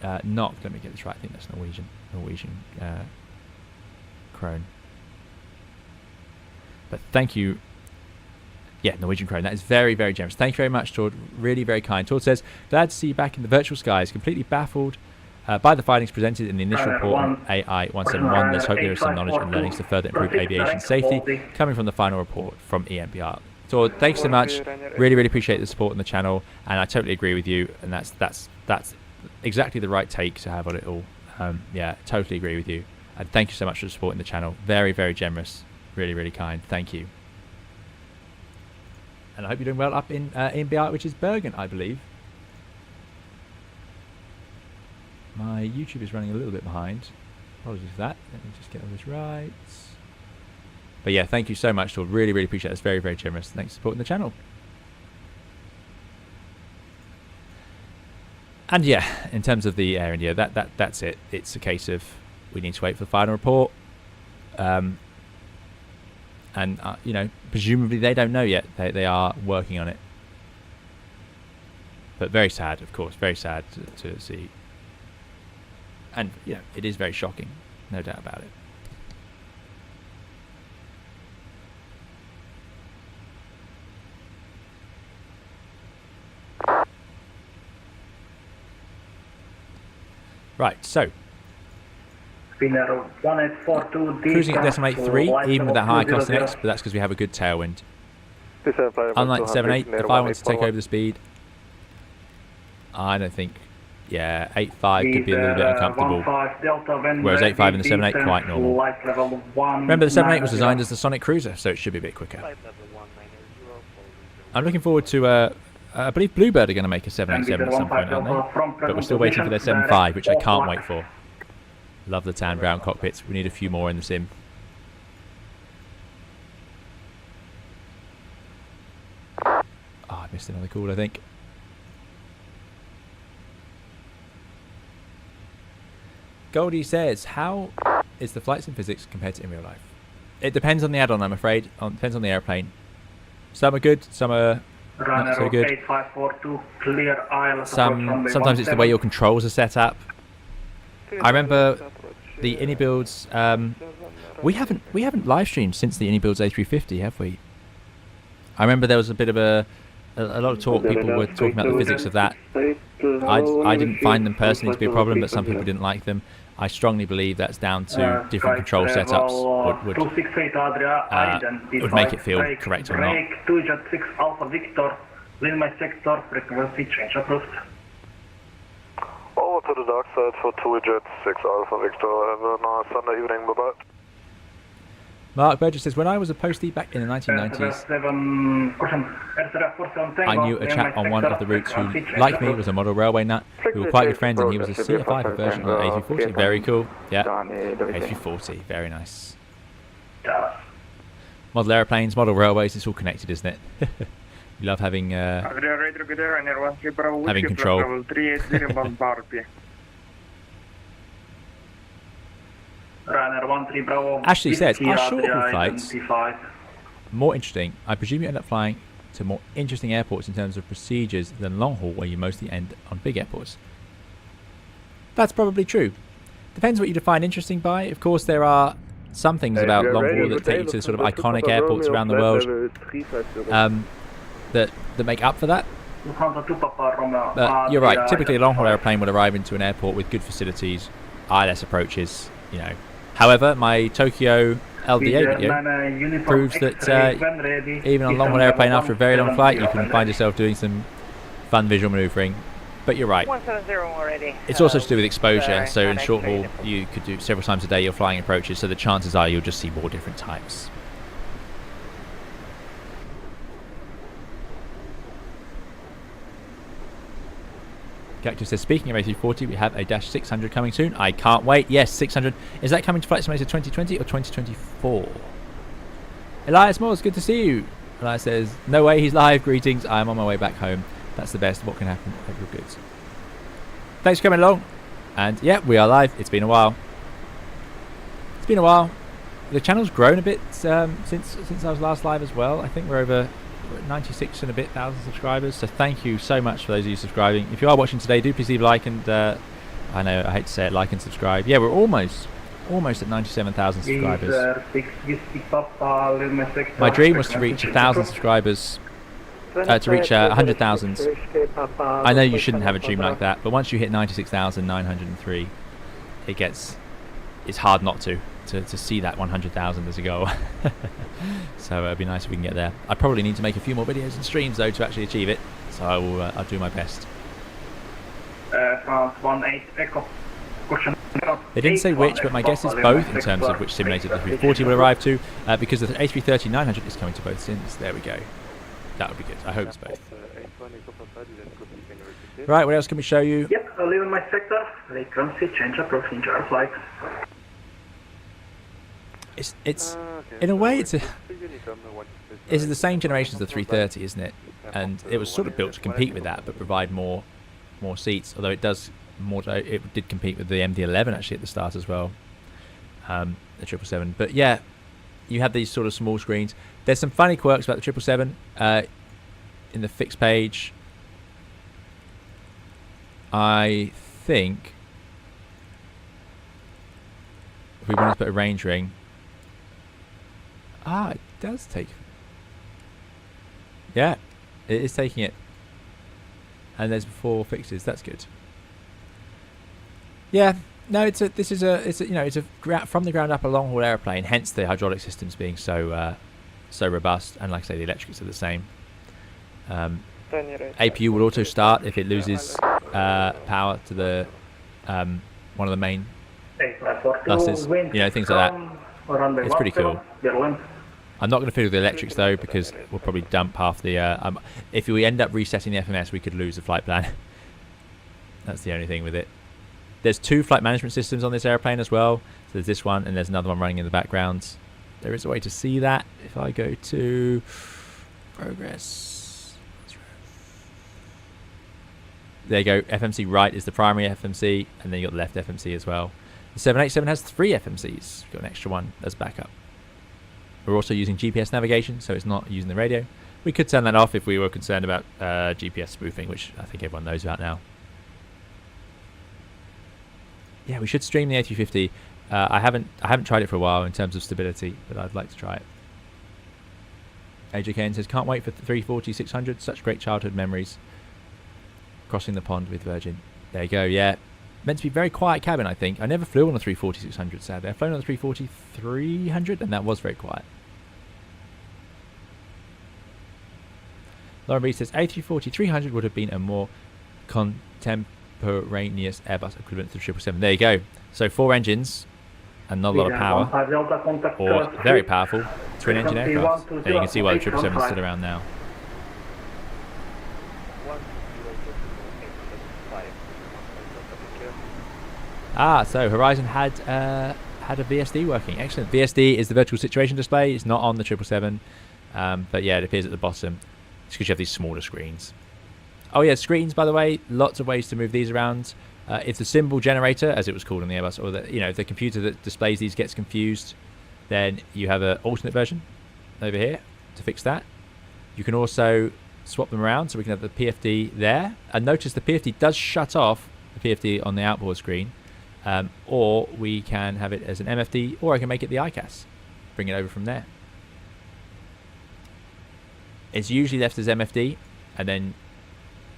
Let me get this right. I think that's Norwegian krone. But thank you. Yeah, Norwegian krone. That is very, very generous. Thank you very much, Tord. Really, very kind. Tord says, glad to see you back in the virtual skies. Completely baffled by the findings presented in the initial report on AI-171. Let's hope there is some knowledge and learnings to further improve aviation safety coming from the final report from EMPR. Tord, thanks so much. Really, really appreciate the support on the channel, and I totally agree with you. And that's exactly the right take to have on it all. Yeah, totally agree with you. And thank you so much for supporting the channel. Very, very generous. Really, really kind. Thank you. And I hope you're doing well up in EMPR, which is Bergen, I believe. My YouTube is running a little bit behind. Apologies for that. Let me just get all this right. But yeah, thank you so much, Tord. Really, really appreciate it. It's very, very generous. Thanks for supporting the channel. And yeah, in terms of the Air India, that's it. It's a case of we need to wait for the final report. And presumably they don't know yet. They are working on it. But very sad, of course. Very sad to see. And it is very shocking, no doubt about it. Right, so cruising at decimate 3, even with that higher cost X, but that's because we have a good tailwind. Unlike the 7.8, if I want to take over the speed, I don't think, 8.5 could be a little bit uncomfortable, whereas 8.5 and the 7.8 quite normal. Remember, the 7.8 was designed as the Sonic Cruiser, so it should be a bit quicker. I'm looking forward to I believe Bluebird are going to make a 787 at some point, aren't they? But we're still waiting for their 7.5, which I can't wait for. Love the tan brown cockpits. We need a few more in the sim. Oh, I missed another call, I think. Goldie says, how is the flight sim physics compared to in real life? It depends on the add-on, I'm afraid. Depends on the airplane. Some are good, some are not so good. Sometimes it's the way your controls are set up. I remember the Inibuilds. We haven't live streamed since the Inibuilds A350, have we? I remember there was a bit of a lot of talk. People were talking about the physics of that. I didn't find them personally to be a problem, but some people didn't like them. I strongly believe that's down to different control setups would make it feel correct or not. Over to the dark side for 2 Jet 6 Alpha Victor. Have a nice Sunday evening. Bye-bye. Mark Burgess says, when I was a postie back in the 1990s, I knew a chap on one of the routes who, like me, was a model railway nut. We were quite good friends, and he was a CFI version of A340. Very cool. Yeah, A340. Very nice. Model aeroplanes, model railways, it's all connected, isn't it? You love having control. Ashley says, are short-haul flights more interesting? I presume you end up flying to more interesting airports in terms of procedures than long-haul, where you mostly end on big airports. That's probably true. Depends what you define interesting by. Of course, there are some things about long-haul that take you to sort of iconic airports around the world that make up for that. But you're right. Typically, a long-haul airplane would arrive into an airport with good facilities, ILS approaches, you know. However, my Tokyo LDA video proves that even on a long-haul airplane after a very long flight, you can find yourself doing some fun visual manoeuvring. But you're right. 170 already. It's also to do with exposure. So in short haul, you could do several times a day. You're flying approaches, so the chances are you'll just see more different types. Cactus says, speaking of A340, we have a Dash 600 coming soon. I can't wait. Yes, 600. Is that coming to Flight Simulator 2020 or 2024? Elias Moores, good to see you. Elias says, no way, he's live. Greetings. I'm on my way back home. That's the best. What can happen? Hope you're good. Thanks for coming along. And yeah, we are live. It's been a while. It's been a while. The channel's grown a bit since I was last live as well. I think we're over 96 and a bit thousand subscribers, so thank you so much for those of you subscribing. If you are watching today, do please leave a like, and I know I hate to say it, like and subscribe. Yeah, we're almost at 97,000 subscribers. My dream was to reach 1,000 subscribers, to reach 100,000. I know you shouldn't have a dream like that, but once you hit 96,903, it's hard not to see that 100,000 as a goal. So it'd be nice if we can get there. I probably need to make a few more videos and streams though to actually achieve it, so I'll do my best. They didn't say which, but my guess is both in terms of which simulator the 340 will arrive to, because the A330-900 is coming to both sims. There we go. That would be good. I hope it's both. Right, what else can we show you? Yep, I'll leave in my sector. Frequency, change approach, enjoy flight. It's in a way it's the same generation as the 330, isn't it? And it was sort of built to compete with that, but provide more seats. Although it did compete with the MD-11 actually at the start as well, the 777. But yeah, you have these sort of small screens. There's some funny quirks about the 777 in the fixed page. I think if we wanted to put a range ring. It does take. Yeah, it is taking it. And there's 4 fixes. That's good. Yeah, no, it's a from the ground up a long haul airplane. Hence the hydraulic systems being so robust. And like I say, the electrics are the same. APU will auto start if it loses power to the one of the main buses. You know, things like that. It's pretty cool. I'm not going to fiddle with the electrics though, because we'll probably dump half the. If we end up resetting the FMS, we could lose the flight plan. That's the only thing with it. There's 2 flight management systems on this airplane as well. So there's this one, and there's another one running in the background. There is a way to see that if I go to progress. There you go. FMC right is the primary FMC, and then you got the left FMC as well. The 787 has 3 FMCs. Got an extra one as backup. We're also using GPS navigation, so it's not using the radio. We could turn that off if we were concerned about GPS spoofing, which I think everyone knows about now. Yeah, we should stream the A350. I haven't tried it for a while in terms of stability, but I'd like to try it. AJKN says, can't wait for the 340-600. Such great childhood memories. Crossing the pond with Virgin. There you go, yeah. Meant to be very quiet cabin, I think. I never flew on a 340-600, sadly. I've flown on a 340-300, and that was very quiet. Lauren B says, A340-300 would have been a more contemporaneous Airbus equivalent to the 777. There you go. So 4 engines, and not a lot of power, or very powerful twin engine aircraft. And you can see why the 777 is still around now. So Horizon had a VSD working. Excellent. VSD is the virtual situation display. It's not on the 777, but yeah, it appears at the bottom. It's because you have these smaller screens. Oh yeah, screens, by the way, lots of ways to move these around. If the symbol generator, as it was called on the Airbus, or if the computer that displays these gets confused, then you have an alternate version over here to fix that. You can also swap them around, so we can have the PFD there. And notice the PFD does shut off the PFD on the outboard screen. Or we can have it as an MFD, or I can make it the ICAS. Bring it over from there. It's usually left as MFD, and then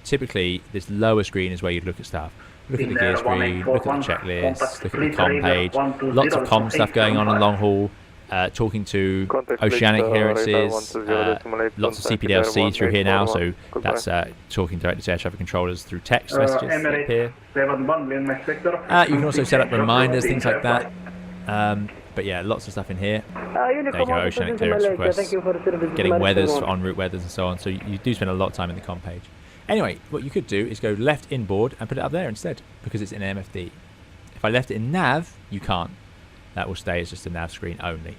typically this lower screen is where you'd look at stuff. Look at the gear screen, look at the checklist, look at the comm page. Lots of comm stuff going on long haul, talking to oceanic clearances, lots of CPDLC through here now, so that's talking directly to air traffic controllers through text messages up here. You can also set up reminders, things like that. But yeah, lots of stuff in here. There you go, oceanic clearance requests, getting weathers, en route weathers and so on, so you do spend a lot of time in the comm page. Anyway, what you could do is go left inboard and put it up there instead, because it's in MFD. If I left it in nav, you can't. That will stay as just a nav screen only.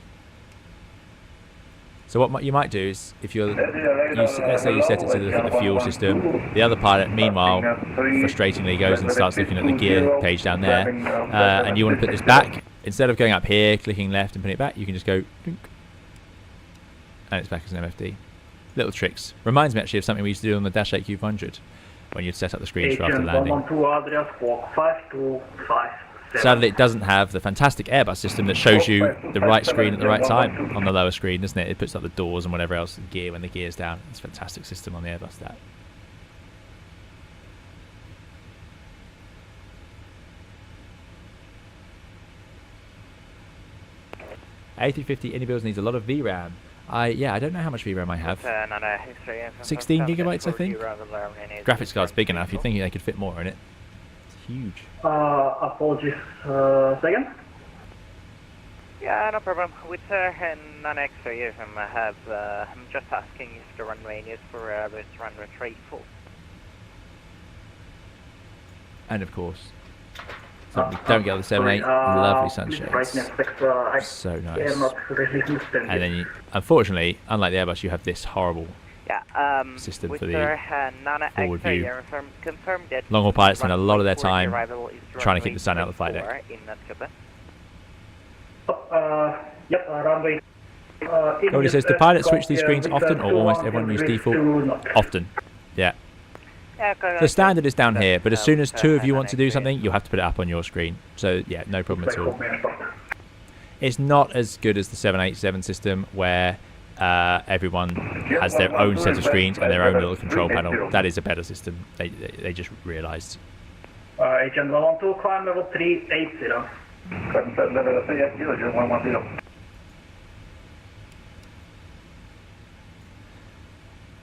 So what you might do is, if let's say you set it to look at the fuel system, the other pilot, meanwhile, frustratingly goes and starts looking at the gear page down there, and you want to put this back. Instead of going up here, clicking left and putting it back, you can just go, and it's back as an MFD. Little tricks. Reminds me actually of something we used to do on the Dash 8 Q100 when you'd set up the screens for after landing. Sadly, it doesn't have the fantastic Airbus system that shows you the right screen at the right time on the lower screen, doesn't it? It puts up the doors and whatever else, the gear when the gear's down. It's a fantastic system on the Airbus, that. A350 Indybuilds needs a lot of VRAM. I don't know how much VRAM I have. 16 gigabytes, I think. Graphics card's big enough. You'd think they could fit more in it. It's huge. Apologies. Second? Yeah, no problem. With non-X-ray, I'm just asking if the runway is for Airbus runway 34. And of course, don't get all the 7-8, lovely sunshades. So nice. And then, unfortunately, unlike the Airbus, you have this horrible system for the forward view. Long haul pilots spend a lot of their time trying to keep the sun out of the flight deck. Nobody says, do pilots switch these screens often, or almost everyone use default? Often, yeah. The standard is down here, but as soon as two of you want to do something, you'll have to put it up on your screen. So yeah, no problem at all. It's not as good as the 787 system, where everyone has their own set of screens and their own little control panel. That is a better system. They just realised. Agent 112, climb level 380.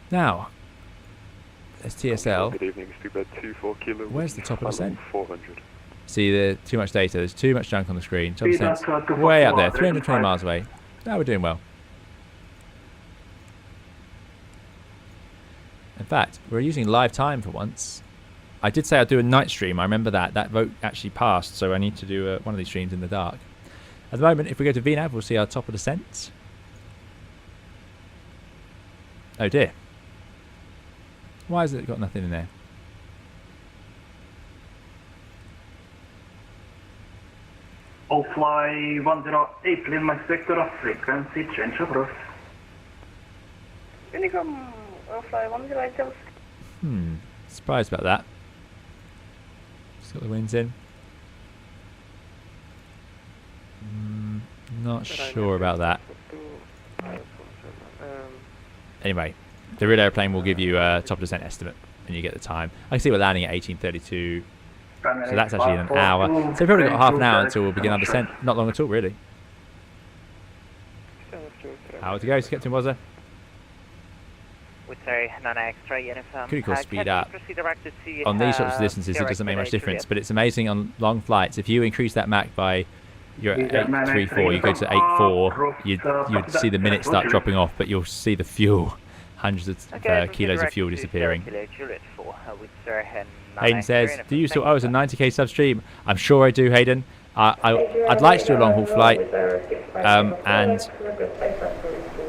Now, there's TSL. Good evening, Stupid 24 kilo. Where's the top of descent? 400. See, there's too much data. There's too much junk on the screen. Top of descent, way up there, 320 miles away. Now we're doing well. In fact, we're using live time for once. I did say I'd do a night stream. I remember that. That vote actually passed, so I need to do one of these streams in the dark. At the moment, if we go to VNAV, we'll see our top of descent. Oh dear. Why has it got nothing in there? All fly 108, leave my sector, frequency change approach. Unicom, all fly 108. Surprised about that. Just got the winds in. Not sure about that. Anyway, the real airplane will give you a top descent estimate, and you get the time. I can see we're landing at 18:32, so that's actually in an hour. So we've probably got half an hour until we'll begin our descent. Not long at all, really. Hour to go, so Captain Wazza. Could you call speed up? On these sorts of distances, it doesn't make much difference, but it's amazing on long flights. If you increase that Mach by you're at 834, you go to 84, you'd see the minutes start dropping off, but you'll see the fuel, hundreds of kilos of fuel disappearing. Hayden says, do you still owe us a 90k substream? I'm sure I do, Hayden. I'd like to do a long haul flight, and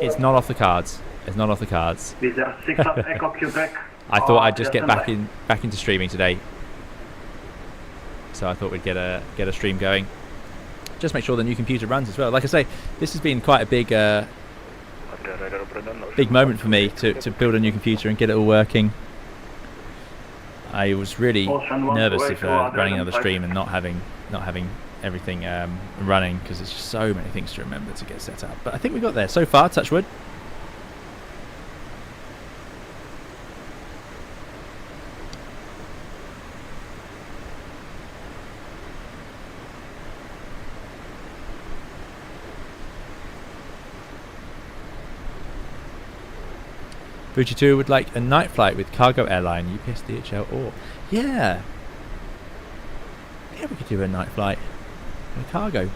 it's not off the cards. It's not off the cards. I thought I'd just get back into streaming today, so I thought we'd get a stream going. Just make sure the new computer runs as well. Like I say, this has been quite a big moment for me to build a new computer and get it all working. I was really nervous of running another stream and not having everything running, because there's just so many things to remember to get set up. But I think we got there so far. Touch wood. Fuji2 would like a night flight with cargo airline, UPS, DHL, or... Yeah, we could do a night flight with cargo.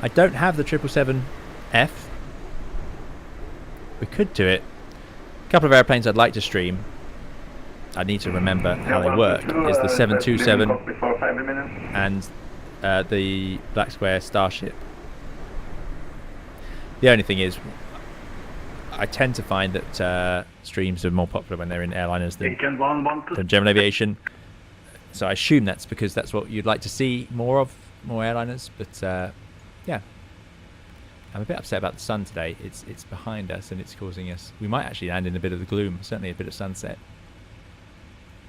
I don't have the 777F. We could do it. A couple of airplanes I'd like to stream. I need to remember how they work. Is the 727 and the Black Square Starship. The only thing is, I tend to find that streams are more popular when they're in airliners than general aviation. So I assume that's because that's what you'd like to see more of, more airliners. But yeah, I'm a bit upset about the sun today. It's behind us and it's causing us... We might actually land in a bit of the gloom, certainly a bit of sunset.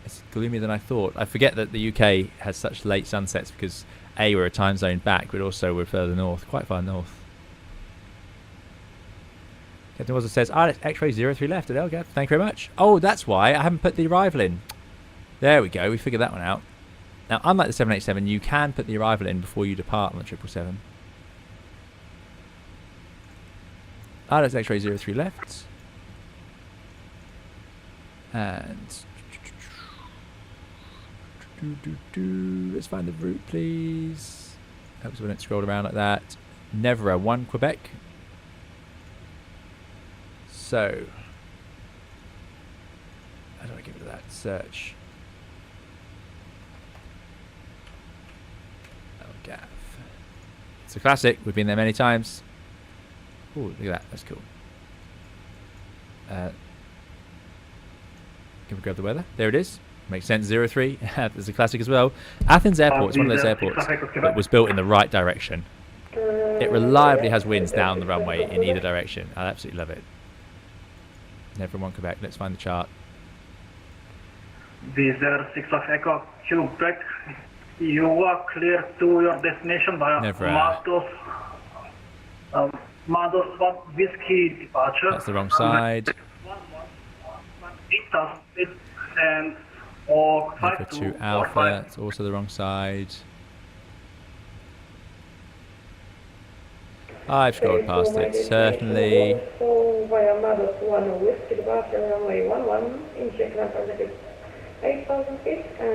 It's gloomier than I thought. I forget that the UK has such late sunsets because A, we're a time zone back, but also we're further north, quite far north. Captain Wazza says, it's X-ray 03 left at LGAV. Thank you very much. Oh, that's why I haven't put the arrival in. There we go. We figured that one out. Now, unlike the 787, you can put the arrival in before you depart on the 777. That's X-ray 03 left. And... Let's find the route, please. Helps we don't scroll around like that. Nevera 1 Quebec. So, how do I get rid of that search? LGAV. It's a classic. We've been there many times. Oh, look at that. That's cool. Can we grab the weather? There it is. Makes sense. 03. There's a classic as well. Athens Airport is one of those airports that was built in the right direction. It reliably has winds down the runway in either direction. I absolutely love it. Never one Quebec. Let's find the chart. Visa 6 of Echo Quebec. You are clear to your destination by Mados 1 Whiskey departure. That's the wrong side. 8,000 feet and or 52 Alpha. It's also the wrong side. I've scrolled past it, certainly.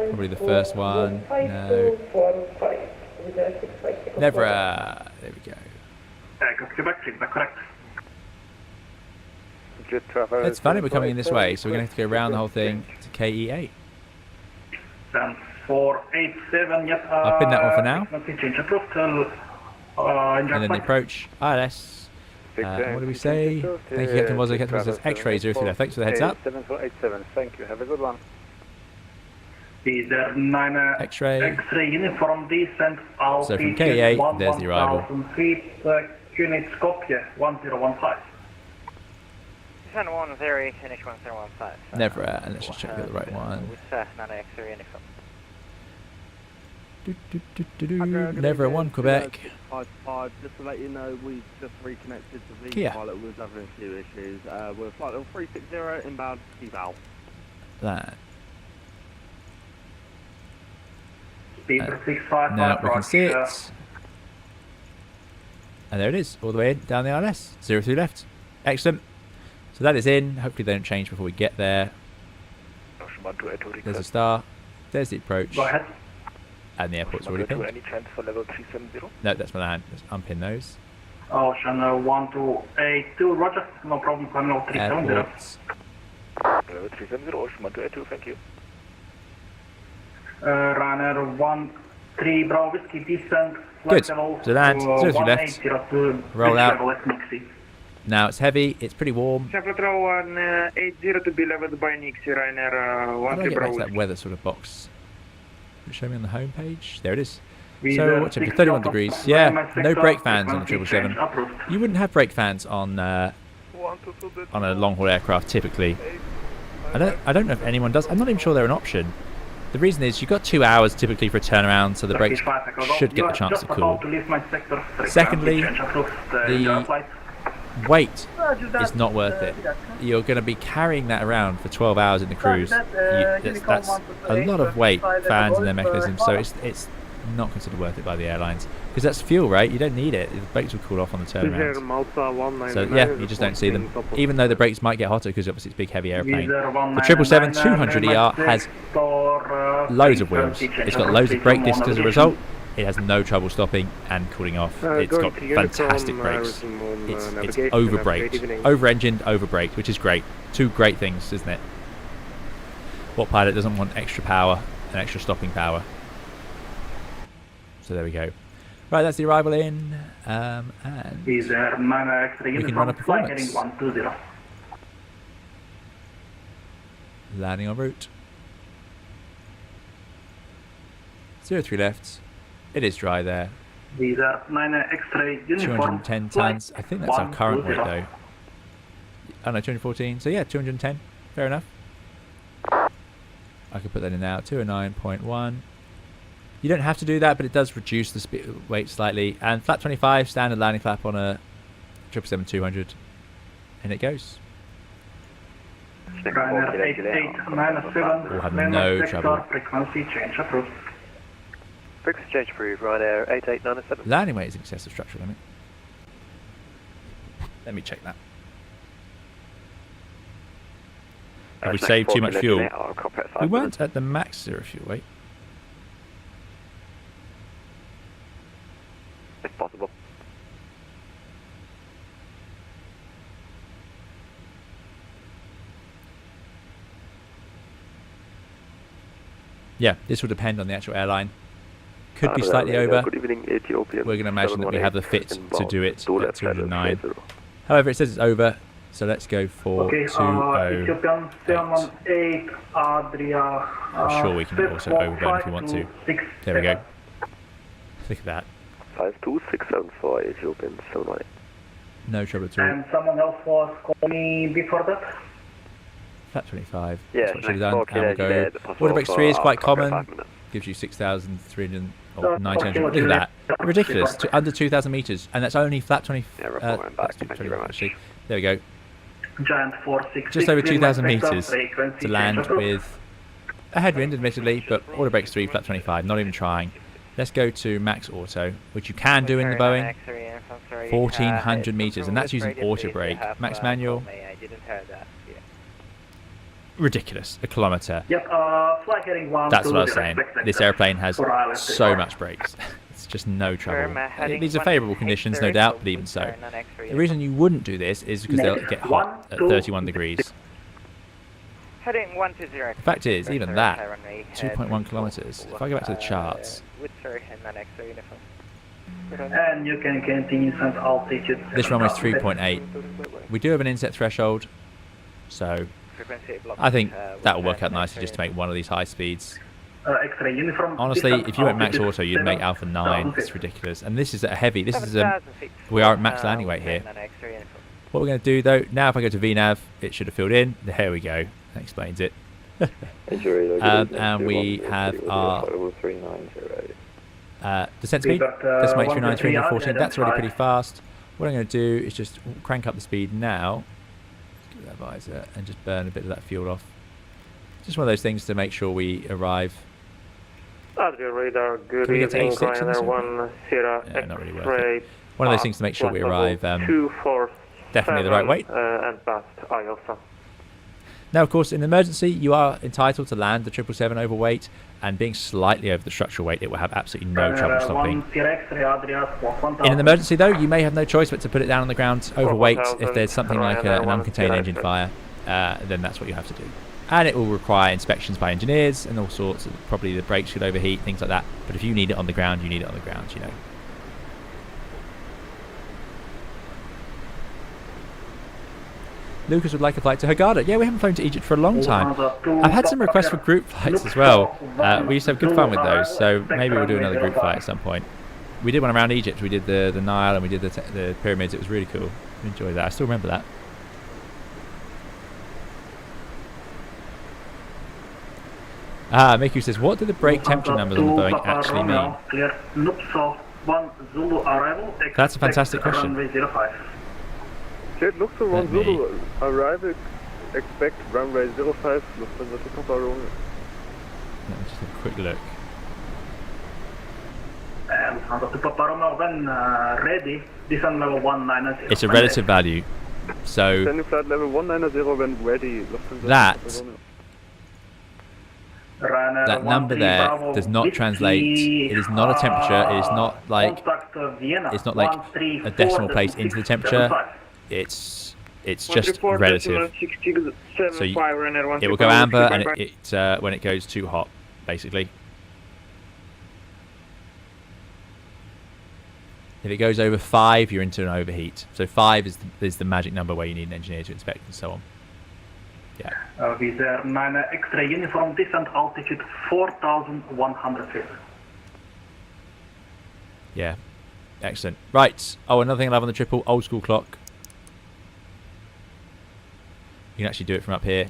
Probably the first one. No. Never. There we go. It's funny we're coming in this way, so we're going to have to go around the whole thing to KE8. 487, yes. I'll pin that one for now. And then the approach, ILS. What do we say? Thank you, Captain Wazza. Captain Wazza says X-ray 03 left. Thanks for the heads up. 7487, thank you. Have a good one. X-ray. X-ray uniform descent. So from KE8, there's the arrival. Unit Skopje 1015. 1010, finish 1015. Never, and let's just check the right one. Never 1 Quebec. Just to let you know, we've just reconnected to the pilot. Was having a few issues. We're flight level 360 inbound eval. That. Now we can see it. And there it is, all the way in, down the ILS. 03 left. Excellent. So that is in. Hopefully they don't change before we get there. There's a star. There's the approach. Go ahead. and the airport's already pinned. Any chance for level 370? No, that's Milan. Let's unpin those. Ocean 1282, roger. No problem, Terminal 370. Airports. Level 370, Ocean 1282, thank you. Runner 13 Bravo Whiskey, descent. Good. So land, 03 left. Roll out. Now it's heavy, it's pretty warm. Control 180 to be leveled by Nixie, Ryanair How do I get back to that weather sort of box? Will it show me on the home page? There it is. So what's it? 31 degrees. Yeah, no brake fans on the 777. You wouldn't have brake fans on a long haul aircraft typically. I don't know if anyone does. I'm not even sure they're an option. The reason is you've got 2 hours typically for a turnaround, so the brakes should get the chance to cool. Secondly, the weight is not worth it. You're going to be carrying that around for 12 hours in the cruise. That's a lot of weight, fans and their mechanisms, so it's not considered worth it by the airlines. Because that's fuel, right? You don't need it. The brakes will cool off on the turnaround. So yeah, you just don't see them. Even though the brakes might get hotter because obviously it's a big heavy airplane. The 777-200ER has loads of wheels. It's got loads of brake discs as a result. It has no trouble stopping and cooling off. It's got fantastic brakes. It's over-braked. Over-engined, over-braked, which is great. Two great things, isn't it? What pilot doesn't want extra power and extra stopping power? So there we go. Right, that's the arrival in, and we can run a performance. Landing en route. 03 left. It is dry there. 210 tons. I think that's our current weight though. Oh no, 214. So yeah, 210. Fair enough. I could put that in now. 209.1. You don't have to do that, but it does reduce the weight slightly. And flap 25, standard landing flap on a 777-200. And it goes. We'll have no trouble. Frequency change approved, Ryanair 8897. Landing weight is in excess of structural limit. Let me check that. Have we saved too much fuel? We weren't at the max zero fuel weight. If possible. Yeah, this will depend on the actual airline. Could be slightly over. Good evening, Ethiopian. We're going to imagine that we have the fit to do it at 209. However, it says it's over, so let's go for 208. I'm sure we can also overburn if we want to. There we go. Look at that. 52674 Ethiopian 718. No trouble at all. And someone else was calling me before that? Flat 25. Yeah, that's what should have done. And we'll go. Water brakes 3 is quite common. Gives you 6,300 or 900. Look at that. Ridiculous. Under 2,000 meters. And that's only flat 20. That's 20 actually. There we go. Giant 466. Just over 2,000 meters to land with a headwind, admittedly, but water brakes 3, flat 25. Not even trying. Let's go to max auto, which you can do in the Boeing. 1,400 meters, and that's using auto brake. Max manual. Ridiculous. A kilometer. Yep, flight heading 1. That's what I was saying. This airplane has so much brakes. It's just no trouble. These are favourable conditions, no doubt, but even so. The reason you wouldn't do this is because they'll get hot at 31 degrees. Heading 120. The fact is, even that, 2.1 kilometers. If I go back to the charts, and you can continue at altitude. This runway is 3.8. We do have an inset threshold, so I think that will work out nicely just to make one of these high speeds. Honestly, if you went max auto, you'd make Alpha 9. It's ridiculous. And this is a heavy. This is we are at max landing weight here. What we're going to do though, now if I go to VNAV, it should have filled in. There we go. That explains it. And we have our descent speed. Decimal 839, 314. That's already pretty fast. What I'm going to do is just crank up the speed now. Let's give that visor and just burn a bit of that fuel off. Just one of those things to make sure we arrive. Radar, good Can we get to evening, H6 Ryanair 10 not really worth it. One of those things to make sure we arrive definitely the right weight. And past IOSA. Now, of course, in an emergency, you are entitled to land the 777 overweight, and being slightly over the structural weight, it will have absolutely no trouble stopping. In an emergency, though, you may have no choice but to put it down on the ground overweight. If there's something like an uncontained engine fire, then that's what you have to do. And it will require inspections by engineers and all sorts. Probably the brakes should overheat, things like that. But if you need it on the ground, you need it on the ground, you know. Lucas would like a flight to Hurghada. Yeah, we haven't flown to Egypt for a long time. I've had some requests for group flights as well. We used to have good fun with those, so maybe we'll do another group flight at some point. We did one around Egypt. We did the Nile and we did the pyramids. It was really cool. I enjoyed that. I still remember that. Miku says, what do the brake temperature numbers on the Boeing actually mean? That's a fantastic question. It looks to 1 Zulu, arrival, expect runway 05, Lufthansa Takeoff Airline. Let me just have a quick look. It's a relative value, so flight level 190 when ready. That number there does not translate. It is not a temperature. It is not like a decimal place into the temperature. It's just relative. So it will go amber and it when it goes too hot, basically. If it goes over 5, you're into an overheat. So 5 is the magic number where you need an engineer to inspect and so on. Yeah. Wizz Air 9 X-ray uniform, descent altitude 4,100 feet. Yeah, excellent. Right. Oh, another thing I love on the triple, old school clock. You can actually do it from up here.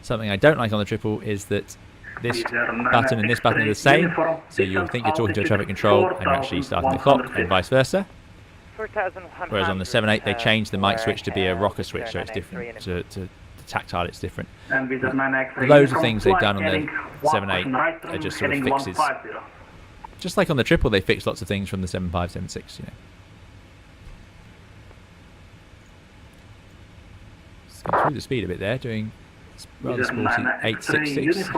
Something I don't like on the triple is that this button and this button are the same. So you'll think you're talking to a traffic control and you're actually starting the clock and vice versa. Whereas on the 7.8 they changed the mic switch to be a rocker switch, so it's different to tactile, it's different. Loads of things they've done on the 7.8 are just sort of fixes. Just like on the triple, they fixed lots of things from the 7.5, 7.6, you know. Just going through the speed a bit there, doing rather sporty 866.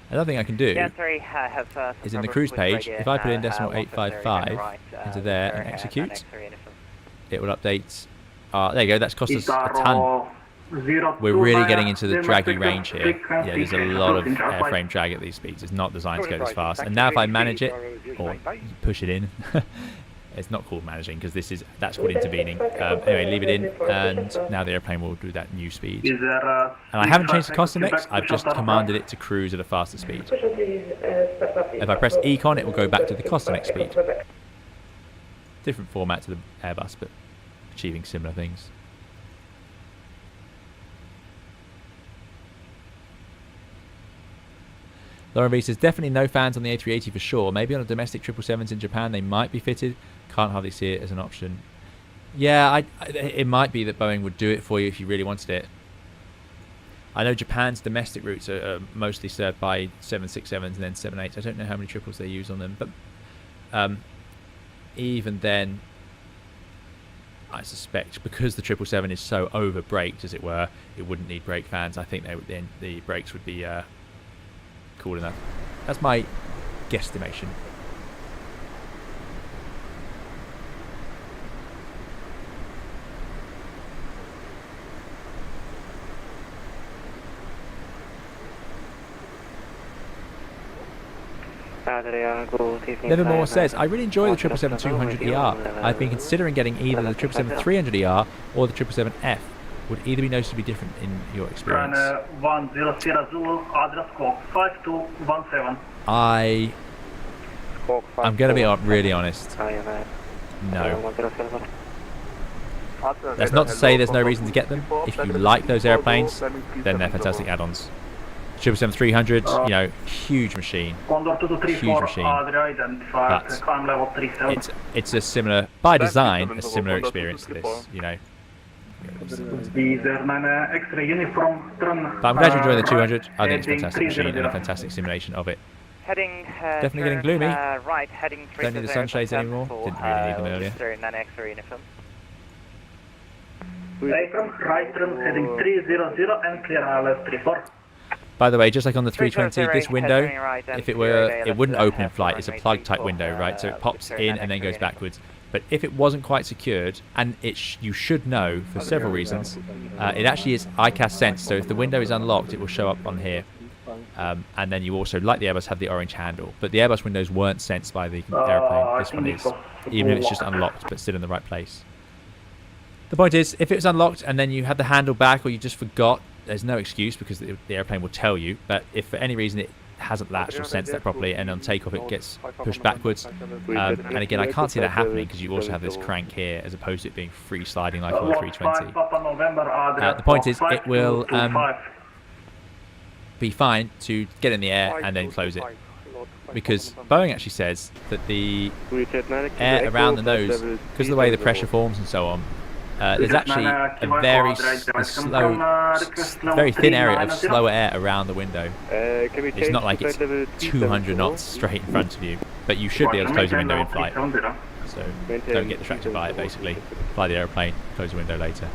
Another thing I can do is in the cruise page, if I put in decimal 855 into there and execute, it will update. There you go, that's cost us a ton. We're really getting into the draggy range here. Yeah, there's a lot of airframe drag at these speeds. It's not designed to go this fast. And now if I manage it, or push it in, it's not called managing because that's called intervening. Anyway, leave it in, and now the airplane will do that new speed. And I haven't changed the cost index, I've just commanded it to cruise at a faster speed. If I press Econ, it will go back to the cost index speed. Different format to the Airbus, but achieving similar things. Lauren B says, definitely no fans on the A380 for sure. Maybe on a domestic 777s in Japan they might be fitted. Can't hardly see it as an option. Yeah, it might be that Boeing would do it for you if you really wanted it. I know Japan's domestic routes are mostly served by 767s and then 78s. I don't know how many triples they use on them, but even then, I suspect because the 777 is so over braked, as it were, it wouldn't need brake fans. I think the brakes would be cool enough. That's my guesstimation. Livermore says, I really enjoy the 777-200ER. I've been considering getting either the 777-300ER or the 777F. Would either be noticeably different in your experience? 10 Sierra Zulu, address clock 5217. I'm going to be really honest. No. That's not to say there's no reason to get them. If you like those airplanes, then they're fantastic add-ons. 777-300, you know, huge machine. Huge machine. But it's a similar, by design, a similar experience to this, you know. But I'm glad you're enjoying the 200. I think it's a fantastic machine and a fantastic simulation of it. Definitely getting gloomy. Don't need the sunshades anymore. Didn't really need them earlier. Right turn heading 300 and clear left 34. By the way, just like on the 320, this window, if it were, it wouldn't open in flight. It's a plug type window, right? So it pops in and then goes backwards. But if it wasn't quite secured, and you should know for several reasons, it actually is ICAS sensed. So if the window is unlocked, it will show up on here. And then you also, like the Airbus, have the orange handle. But the Airbus windows weren't sensed by the airplane. This one is, even if it's just unlocked, but still in the right place. The point is, if it was unlocked and then you had the handle back or you just forgot, there's no excuse because the airplane will tell you. But if for any reason it hasn't latched or sensed that properly and on takeoff it gets pushed backwards, and again, I can't see that happening because you also have this crank here as opposed to it being free sliding like on the 320. The point is, it will be fine to get in the air and then close it, because Boeing actually says that the air around the nose, because of the way the pressure forms and so on, there's actually a very very thin area of slower air around the window. It's not like it's 200 knots straight in front of you, but you should be able to close the window in flight. So don't get distracted by it, basically. Fly the airplane, close the window later.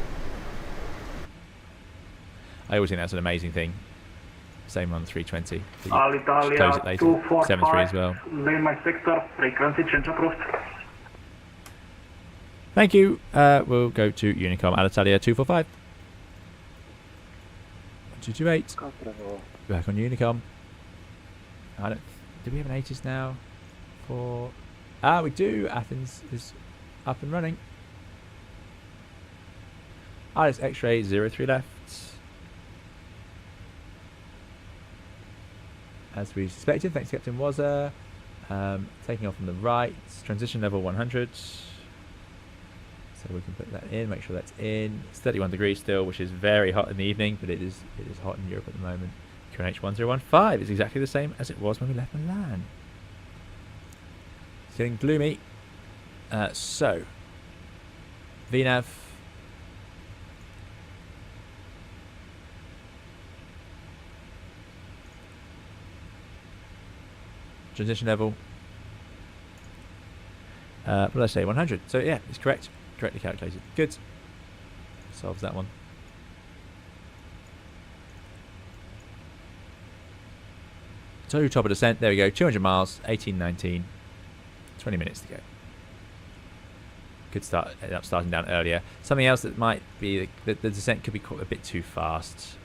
I always think that's an amazing thing. Same on the 320. Close it later. 73 as well. Frequency change approved. Thank you. We'll go to Unicom Alitalia 245. 228. Back on Unicom. Do we have an ATIS now? We do. Athens is up and running. It's X-ray 03 left. As we suspected, thanks Captain Wazza. Taking off on the right. Transition level 100. So we can put that in, make sure that's in. It's 31 degrees still, which is very hot in the evening, but it is hot in Europe at the moment. QNH 1015 is exactly the same as it was when we left Milan. It's getting gloomy. So, VNAV. Transition level. What did I say? 100. So yeah, it's correct. Correctly calculated. Good. Solves that one. So top of descent. There we go. 200 miles. 18:19. 20 minutes to go. Could start up starting down earlier. Something else that might be the descent could be a bit too fast.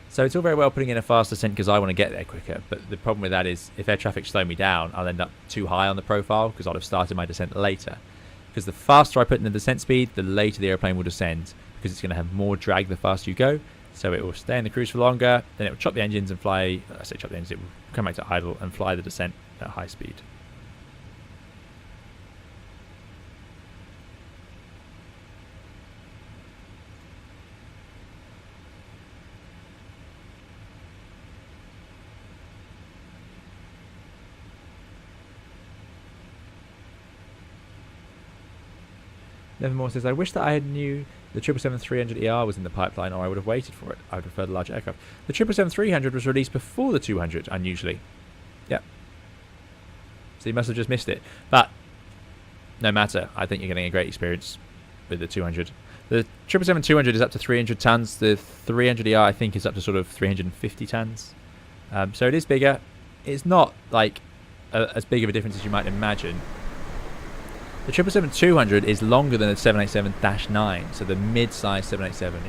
So it's all very well putting in a fast descent because I want to get there quicker, but the problem with that is if air traffic slows me down, I'll end up too high on the profile because I'll have started my descent later. Because the faster I put in the descent speed, the later the airplane will descend because it's going to have more drag the faster you go. So it will stay in the cruise for longer, then it will chop the engines and fly, I say chop the engines, it will come back to idle and fly the descent at high speed. Nevermore says, I wish that I had knew the 777-300ER was in the pipeline, or I would have waited for it. I would prefer the larger aircraft. The 777-300 was released before the 200, unusually. Yep. So you must have just missed it. But, no matter. I think you're getting a great experience with the 200. The 777-200 is up to 300 tons. The 300ER, I think, is up to sort of 350 tons. So it is bigger. It's not, like, as big of a difference as you might imagine. The 777-200 is longer than the 787-9, so the mid-size 787.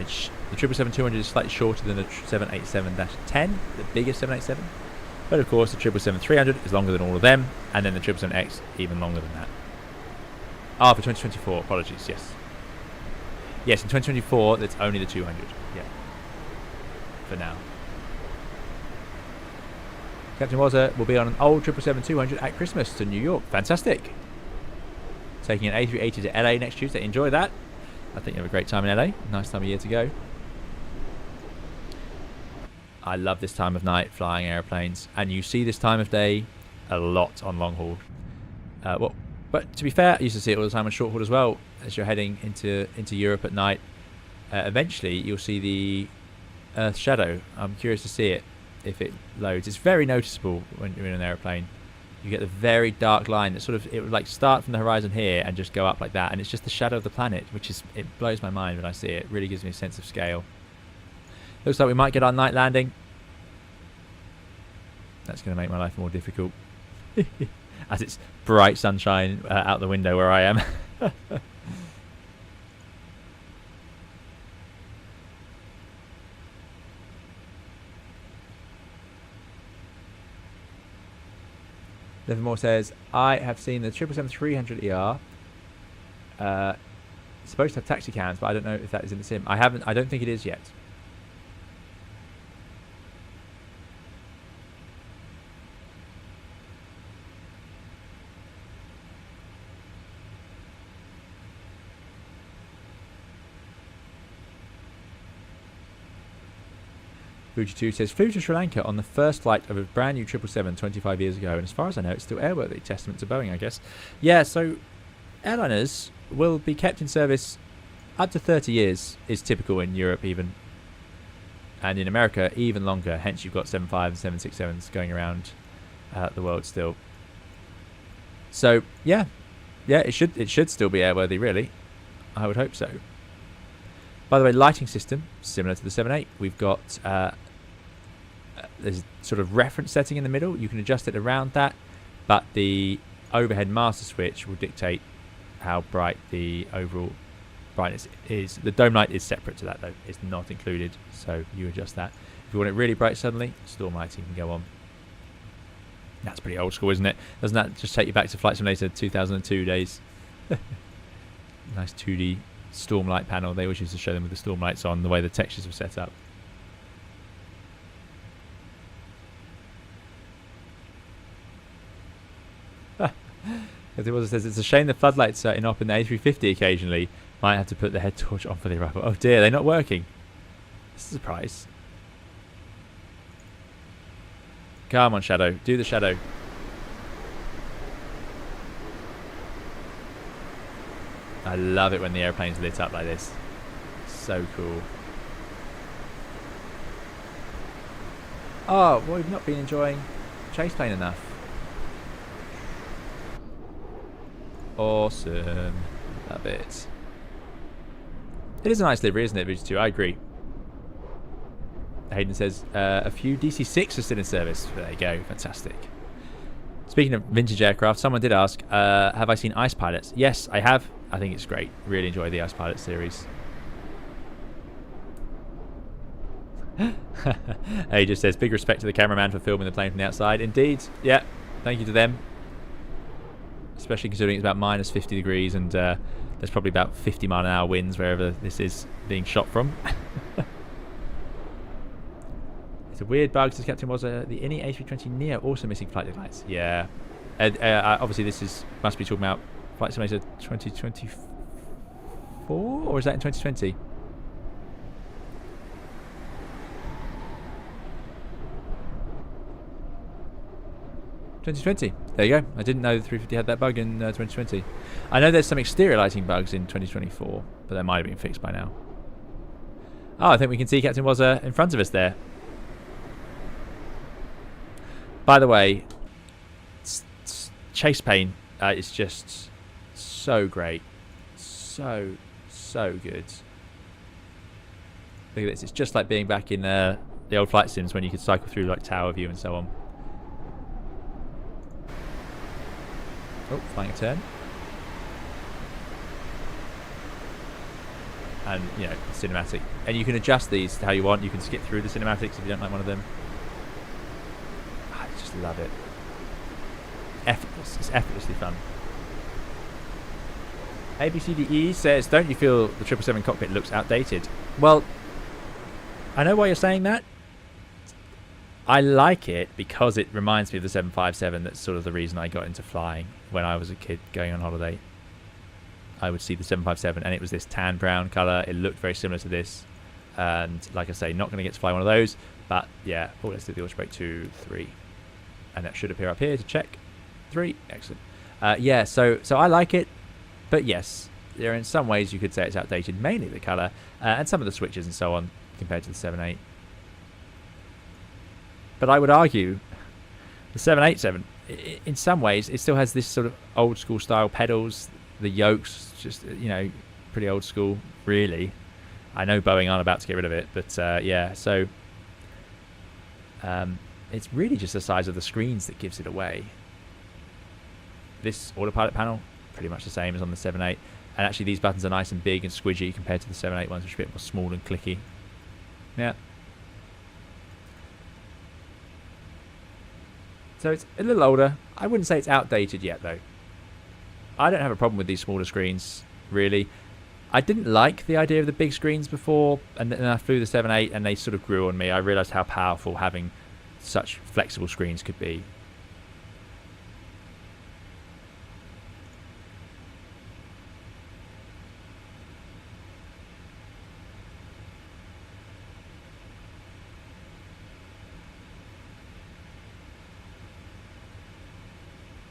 The 777-200 is slightly shorter than the 787-10, the biggest 787. But of course, the 777-300 is longer than all of them, and then the 777X even longer than that. For 2024, apologies, yes. Yes, in 2024, it's only the 200, yeah. For now. Captain Wazza will be on an old 777-200 at Christmas to New York. Fantastic. Taking an A380 to LA next Tuesday. Enjoy that. I think you have a great time in LA. Nice time of year to go. I love this time of night flying airplanes, and you see this time of day a lot on long haul. But to be fair, I used to see it all the time on short haul as well. As you're heading into Europe at night, eventually you'll see the Earth shadow. I'm curious to see it if it loads. It's very noticeable when you're in an airplane. You get the very dark line that sort of, it would like start from the horizon here and just go up like that, and it's just the shadow of the planet, which is, it blows my mind when I see it. It really gives me a sense of scale. Looks like we might get our night landing. That's going to make my life more difficult. As it's bright sunshine out the window where I am. Livermore says, I have seen the 777-300ER. It's supposed to have taxi cams, but I don't know if that is in the sim. I don't think it is yet. Fuji2 says, flew to Sri Lanka on the first flight of a brand new 777 25 years ago, and as far as I know, it's still airworthy. Testament to Boeing, I guess. Yeah, so airliners will be kept in service up to 30 years, is typical in Europe even. And in America, even longer. Hence, you've got 75 and 767s going around the world still. So, yeah. Yeah, it should still be airworthy, really. I would hope so. By the way, lighting system, similar to the 78. We've got... there's sort of reference setting in the middle. You can adjust it around that, but the overhead master switch will dictate how bright the overall brightness is. The dome light is separate to that though. It's not included, so you adjust that. If you want it really bright suddenly, storm lighting can go on. That's pretty old school, isn't it? Doesn't that just take you back to Flight Simulator 2002 days? Nice 2D storm light panel. They always used to show them with the storm lights on, the way the textures were set up. It also says it's a shame the floodlights are in the A350 occasionally. Might have to put the head torch on for the arrival. Oh dear, they're not working. This is a surprise. Come on, Shadow. Do the Shadow. I love it when the airplane's lit up like this. So cool. Oh, well, we've not been enjoying chase plane enough. Awesome. Love it. It is a nice livery, isn't it, Vuj2? I agree. Hayden says, a few DC-6 are still in service. There you go. Fantastic. Speaking of vintage aircraft, someone did ask, have I seen Ice Pilots? Yes, I have. I think it's great. Really enjoy the Ice Pilot series. He just says, big respect to the cameraman for filming the plane from the outside. Indeed. Yeah. Thank you to them. Especially considering it's about minus 50 degrees and there's probably about 50-mile-an-hour winds wherever this is being shot from. It's a weird bug, says Captain was the INI A320 Neo also missing flight deck lights. Yeah. Obviously this must be talking about Flight Simulator 2024, or is that in 2020? There you go. I didn't know the 350 had that bug in 2020. I know there's some exterior lighting bugs in 2024, but that might have been fixed by now. Oh, I think we can see Captain was in front of us there. By the way, chase pane is just so great. So good. Look at this. It's just like being back in the old flight sims when you could cycle through like Tower View and so on. Oh, flying a turn. And, you know, cinematic. And you can adjust these to how you want. You can skip through the cinematics if you don't like one of them. I just love it. Effortless. It's effortlessly fun. ABCDE says, don't you feel the 777 cockpit looks outdated? Well, I know why you're saying that. I like it because it reminds me of the 757. That's sort of the reason I got into flying when I was a kid going on holiday. I would see the 757 and it was this tan brown colour. It looked very similar to this. And like I say, not going to get to fly one of those. But yeah, oh, let's do the auto brake 2, 3. And that should appear up here to check. 3, excellent. Yeah, so I like it. But yes, there are in some ways you could say it's outdated. Mainly the colour and some of the switches and so on compared to the 78. But I would argue the 787 in some ways it still has this sort of old school style pedals. The yokes just, you know, pretty old school really. I know Boeing aren't about to get rid of it, but yeah, so it's really just the size of the screens that gives it away. This autopilot panel, pretty much the same as on the 7.8, and actually these buttons are nice and big and squidgy compared to the 7.8 ones, which are a bit more small and clicky. Yeah. So it's a little older. I wouldn't say it's outdated yet, though. I don't have a problem with these smaller screens, really. I didn't like the idea of the big screens before, and then I flew the 7.8 and they sort of grew on me. I realised how powerful having such flexible screens could be.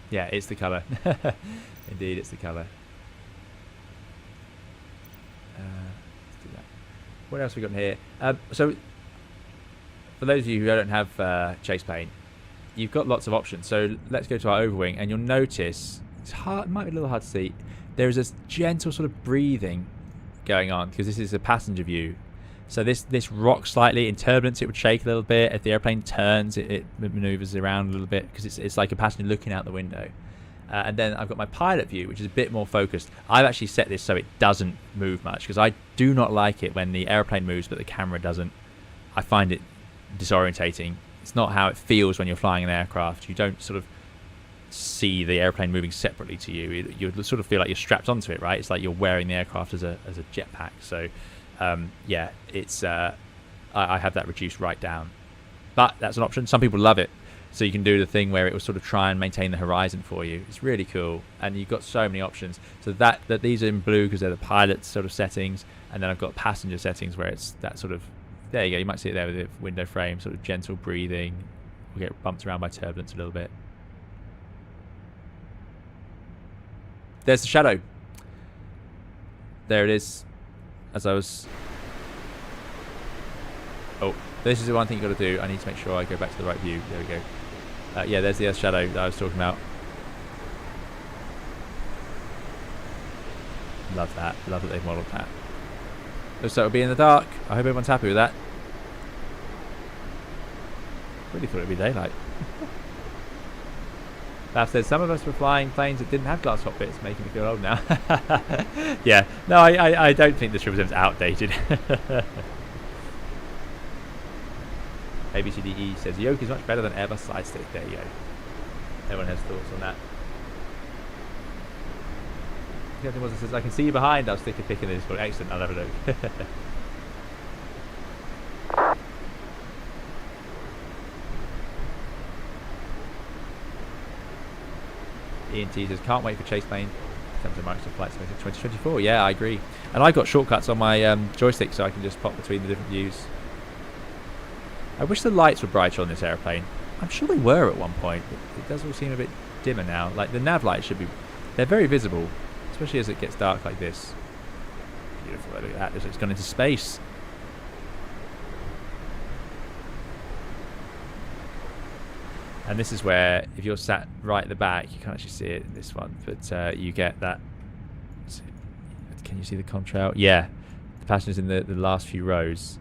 Yeah, it's the colour. Indeed, it's the colour. Let's do that. What else have we got in here? So, for those of you who don't have chase plane, you've got lots of options. So let's go to our overwing, and you'll notice it's hard. It might be a little hard to see. There is this gentle sort of breathing going on because this is a passenger view. So this rocks slightly. In turbulence, it would shake a little bit. If the airplane turns, it maneuvers around a little bit because it's like a passenger looking out the window. And then I've got my pilot view, which is a bit more focused. I've actually set this so it doesn't move much because I do not like it when the airplane moves but the camera doesn't. I find it disorientating. It's not how it feels when you're flying an aircraft. You don't sort of see the airplane moving separately to you. You sort of feel like you're strapped onto it, right? It's like you're wearing the aircraft as a jetpack. So yeah, it's I have that reduced right down, but that's an option. Some people love it, so you can do the thing where it will sort of try and maintain the horizon for you. It's really cool, and you've got so many options. So that these are in blue because they're the pilot sort of settings, and then I've got passenger settings where it's that sort of, there you go, you might see it there with the window frame, sort of gentle breathing. We'll get bumped around by turbulence a little bit. There's the shadow. There it is. As I was... Oh, this is the one thing you've got to do. I need to make sure I go back to the right view. There we go. Yeah, there's the Earth shadow that I was talking about. Love that. Love that they've modelled that. Looks like it'll be in the dark. I hope everyone's happy with that. Really thought it'd be daylight. Baf said some of us were flying planes that didn't have glass cockpits, making me feel old now. Yeah, no, I don't think the 777's outdated. ABCDE says yoke is much better than Airbus side stick. There you go. Everyone has thoughts on that. Captain Watson says I can see you behind. I'll stick a pic in this one. Excellent. I'll have a look. Ian T says, can't wait for chase plane. Comes to Microsoft Flight Simulator 2024. Yeah, I agree. And I've got shortcuts on my joystick so I can just pop between the different views. I wish the lights were brighter on this airplane. I'm sure they were at one point, but it does all seem a bit dimmer now. Like the nav lights should be, they're very visible, especially as it gets dark like this. Beautiful. Look at that. It's gone into space. And this is where, if you're sat right at the back, you can't actually see it in this one, but you get that. Can you see the contrail? Yeah, the passengers in the last few rows.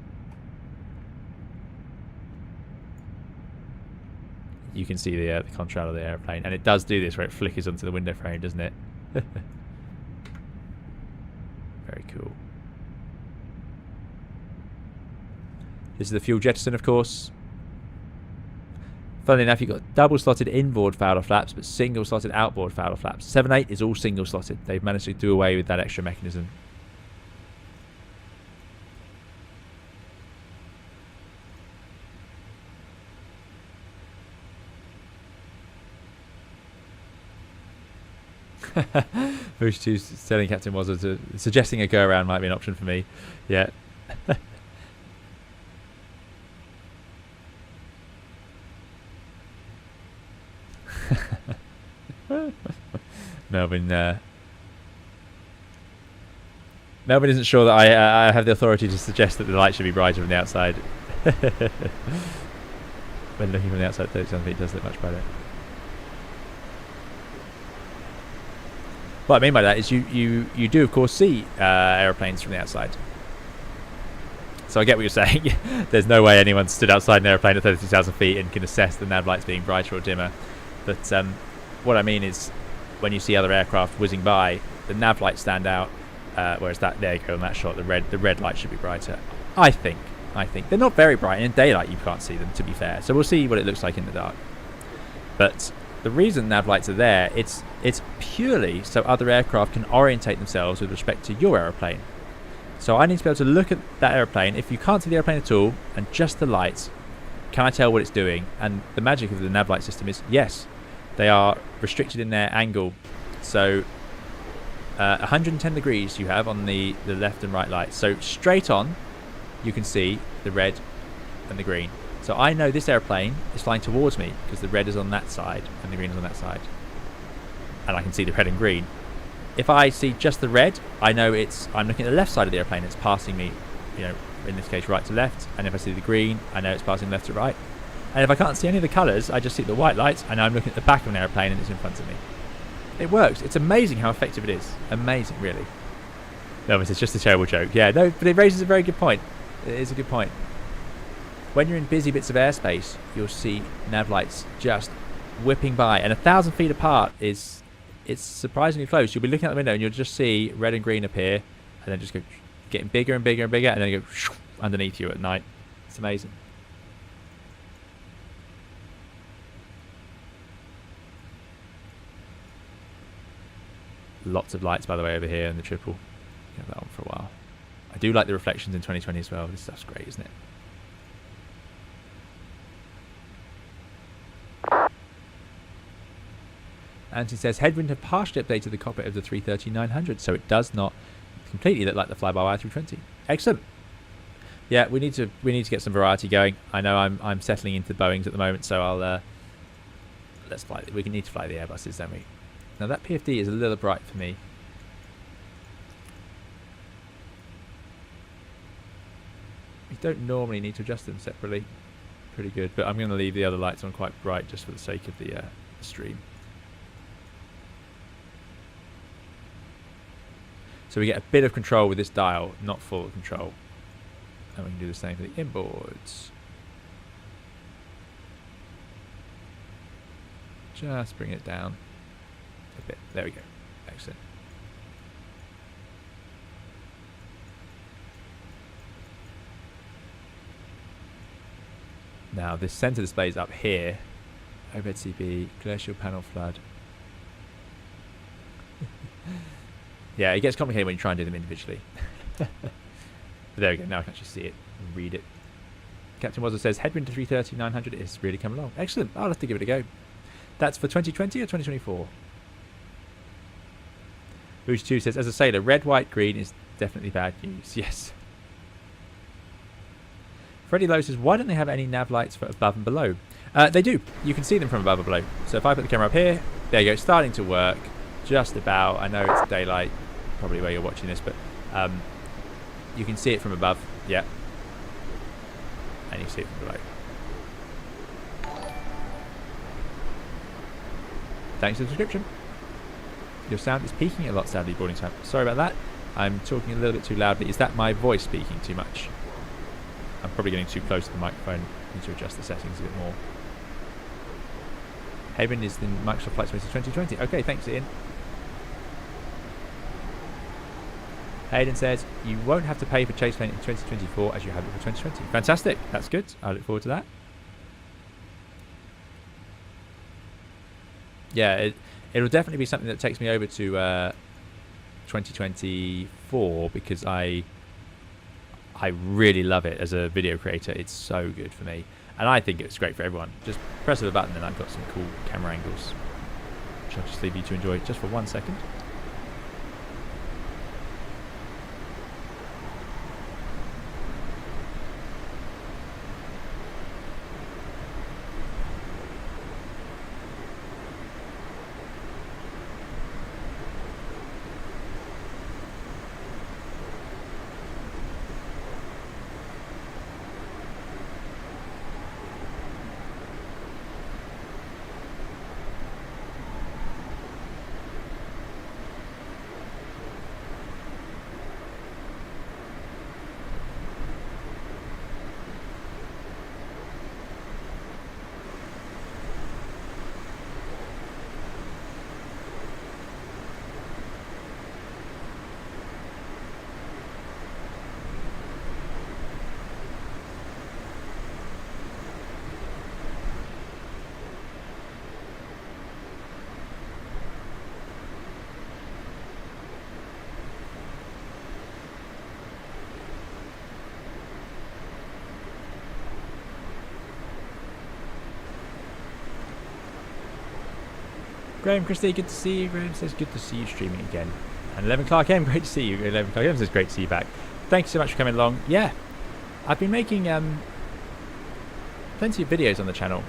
You can see the contrail of the airplane, and it does do this where it flickers onto the window frame, doesn't it? Very cool. This is the fuel jettison, of course. Funnily enough, you've got double-slotted inboard Fowler flaps, but single-slotted outboard Fowler flaps. 7.8 is all single-slotted. They've managed to do away with that extra mechanism. Bush 2 telling Captain Wazza suggesting a go-around might be an option for me. Yeah. Melvin isn't sure that I have the authority to suggest that the light should be brighter from the outside. When looking from the outside, it does look much better. What I mean by that is you do of course see aeroplanes from the outside. So I get what you're saying. There's no way anyone stood outside an airplane at 32,000 feet and can assess the nav lights being brighter or dimmer. But what I mean is, when you see other aircraft whizzing by, the nav lights stand out, whereas there you go on that shot, the red light should be brighter. I think they're not very bright. In daylight you can't see them, to be fair. So we'll see what it looks like in the dark. But the reason nav lights are there, it's purely so other aircraft can orientate themselves with respect to your aeroplane. So I need to be able to look at that aeroplane. If you can't see the aeroplane at all, and just the lights, can I tell what it's doing? And the magic of the nav light system is, yes, they are restricted in their angle. So 110 degrees you have on the left and right lights. So straight on, you can see the red and the green. So I know this airplane is flying towards me because the red is on that side and the green is on that side. And I can see the red and green. If I see just the red, I know I'm looking at the left side of the airplane. It's passing me, in this case, right to left. And if I see the green, I know it's passing left to right. And if I can't see any of the colours, I just see the white lights. I know I'm looking at the back of an airplane and it's in front of me. It works. It's amazing how effective it is. Amazing, really. No, it's just a terrible joke. Yeah, no, but it raises a very good point. It is a good point. When you're in busy bits of airspace, you'll see nav lights just whipping by. And 1,000 feet apart it's surprisingly close. You'll be looking out the window and you'll just see red and green appear and then just go getting bigger and bigger and bigger and then go underneath you at night. It's amazing. Lots of lights, by the way, over here in the triple. Have that on for a while. I do like the reflections in 2020 as well. This stuff's great, isn't it? Anthony says headwind have partially updated the cockpit of the 330-900, so it does not completely look like the flyby A320. Excellent. Yeah, we need to get some variety going. I know I'm settling into Boeings at the moment, so I'll let's fly. We need to fly the Airbuses, don't we? Now that PFD is a little bright for me. You don't normally need to adjust them separately. Pretty good, but I'm going to leave the other lights on quite bright just for the sake of the stream. So we get a bit of control with this dial, not full control. And we can do the same for the inboards. Just bring it down a bit. There we go. Excellent. Now this center display is up here. Overhead CB, glacial panel flood. Yeah, it gets complicated when you try and do them individually. But there we go, now I can actually see it and read it. Captain Wazza says, headwind to 330-900 is really coming along. Excellent, I'll have to give it a go. That's for 2020 or 2024? Rouge 2 says, as a sailor, red, white, green is definitely bad news. Yes. Freddie Lowe says, why don't they have any nav lights for above and below? They do. You can see them from above and below. So if I put the camera up here, there you go, starting to work. Just about. I know it's daylight, probably where you're watching this, but you can see it from above. Yeah. And you see it from below. Thanks for the subscription. Your sound is peaking a lot, sadly, boarding time. Sorry about that. I'm talking a little bit too loudly. Is that my voice speaking too much? I'm probably getting too close to the microphone. Need to adjust the settings a bit more. Headwind is the Microsoft Flight Simulator 2020. Okay, thanks, Ian. Hayden says, you won't have to pay for chase plane in 2024 as you have it for 2020. Fantastic. That's good. I look forward to that. Yeah, it'll definitely be something that takes me over to 2024 because I really love it as a video creator. It's so good for me. And I think it's great for everyone. Just press the button and I've got some cool camera angles. Which I'll just leave you to enjoy just for 1 second. Graham Christie, good to see you. Graham says good to see you streaming again. And 11 Clark M, great to see you. 11 Clark M says great to see you back. Thank you so much for coming along. Yeah, I've been making plenty of videos on the channel.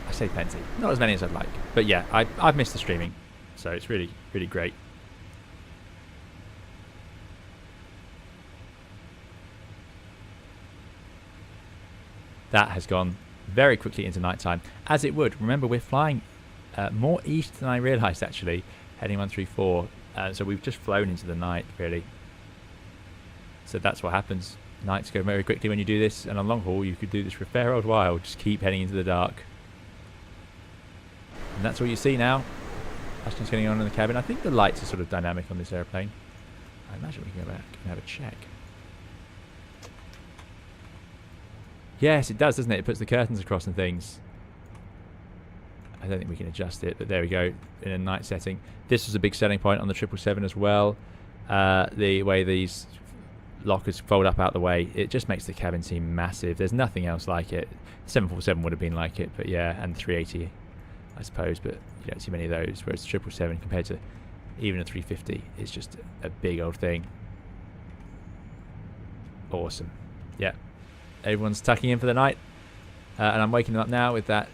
I say plenty, not as many as I'd like, but yeah, I've missed the streaming, so it's really, really great. That has gone very quickly into night time, as it would. Remember, we're flying more east than I realised, actually, heading 134, so we've just flown into the night, really. So that's what happens. Nights go very quickly when you do this, and on long haul you could do this for a fair old while, just keep heading into the dark. And that's all you see now. That's what's going on in the cabin. I think the lights are sort of dynamic on this airplane. I imagine we can go back and have a check. Yes, it does, doesn't it? It puts the curtains across and things. I don't think we can adjust it, but there we go, in a night setting. This was a big selling point on the 777 as well. The way these lockers fold up out the way, it just makes the cabin seem massive. There's nothing else like it. 747 would have been like it, but yeah, and 380, I suppose, but you don't see many of those, whereas the 777 compared to even a 350 is just a big old thing. Awesome. Yeah. Everyone's tucking in for the night, and I'm waking them up now with that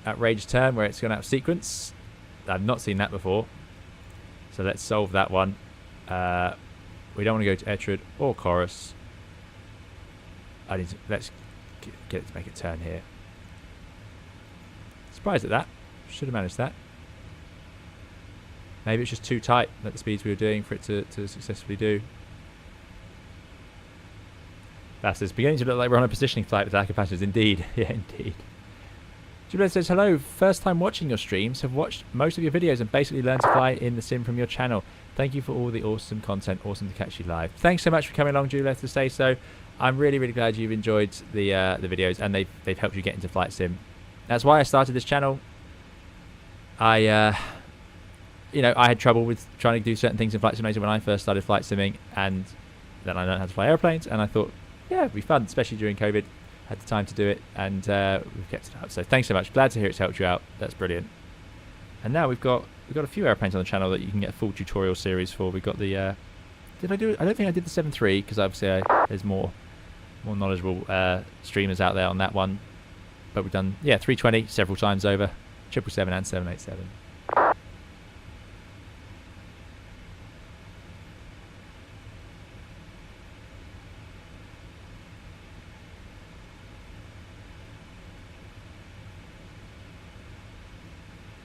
outrageous turn where it's gone out of sequence. I've not seen that before, so let's solve that one. We don't want to go to Etrude or Chorus. Let's get it to make a turn here. Surprised at that. Should have managed that. Maybe it's just too tight at the speeds we were doing for it to successfully do. That's beginning to look like we're on a positioning flight with lack of passengers. Indeed. Yeah, indeed. Juliet says, hello, first time watching your streams. Have watched most of your videos and basically learned to fly in the sim from your channel. Thank you for all the awesome content. Awesome to catch you live. Thanks so much for coming along, Juliet, to say so. I'm really, really glad you've enjoyed the videos and they've helped you get into flight sim. That's why I started this channel. You know, I had trouble with trying to do certain things in Flight Simulator when I first started flight simming, and then I learned how to fly airplanes, and I thought, yeah, it'd be fun, especially during COVID. Had the time to do it, and we've kept it up. So thanks so much. Glad to hear it's helped you out. That's brilliant. And now we've got a few airplanes on the channel that you can get a full tutorial series for. We've got the did I do it? I don't think I did the 7.3 because obviously there's more knowledgeable streamers out there on that one. But we've done 320 several times over, 777 and 787.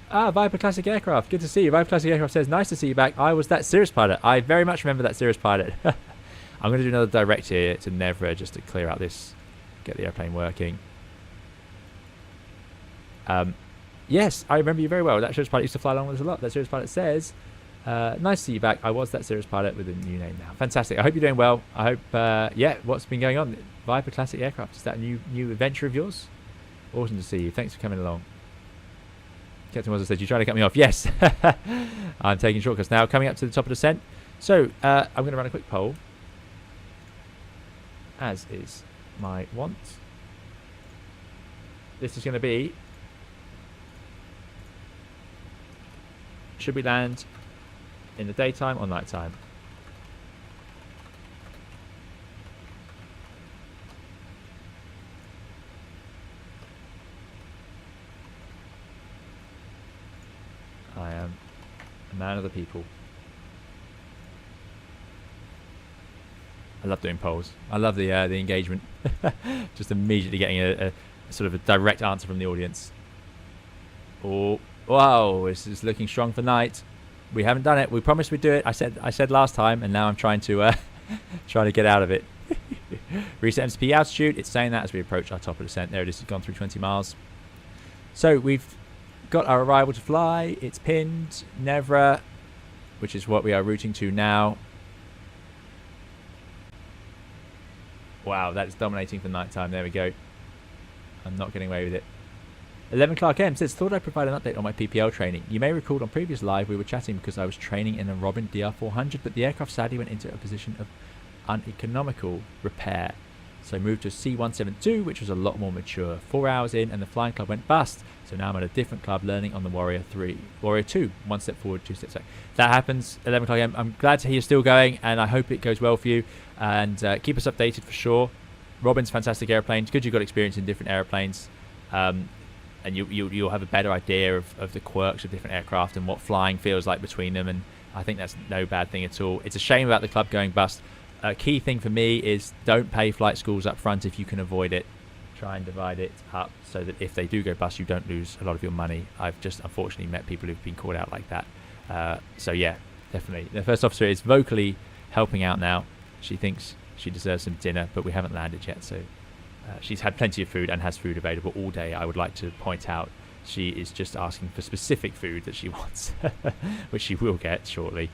Ah, Viper Classic Aircraft. Good to see you. Viper Classic Aircraft says, nice to see you back. I was that Cirrus pilot. I very much remember that Cirrus pilot. I'm going to do another direct here to Nevra just to clear out this, get the airplane working. Yes, I remember you very well. That Cirrus pilot used to fly along with us a lot. That Cirrus pilot says, nice to see you back. I was that Cirrus pilot with a new name now. Fantastic. I hope you're doing well. I hope, yeah, what's been going on? Viper Classic Aircraft. Is that a new adventure of yours? Awesome to see you. Thanks for coming along. Captain Wazza said, you're trying to cut me off. Yes. I'm taking shortcuts now. Coming up to the top of the descent. So, I'm going to run a quick poll. As is my want. This is going to be, should we land in the daytime or nighttime? I am a man of the people. I love doing polls. I love the engagement. Just immediately getting a sort of a direct answer from the audience. Oh, wow! This is looking strong for night. We haven't done it. We promised we'd do it. I said last time, and now I'm trying to get out of it. Reset MSP altitude. It's saying that as we approach our top of descent. There it is. It's gone through 20 miles. So we've got our arrival to fly. It's pinned Nevra, which is what we are routing to now. Wow, that is dominating for nighttime. There we go. I'm not getting away with it. 11 Clark M says, thought I'd provide an update on my PPL training. You may recall on previous live we were chatting because I was training in a Robin DR400, but the aircraft sadly went into a position of uneconomical repair. So moved to C172, which was a lot more mature. 4 hours in and the flying club went bust. So now I'm at a different club learning on the Warrior 2, 1 step forward, 2 steps back. That happens, 11 o'clock AM. I'm glad to hear you're still going, and I hope it goes well for you. And keep us updated for sure. Robin's fantastic airplanes. Good you've got experience in different airplanes. And you'll have a better idea of the quirks of different aircraft and what flying feels like between them. And I think that's no bad thing at all. It's a shame about the club going bust. A key thing for me is don't pay flight schools up front if you can avoid it. Try and divide it up so that if they do go bust, you don't lose a lot of your money. I've just unfortunately met people who've been caught out like that. So yeah, definitely. The first officer is vocally helping out now. She thinks she deserves some dinner, but we haven't landed yet. So she's had plenty of food and has food available all day. I would like to point out she is just asking for specific food that she wants, which she will get shortly.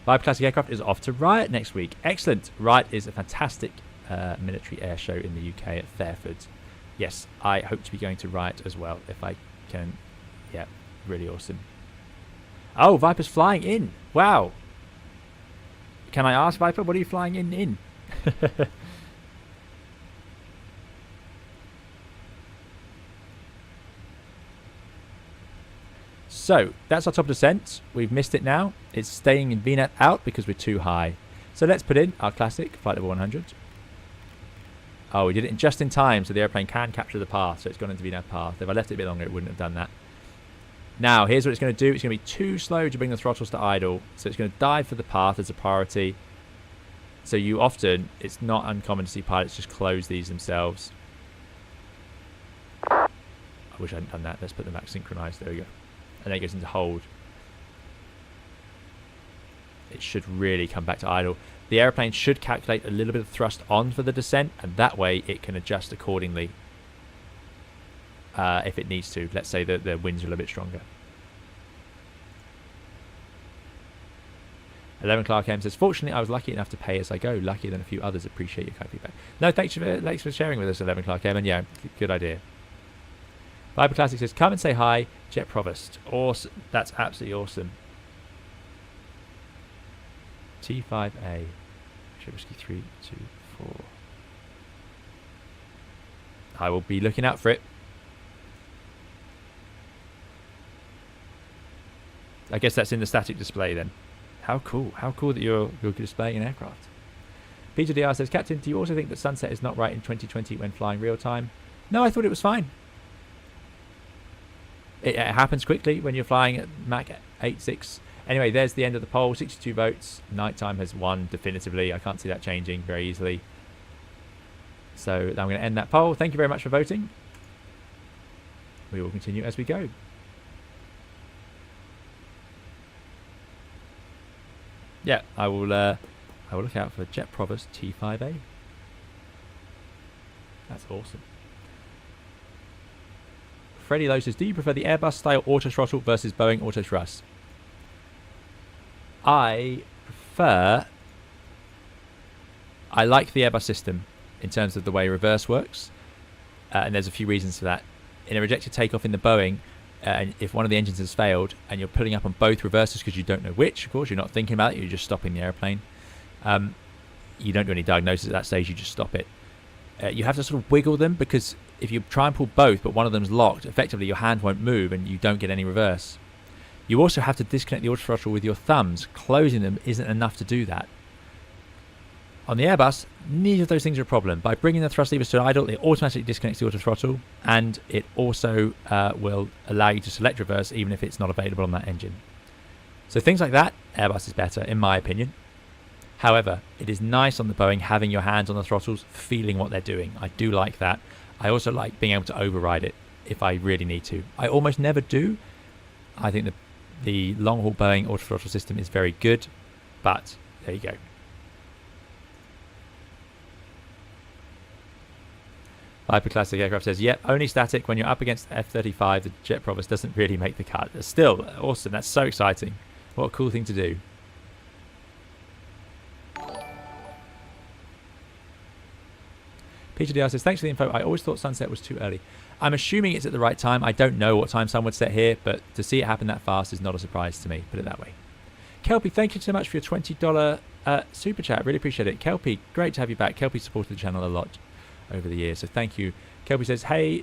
Viper Classic Aircraft is off to Riot next week. Excellent. Riot is a fantastic military air show in the UK at Fairford. Yes, I hope to be going to Riot as well if I can. Yeah, really awesome. Oh, Viper's flying in. Wow. Can I ask, Viper, what are you flying in? So, that's our top descent. We've missed it now. It's staying in VNet out because we're too high. So let's put in our classic flight level 100. Oh, we did it just in time, so the airplane can capture the path. So it's gone into VNet path. If I left it a bit longer, it wouldn't have done that. Now, here's what it's going to do. It's going to be too slow to bring the throttles to idle. So it's going to dive for the path as a priority. So you often, it's not uncommon to see pilots just close these themselves. I wish I hadn't done that. Let's put them back synchronized. There we go. And then it goes into hold. It should really come back to idle. The airplane should calculate a little bit of thrust on for the descent, and that way it can adjust accordingly if it needs to. Let's say that the winds are a little bit stronger. 11 Clark M says, fortunately I was lucky enough to pay as I go, luckier than a few others. Appreciate your kind feedback. No, thanks for sharing with us, 11 Clark M, and yeah, good idea. Viper Classic says, come and say hi, Jet Provost. Awesome. That's absolutely awesome. T5A. Whiskey 3, 2, 4. I will be looking out for it. I guess that's in the static display then. How cool. How cool that you're displaying an aircraft. Peter DR says, Captain, do you also think that sunset is not right in 2020 when flying real time? No, I thought it was fine. It happens quickly when you're flying at Mach 8.6. Anyway, there's the end of the poll. 62 votes. Nighttime has won definitively. I can't see that changing very easily. So I'm going to end that poll. Thank you very much for voting. We will continue as we go. Yeah, I will look out for Jet Provost T5A. That's awesome. Freddie Lowe says, do you prefer the Airbus style auto throttle versus Boeing auto thrust? I like the Airbus system in terms of the way reverse works, and there's a few reasons for that. In a rejected takeoff in the Boeing, and if one of the engines has failed and you're pulling up on both reverses because you don't know which, of course, you're not thinking about it, you're just stopping the airplane. You don't do any diagnosis at that stage, you just stop it. You have to sort of wiggle them, because if you try and pull both but one of them's locked, effectively your hand won't move and you don't get any reverse. You also have to disconnect the autothrottle with your thumbs. Closing them isn't enough to do that. On the Airbus, neither of those things are a problem. By bringing the thrust levers to idle, it automatically disconnects the autothrottle, and it also will allow you to select reverse even if it's not available on that engine. So things like that, Airbus is better, in my opinion. However, it is nice on the Boeing having your hands on the throttles, feeling what they're doing. I do like that. I also like being able to override it if I really need to. I almost never do. I think the long-haul Boeing autothrottle system is very good, but there you go. Viper Classic Aircraft says, yep, only static. When you're up against F-35, the Jet Provost doesn't really make the cut. Still, awesome. That's so exciting. What a cool thing to do. Peter DR says, thanks for the info. I always thought sunset was too early. I'm assuming it's at the right time. I don't know what time sun would set here, but to see it happen that fast is not a surprise to me. Put it that way. Kelpie, thank you so much for your $20 super chat. Really appreciate it. Kelpie, great to have you back. Kelpie supported the channel a lot over the years, so thank you. Kelpie says, hey,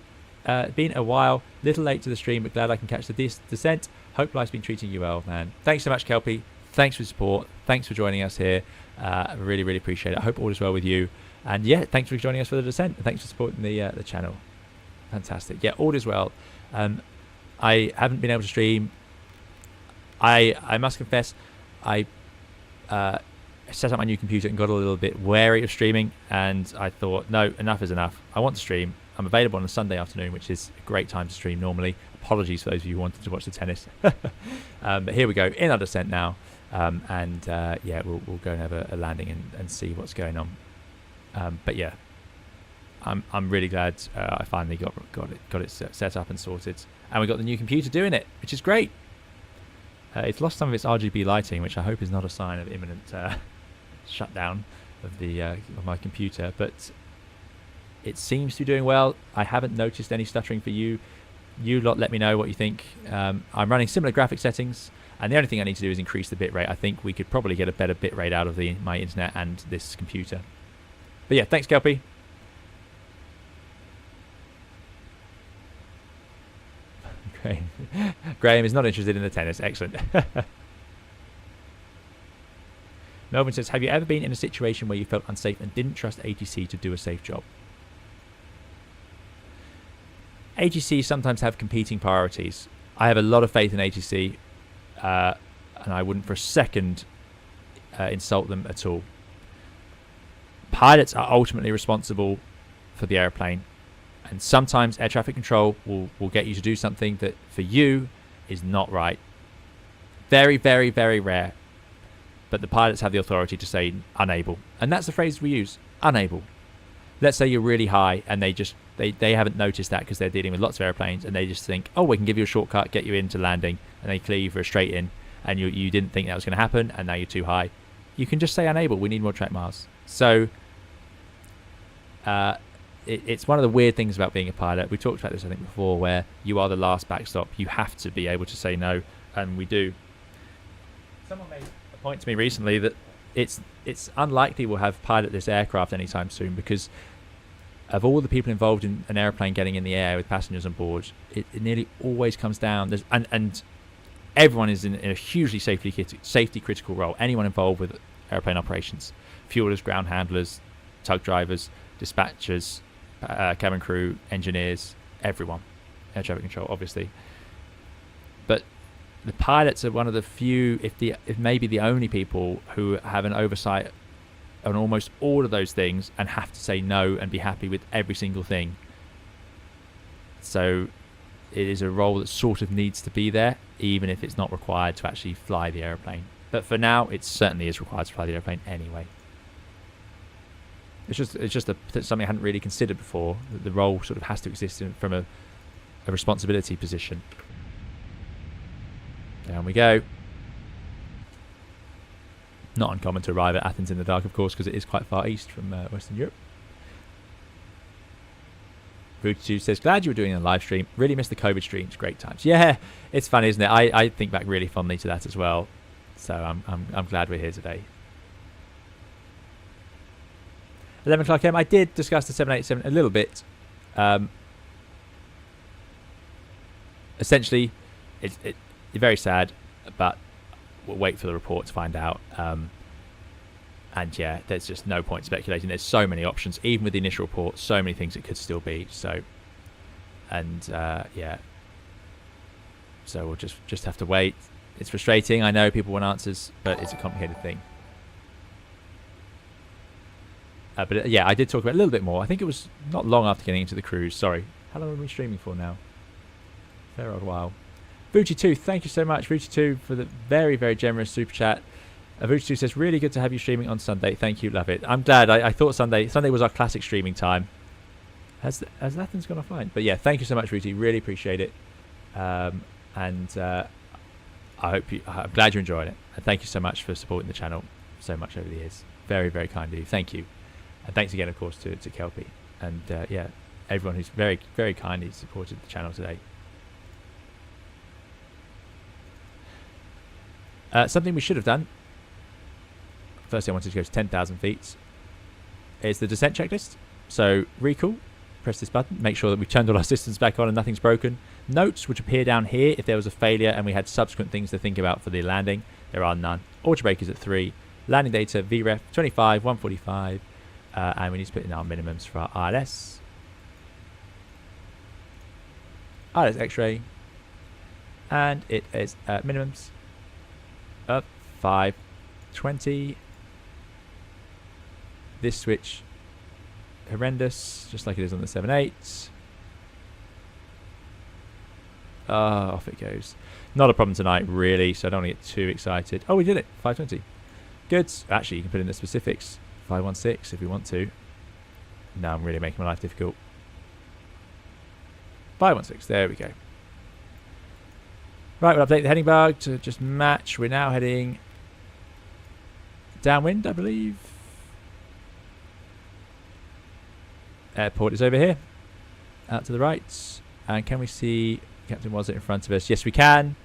been a while, little late to the stream, but glad I can catch the descent. Hope life's been treating you well, man. Thanks so much, Kelpie. Thanks for the support. Thanks for joining us here. Really, really appreciate it. I hope all is well with you. And yeah, thanks for joining us for the descent. Thanks for supporting the channel. Fantastic. Yeah, all is well. I haven't been able to stream. I must confess, I set up my new computer and got a little bit wary of streaming, and I thought, no, enough is enough. I want to stream. I'm available on a Sunday afternoon, which is a great time to stream normally. Apologies for those of you who wanted to watch the tennis. But here we go, in our descent now. Yeah, we'll go and have a landing and see what's going on. But yeah, I'm really glad I finally got it set up and sorted, and we got the new computer doing it, which is great. It's lost some of its RGB lighting, which I hope is not a sign of imminent shutdown of my computer, but it seems to be doing well. I haven't noticed any stuttering for you. You lot let me know what you think. I'm running similar graphic settings, and the only thing I need to do is increase the bitrate. I think we could probably get a better bitrate out of my internet and this computer. But yeah, thanks, Kelpie. Graham is not interested in the tennis. Excellent. Melvin says, have you ever been in a situation where you felt unsafe and didn't trust ATC to do a safe job? ATC sometimes have competing priorities. I have a lot of faith in ATC, and I wouldn't for a second insult them at all. Pilots are ultimately responsible for the airplane, and sometimes air traffic control will get you to do something that for you is not right. Very, very, very rare. But the pilots have the authority to say unable, and that's the phrase we use, unable. Let's say you're really high and they haven't noticed that because they're dealing with lots of airplanes, and they just think, oh, we can give you a shortcut, get you into landing, and they clear you for a straight in, and you didn't think that was going to happen, and now you're too high. You can just say unable, we need more track miles. So it's one of the weird things about being a pilot. We talked about this I think before, where you are the last backstop. You have to be able to say no, and we do. Someone made a point to me recently that it's unlikely we'll have pilot this aircraft anytime soon, because of all the people involved in an airplane getting in the air with passengers on board, it nearly always comes down. And everyone is in a hugely safety critical role. Anyone involved with airplane operations, fuelers, ground handlers, tug drivers, dispatchers, cabin crew, engineers, everyone, air traffic control, obviously. But the pilots are one of the few, if maybe the only people who have an oversight on almost all of those things and have to say no and be happy with every single thing. So it is a role that sort of needs to be there, even if it's not required to actually fly the airplane. But for now, it certainly is required to fly the airplane anyway. It's just something I hadn't really considered before. That the role sort of has to exist from a responsibility position. Down we go. Not uncommon to arrive at Athens in the dark, of course, because it is quite far east from Western Europe. Rutu says, glad you were doing a live stream. Really missed the COVID streams. Great times. Yeah, it's fun, isn't it? I think back really fondly to that as well. So I'm glad we're here today. 11 o'clock AM. I did discuss the 787 a little bit. Essentially, it's very sad, but we'll wait for the report to find out. And yeah, there's just no point speculating. There's so many options, even with the initial report, so many things it could still be. So, and yeah, so we'll just have to wait. It's frustrating. I know people want answers, but it's a complicated thing. But yeah, I did talk about it a little bit more. I think it was not long after getting into the cruise. Sorry. How long are we streaming for now? Fair old while. Vucci2, thank you so much, Vucci2, for the very, very generous super chat. Vucci2 says, really good to have you streaming on Sunday. Thank you, love it. I'm glad. I thought Sunday was our classic streaming time. Has Athens gone offline? But yeah, thank you so much, Vucci. Really appreciate it. I'm glad you're enjoying it. And thank you so much for supporting the channel so much over the years. Very, very kind of you. Thank you. And thanks again, of course, to Kelpie. And yeah, everyone who's very, very kindly supported the channel today. Something we should have done. Firstly, I wanted to go to 10,000 feet. Is the descent checklist. So recall, press this button, make sure that we've turned all our systems back on and nothing's broken. Notes which appear down here if there was a failure and we had subsequent things to think about for the landing. There are none. Auto brake is at 3. Landing data VREF 25, 145, and we need to put in our minimums for our ILS. ILS X-ray, and it is minimums of 520. This switch horrendous, just like it is on the 7.8. Off it goes. Not a problem tonight, really, so I don't want to get too excited. Oh, we did it. 520. Good. Actually, you can put in the specifics. 516 if we want to. No, I'm really making my life difficult. 516. There we go. Right, we'll update the heading bug to just match. We're now heading downwind, I believe. Airport is over here. Out to the right. And can we see Captain Was it in front of us? Yes, we can.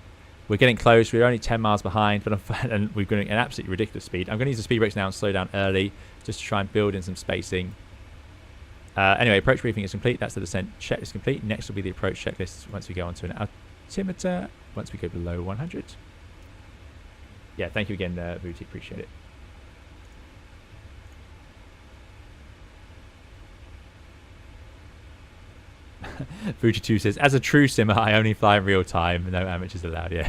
We're getting close. We're only 10 miles behind, but and we're going at an absolutely ridiculous speed. I'm going to use the speed brakes now and slow down early just to try and build in some spacing. Anyway, approach briefing is complete. That's the descent check is complete. Next will be the approach checklist once we go onto an altimeter, once we go below 100. Yeah, thank you again, Booty. Appreciate it. Fuji2 says, as a true simmer, I only fly in real time. No amateurs allowed, yeah.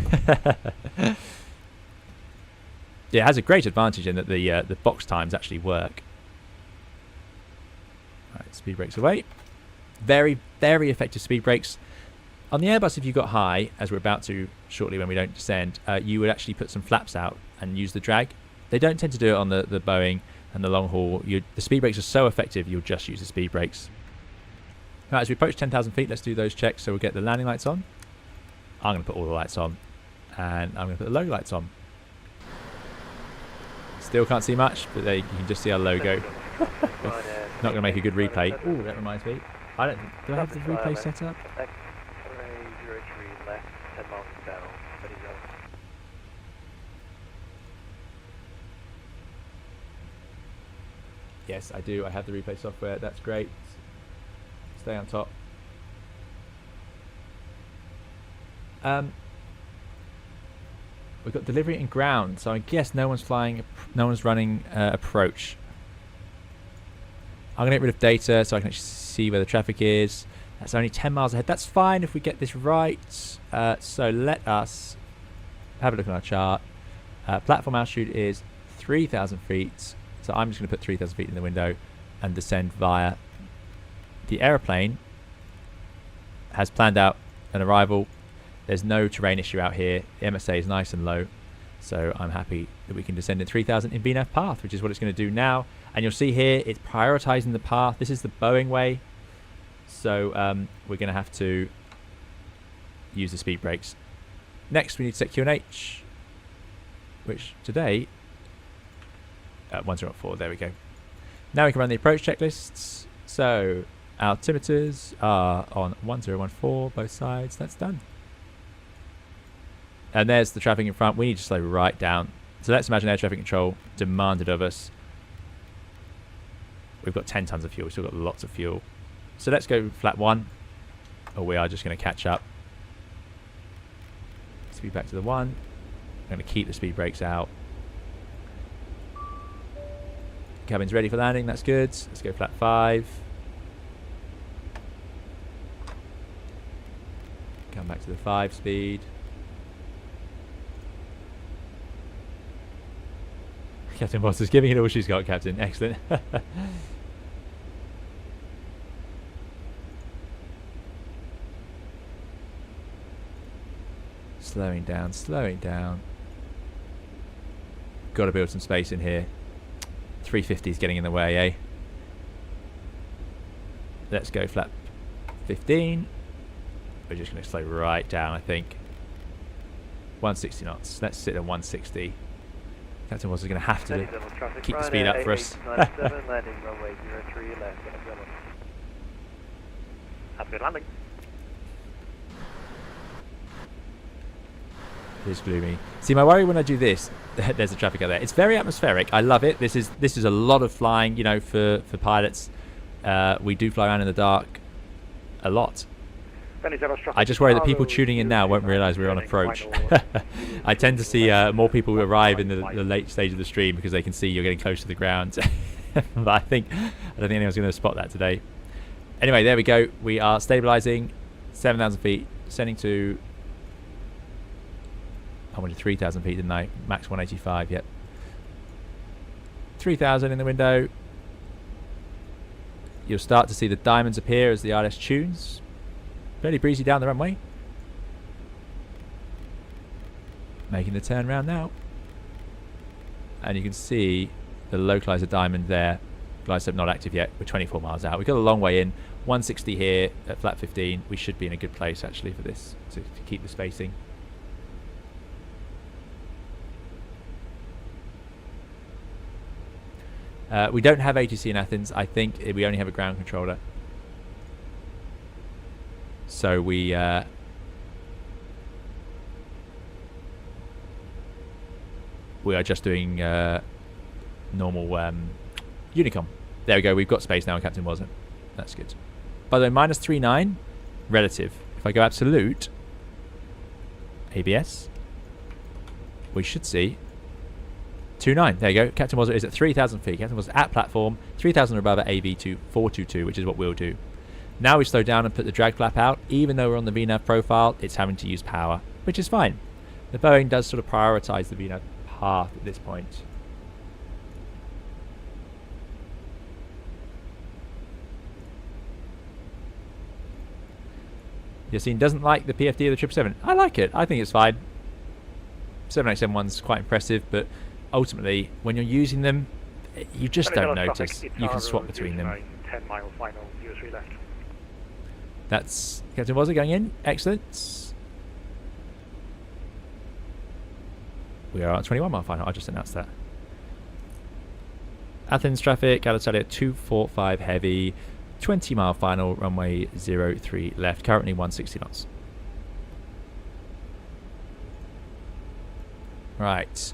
Yeah, it has a great advantage in that the box times actually work. Right, speed brakes away. Very, very effective speed brakes. On the Airbus, if you got high, as we're about to shortly when we don't descend, you would actually put some flaps out and use the drag. They don't tend to do it on the Boeing and the long haul. The speed brakes are so effective, you'll just use the speed brakes. Right, as we approach 10,000 feet, let's do those checks. So we'll get the landing lights on. I'm going to put all the lights on. And I'm going to put the logo lights on. Still can't see much, but there you can just see our logo. Not going to make a good replay. Oh, that reminds me. Do I have the replay set up? Left, 10 miles down, ready to go. Yes, I do. I have the replay software. That's great. Stay on top. We've got delivery and ground, so I guess no one's flying, no one's running approach. I'm going to get rid of data so I can actually see where the traffic is. That's only 10 miles ahead. That's fine if we get this right. So let us have a look at our chart. Platform altitude is 3,000 feet. So I'm just going to put 3,000 feet in the window and descend via. The aeroplane has planned out an arrival. There's no terrain issue out here. The MSA is nice and low. So I'm happy that we can descend at 3,000 in VNAV path, which is what it's going to do now. And you'll see here, it's prioritizing the path. This is the Boeing way. So we're going to have to use the speed brakes. Next, we need to set QNH, which today, 1014, there we go. Now we can run the approach checklists. So altimeters are on 1014, both sides. That's done. And there's the traffic in front. We need to slow right down. So let's imagine air traffic control demanded of us. We've got 10 tons of fuel. We've still got lots of fuel. So let's go flat 1. Or we are just going to catch up. Speed back to the 1. I'm going to keep the speed brakes out. Cabin's ready for landing. That's good. Let's go flat 5. Come back to the 5 speed. Captain Boss is giving it all she's got, Captain. Excellent. Slowing down, slowing down. Got to build some space in here. 350 is getting in the way, eh? Let's go flat 15. We're just going to slow right down, I think. 160 knots. Let's sit at 160. Captain was going to have to keep the speed up for us. Landing runway 03 left. Have a good landing. It is gloomy. See, my worry when I do this, there's the traffic out there. It's very atmospheric. I love it. This is a lot of flying, you know, for pilots. We do fly around in the dark a lot. I just worry that people tuning in now won't realise we're on approach. I tend to see more people who arrive in the late stage of the stream because they can see you're getting close to the ground. But I don't think anyone's going to spot that today. Anyway, there we go. We are stabilising 7,000 feet, descending to... I wanted 3,000 feet, didn't I? Max 185, yep. 3,000 in the window. You'll start to see the diamonds appear as the ILS tunes. Fairly breezy down the runway. Making the turn round now. And you can see the localizer diamond there. Glide slope not active yet. We're 24 miles out. We've got a long way in. 160 here at flat 15. We should be in a good place actually for this to keep the spacing. We don't have ATC in Athens. I think we only have a ground controller. So we are just doing normal Unicom. There we go. We've got space now, Captain wasn't. That's good. By the way, -39 relative. If I go absolute ABS, we should see 29. There you go. Captain Wasser is at 3,000 feet. Captain Wasser at platform 3,000 or above at AV 422, which is what we'll do. Now we slow down and put the drag flap out. Even though we're on the VNAV profile, it's having to use power, which is fine. The Boeing does sort of prioritize the VNAV path at this point. Yassine doesn't like the PFD of the 777. I like it. I think it's fine. 7871's quite impressive, but ultimately, when you're using them, you just don't notice. You can swap between them. 10 mile final, 03 left. That's Captain Wasser going in. Excellent. We are at 21 mile final. I just announced that. Athens traffic, Alitalia 245 heavy. 20 mile final, runway 03 left, currently 160 knots. Right.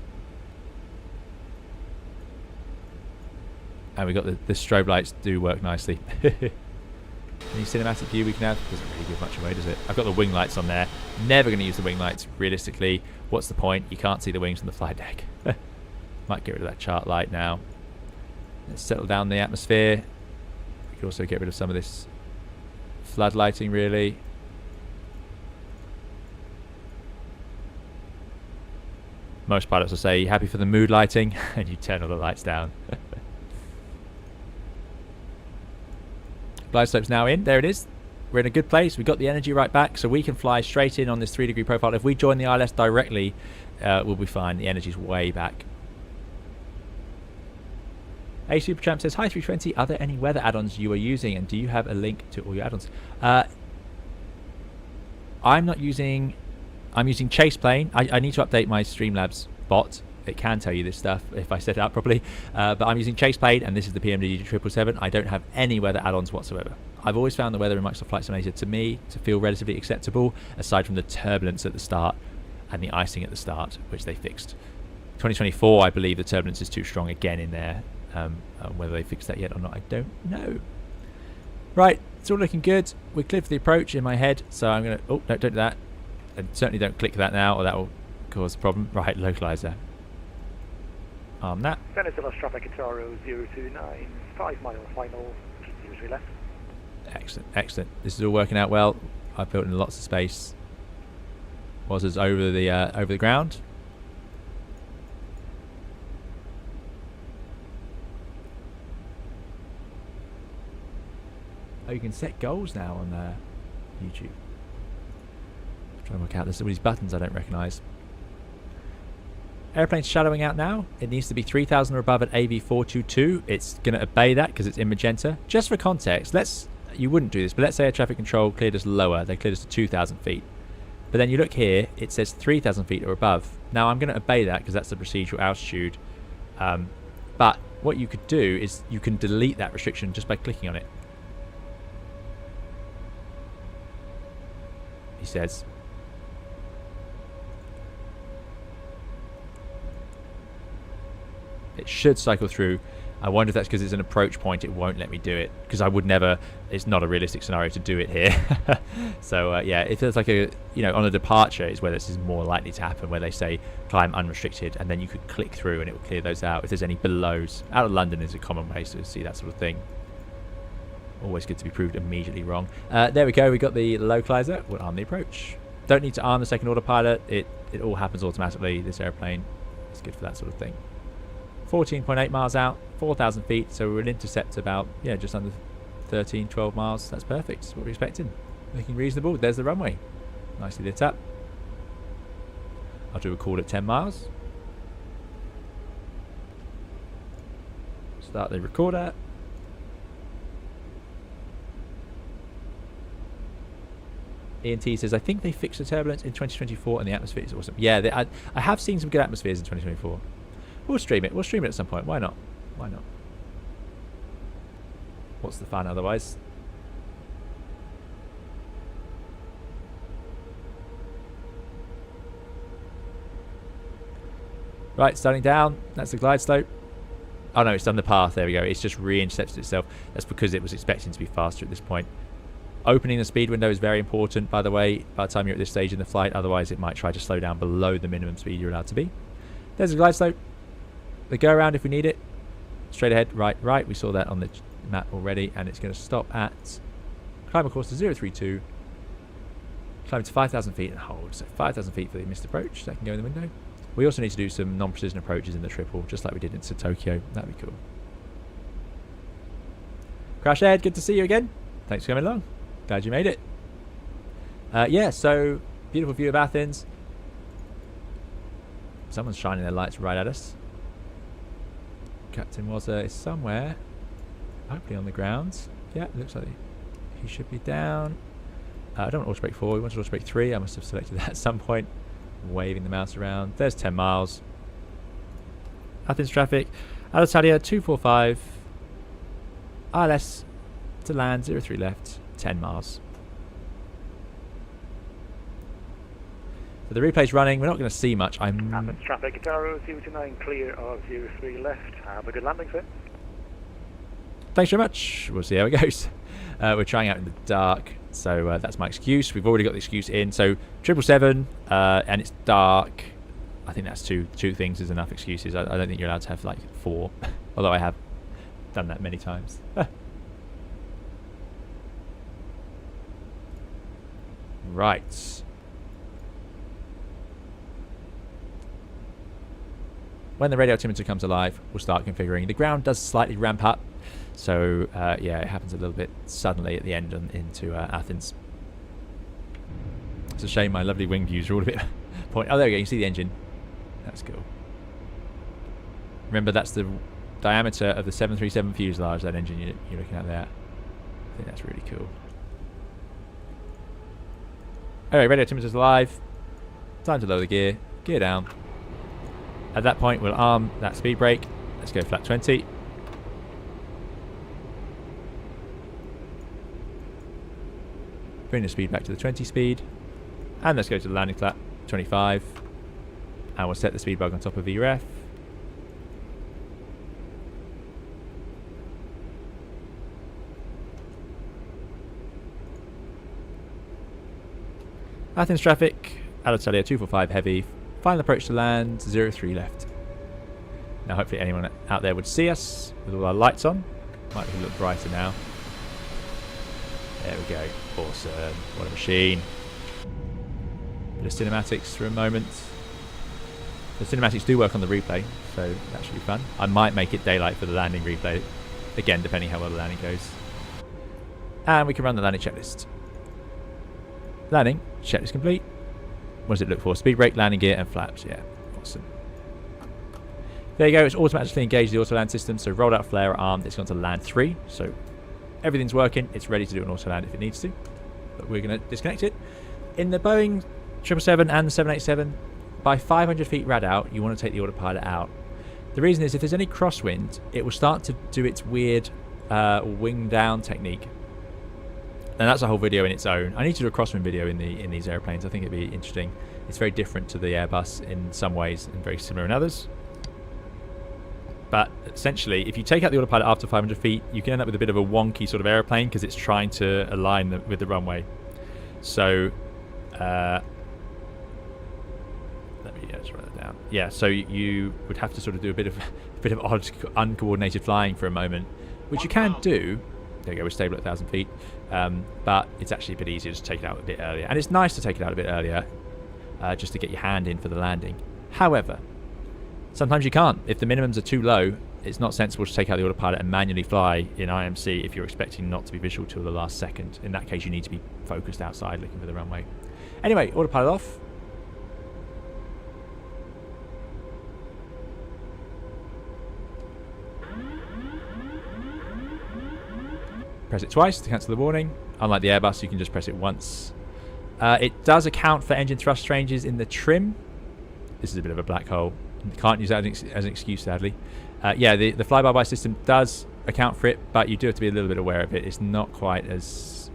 And we got the strobe lights do work nicely. Any cinematic view we can have? Doesn't really give much away, does it? I've got the wing lights on there. Never going to use the wing lights, realistically. What's the point? You can't see the wings from the flight deck. Might get rid of that chart light now. Let's settle down the atmosphere. We could also get rid of some of this flood lighting, really. Most pilots will say, happy for the mood lighting, and you turn all the lights down. Glide slope's now in. There it is. We're in a good place. We've got the energy right back, so we can fly straight in on this 3-degree profile. If we join the ILS directly, we'll be fine. The energy's way back. A Supertramp says, hi 320, are there any weather add-ons you are using, and do you have a link to all your add-ons? I'm using Chase Plane. I need to update my Streamlabs bot. It can tell you this stuff if I set it up properly. But I'm using Chase Plane, and this is the PMDG 777. I don't have any weather add-ons whatsoever. I've always found the weather in Microsoft Flight Simulator, to me, to feel relatively acceptable, aside from the turbulence at the start and the icing at the start, which they fixed. 2024, I believe the turbulence is too strong again in there. Whether they fixed that yet or not, I don't know. Right, it's all looking good. We're clear for the approach in my head, so I'm going to... Oh, no, don't do that. And certainly don't click that now, or that will cause a problem. Right, localizer. Arm that. Venezuela traffic at Taro 029, 5 mile final, 03 left. Excellent, excellent. This is all working out well. I've built in lots of space. Was over the ground. Oh, you can set goals now on YouTube. I'm trying to work out. There's all these buttons I don't recognise. Airplane's shadowing out now. It needs to be 3,000 or above at AV 422. It's going to obey that because it's in magenta. Just for context, you wouldn't do this, but let's say air traffic control cleared us lower. They cleared us to 2,000 feet. But then you look here, it says 3,000 feet or above. Now I'm going to obey that because that's the procedural altitude. But what you could do is you can delete that restriction just by clicking on it. He says. It should cycle through. I wonder if that's because it's an approach point, it won't let me do it, because I would never, it's not a realistic scenario to do it here. So yeah, if there's like a, you know, on a departure is where this is more likely to happen, where they say climb unrestricted, and then you could click through and it will clear those out. If there's any belows, out of London is a common way to see that sort of thing. Always good to be proved immediately wrong. There we go, we got the localizer. We'll arm the approach. Don't need to arm the second autopilot, it all happens automatically. This airplane is good for that sort of thing. 14.8 miles out, 4,000 feet, so we're an intercept about, yeah, just under 13, 12 miles. That's perfect. That's what we're expecting. Looking reasonable. There's the runway. Nicely lit up. I'll do a call at 10 miles. Start the recorder. E&T says, I think they fixed the turbulence in 2024 and the atmosphere is awesome. Yeah, I have seen some good atmospheres in 2024. We'll stream it. We'll stream it at some point. Why not? Why not? What's the fun otherwise? Right, starting down. That's the glide slope. Oh no, it's done the path. There we go. It's just re-intercepted itself. That's because it was expecting to be faster at this point. Opening the speed window is very important, by the way, by the time you're at this stage in the flight. Otherwise, it might try to slow down below the minimum speed you're allowed to be. There's a glide slope. The go around if we need it. Straight ahead, right, right. We saw that on the map already, and it's going to stop at climb a course to 032, climb to 5,000 feet and hold. So 5,000 feet for the missed approach. That can go in the window. We also need to do some non-precision approaches in the triple, just like we did into Tokyo. That'd be cool. Crash Ed, good to see you again. Thanks for coming along. Glad you made it. Yeah, so beautiful view of Athens. Someone's shining their lights right at us. Captain Wazza is somewhere, hopefully on the ground. Yeah, it looks like he should be down. I don't want auto brake 4, we wanted auto brake 3. I must have selected that at some point. Waving the mouse around. There's 10 miles. Athens traffic. Alitalia 245. ILS to land 03 left. 10 miles. So the replay's running. We're not going to see much. Athens traffic, Garo 029 clear of 03 left. Have a good landing, sir. Thanks very much. We'll see how it goes. We're trying out in the dark, so that's my excuse. We've already got the excuse in. So 777, and it's dark. I think that's two things is enough excuses. I don't think you're allowed to have like 4, although I have done that many times. Right. When the radio altimeter comes alive, we'll start configuring. The ground does slightly ramp up, so yeah, it happens a little bit suddenly at the end and into Athens. It's a shame my lovely wing views are all a bit point. Oh, there we go. You can see the engine. That's cool. Remember, that's the diameter of the 737 fuselage. That engine you're looking at there. I think that's really cool. Alright, radio altimeter's alive. Time to lower the gear. Gear down. At that point, we'll arm that speed brake. Let's go flat 20. Bring the speed back to the 20 speed. And let's go to the landing flat 25. And we'll set the speed bug on top of VREF. Athens traffic, Alitalia 245 heavy, final approach to land, 03 left. Now hopefully anyone out there would see us with all our lights on. Might be a little brighter now. There we go, awesome, what a machine. Bit of cinematics for a moment. The cinematics do work on the replay, so that should be fun. I might make it daylight for the landing replay, again depending how well the landing goes. And we can run the landing checklist. Landing, checklist complete. What does it look for? Speed brake, landing gear, and flaps. Yeah, awesome. There you go. It's automatically engaged the auto land system. So rolled out flare armed. It's gone to land 3. So everything's working. It's ready to do an auto land if it needs to. But we're going to disconnect it. In the Boeing 777 and the 787, by 500 feet rad out, you want to take the autopilot out. The reason is if there's any crosswind, it will start to do its weird wing down technique. And that's a whole video in its own. I need to do a crosswind video in these airplanes. I think it'd be interesting. It's very different to the Airbus in some ways and very similar in others. But essentially, if you take out the autopilot after 500 feet, you can end up with a bit of a wonky sort of aeroplane because it's trying to align with the runway. So, let me just write that down. Yeah, so you would have to sort of do a bit of odd, uncoordinated flying for a moment, which you can do. There you go, we're stable at 1,000 feet. But it's actually a bit easier to take it out a bit earlier. And it's nice to take it out a bit earlier, just to get your hand in for the landing. However, sometimes you can't. If the minimums are too low, it's not sensible to take out the autopilot and manually fly in IMC if you're expecting not to be visual till the last second. In that case, you need to be focused outside looking for the runway. Anyway, autopilot off. Press it twice to cancel the warning. Unlike the Airbus, you can just press it once. It does account for engine thrust changes in the trim. This is a bit of a black hole. You can't use that as an excuse, sadly. Yeah, the fly-by-wire system does account for it, but you do have to be a little bit aware of it. It's not quite as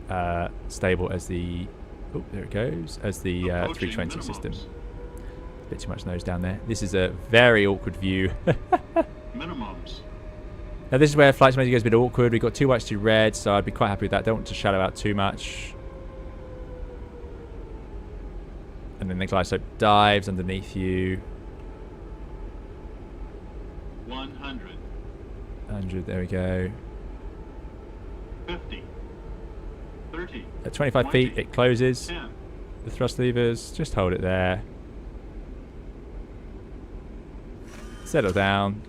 stable as the... Oh, there it goes. As the 320 system. A bit too much nose down there. This is a very awkward view. Minimums. Now this is where flight simulator goes a bit awkward. We've got 2 whites, 2 reds, so I'd be quite happy with that. Don't want to shadow out too much. And then the glide slope dives underneath you. 100. 100, there we go. 50. 30. At 25 feet, it closes. 10. The thrust levers, just hold it there. Settle down.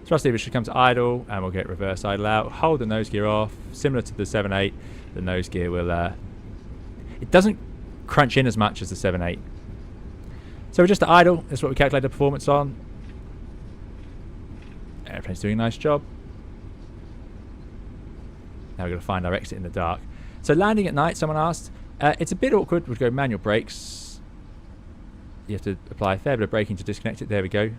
Thrust lever should come to idle, and we'll get reverse idle out. Hold the nose gear off. Similar to the 7.8, the nose gear will... it doesn't crunch in as much as the 7.8. So we're just at idle. That's what we calculate the performance on. Airplane's doing a nice job. Now we've got to find our exit in the dark. So landing at night, someone asked. It's a bit awkward. We'll go manual brakes. You have to apply a fair bit of braking to disconnect it. There we go.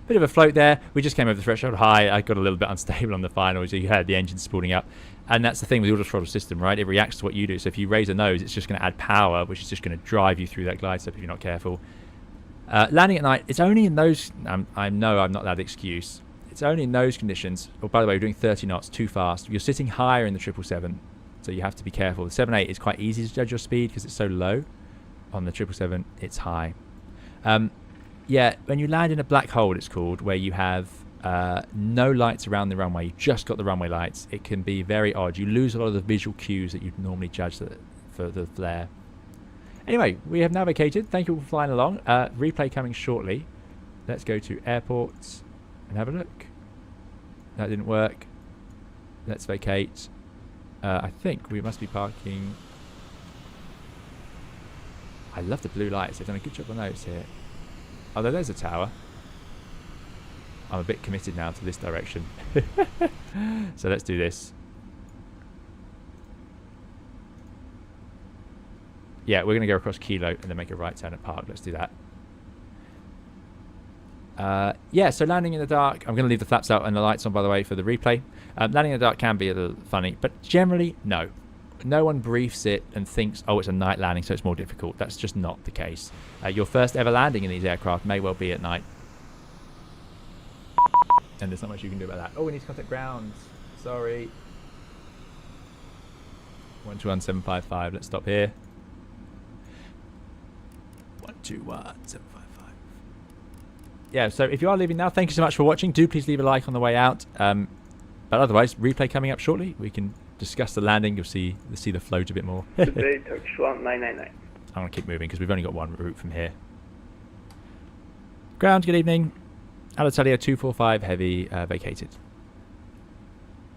Bit of a float there. We just came over the threshold high. I got a little bit unstable on the final, so you had the engine spooling up. And that's the thing with the auto throttle system, right? It reacts to what you do. So if you raise a nose, it's just going to add power, which is just going to drive you through that glide slope if you're not careful. Landing at night, it's only in those... I know I'm not that excuse. It's only in those conditions. Oh, by the way, we're doing 30 knots, too fast. You're sitting higher in the 777, so you have to be careful. The 7.8 is quite easy to judge your speed because it's so low. On the 777, it's high. Yeah, when you land in a black hole, it's called, where you have no lights around the runway, you just got the runway lights, it can be very odd. You lose a lot of the visual cues that you'd normally judge for the flare. Anyway, we have now vacated. Thank you all for flying along. Replay coming shortly. Let's go to airports and have a look. That didn't work. Let's vacate. I think we must be parking... I love the blue lights. They've done a good job on those here. Although there's a tower. I'm a bit committed now to this direction. So let's do this. Yeah, we're going to go across Kilo and then make a right turn at Park. Let's do that. Yeah, so landing in the dark. I'm going to leave the flaps out and the lights on, by the way, for the replay. Landing in the dark can be a little funny, but generally, no. No one briefs it and thinks, oh, it's a night landing, so it's more difficult. That's just not the case. Your first ever landing in these aircraft may well be at night. And there's not much you can do about that. Oh, we need to contact ground. Sorry. 121755. Let's stop here. 121755. Yeah, so if you are leaving now, thank you so much for watching. Do please leave a like on the way out. But otherwise, replay coming up shortly. We can discuss the landing. You'll see the float a bit more. Today, Turkish 1999. I'm going to keep moving because we've only got one route from here. Ground, good evening. Alitalia 245 Heavy vacated.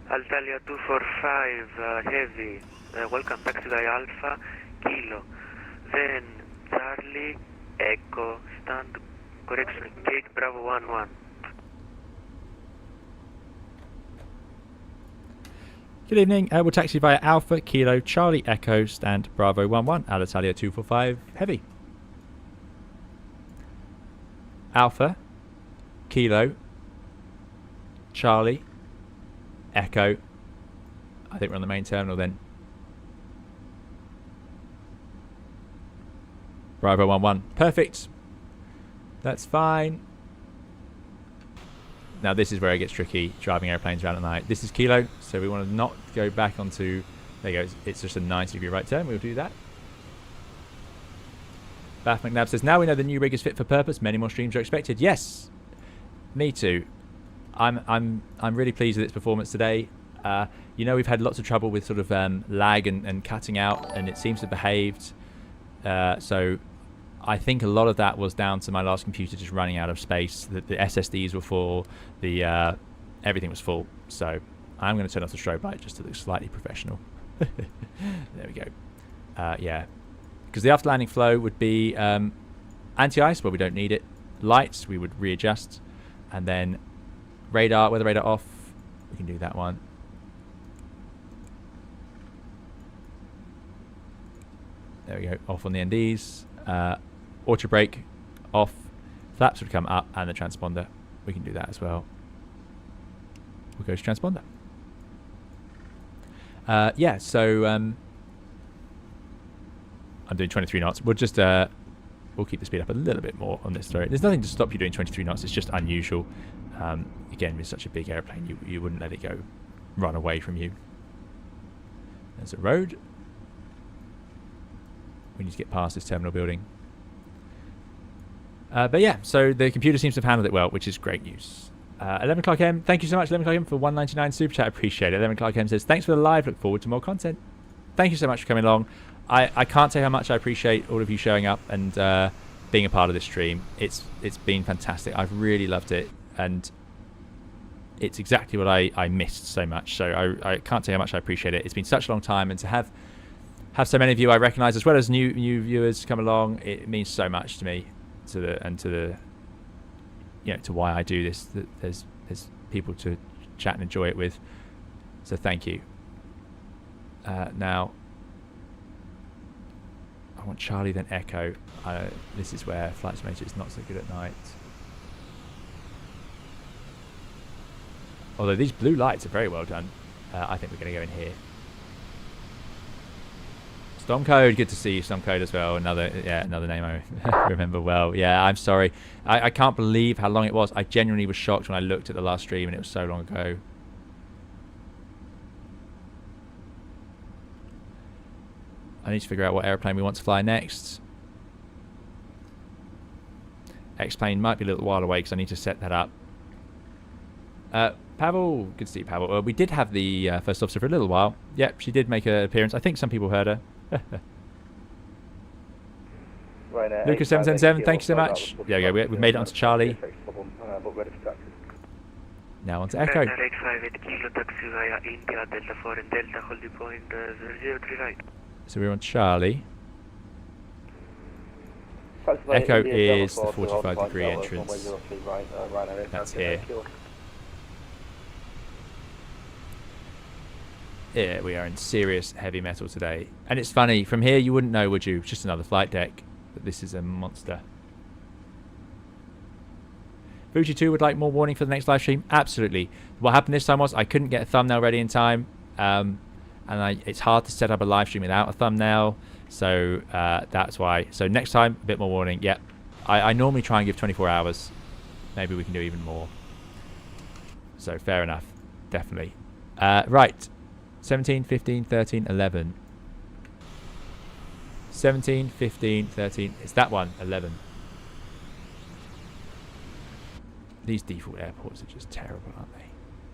Alitalia 245 Heavy, welcome back to the Alpha Kilo. Then Charlie Echo stand correction gate Bravo 11. Good evening. We'll taxi via Alpha Kilo Charlie Echo stand Bravo 11 Alitalia 245 Heavy. Alpha Kilo Charlie Echo. I think we're on the main terminal then. Bravo 11. Perfect. That's fine. Now this is where it gets tricky, driving airplanes around at night. This is Kilo, so we want to not go back onto... There you go, it's just a 90-degree right turn. We'll do that. Bath McNabb says, now we know the new rig is fit for purpose. Many more streams are expected. Yes, me too. I'm really pleased with its performance today. You know, we've had lots of trouble with sort of lag and cutting out, and it seems to have behaved. So I think a lot of that was down to my last computer just running out of space. The SSDs were full. Everything was full. So I'm going to turn off the strobe light just to look slightly professional. There we go. Yeah. Because the after landing flow would be anti-ice, but we don't need it. Lights, we would readjust. And then radar, weather radar off. We can do that one. There we go, off on the NDs. Auto brake off. Flaps would come up, and the transponder. We can do that as well. We'll go to transponder. Yeah, so I'm doing 23 knots. We'll just we'll keep the speed up a little bit more on this throw. There's nothing to stop you doing 23 knots. It's just unusual. Again, with such a big airplane, you wouldn't let it go run away from you. There's a road. We need to get past this terminal building. But yeah, so the computer seems to have handled it well, which is great news. 11 o'clock M, thank you so much, 11 o'clock M, for 199 super chat. Appreciate it. 11 o'clock M says, thanks for the live. Look forward to more content. Thank you so much for coming along. I can't say how much I appreciate all of you showing up and being a part of this stream. It's been fantastic. I've really loved it, and it's exactly what I missed so much. So I can't say how much I appreciate it. It's been such a long time, and to have so many of you I recognise, as well as new viewers come along, it means so much to me, to the you know, to why I do this. That there's people to chat and enjoy it with. So thank you. Now I want Charlie, then Echo. This is where flight simulator is not so good at night. Although these blue lights are very well done. I think we're going to go in here. Stormcode, good to see you, Stormcode, as well. Another name I remember well. Yeah, I'm sorry. I can't believe how long it was. I genuinely was shocked when I looked at the last stream, and it was so long ago. I need to figure out what airplane we want to fly next. X-plane might be a little while away because I need to set that up. Pavel, good to see you, Pavel. We did have the first officer for a little while. Yep, she did make an appearance. I think some people heard her. Lucas 777, thank you so much. There we go, we've made it onto Charlie. Now onto Echo. So we're on Charlie. Echo is the 45-degree entrance. That's here. Yeah, we are in serious heavy metal today. And it's funny, from here you wouldn't know, would you? It's just another flight deck. But this is a monster. Fuji2 would like more warning for the next live stream? Absolutely. What happened this time was I couldn't get a thumbnail ready in time. And it's hard to set up a live stream without a thumbnail. So that's why. So next time, a bit more warning. Yep. I normally try and give 24 hours. Maybe we can do even more. So fair enough. Definitely. Right. 17, 15, 13, 11. 17, 15, 13. It's that one, 11. These default airports are just terrible, aren't they?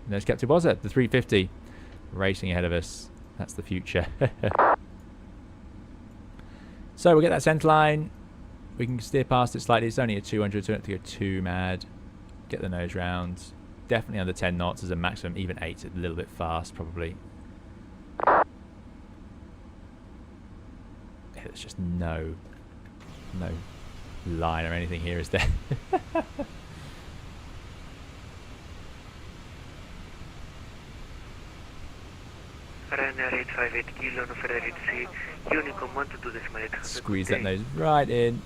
And there's Captain Bozza, the 350, racing ahead of us. That's the future. So we'll get that centre line. We can steer past it slightly. It's only a 200, so we don't have to go too mad. Get the nose round. Definitely under 10 knots as a maximum. Even 8, a little bit fast, probably. There's just no line or anything here, is there? Squeeze that nose right in.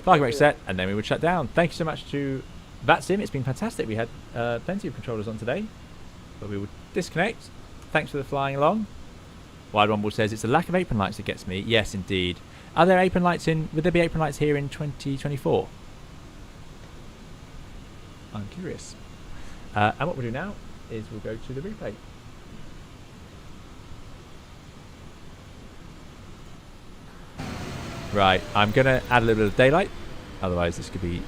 Flag brake set, and then we would shut down. Thank you so much to VATSIM. It's been fantastic. We had plenty of controllers on today, but we would disconnect. Thanks for the flying along. Wide Rumble says it's the lack of apron lights that gets me. Yes, indeed. Are there apron lights in? Would there be apron lights here in 2024? I'm curious. And what we'll do now is we'll go to the replay. Right, I'm going to add a little bit of daylight. Otherwise, this could be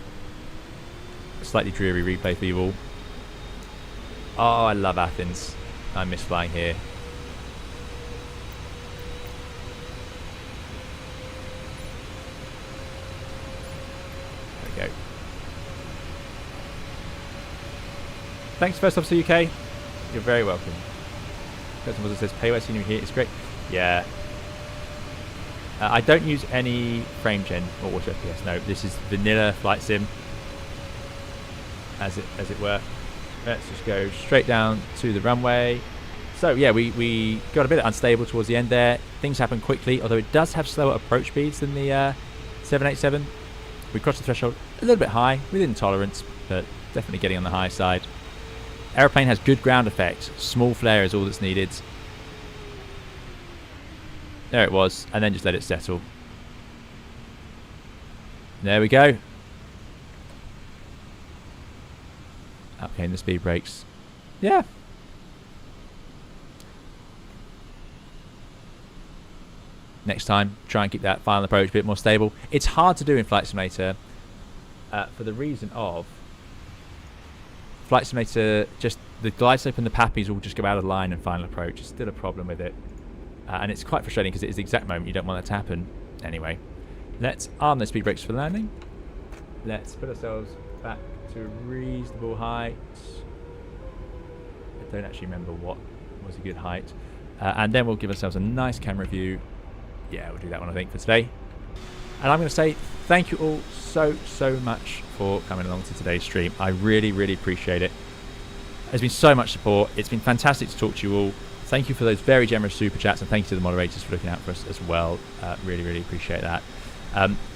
a slightly dreary replay for you all. Oh, I love Athens. I miss flying here. There we go. Thanks, First Officer UK. You're very welcome. Person was says, pay seeing you here. It's great. Yeah. I don't use any frame gen or auto FPS. No, this is vanilla flight sim, as it were. Let's just go straight down to the runway. So yeah, we got a bit unstable towards the end there. Things happen quickly, although it does have slower approach speeds than the 787. We crossed the threshold a little bit high, within tolerance, but definitely getting on the high side. Aeroplane has good ground effect. Small flare is all that's needed. There it was, and then just let it settle. There we go. Up came the speed brakes. Yeah. Next time, try and keep that final approach a bit more stable. It's hard to do in Flight Simulator for the reason of Flight Simulator, just the glide slope and the pappies will just go out of line in final approach. It's still a problem with it. And it's quite frustrating because it is the exact moment you don't want that to happen. Anyway, let's arm the speed brakes for landing. Let's put ourselves back to a reasonable height. I don't actually remember what was a good height. And then we'll give ourselves a nice camera view. Yeah, we'll do that one, I think, for today. And I'm going to say thank you all so much for coming along to today's stream. I really appreciate it. There's been so much support. It's been fantastic to talk to you all. Thank you for those very generous super chats, and thank you to the moderators for looking out for us as well. Really appreciate that.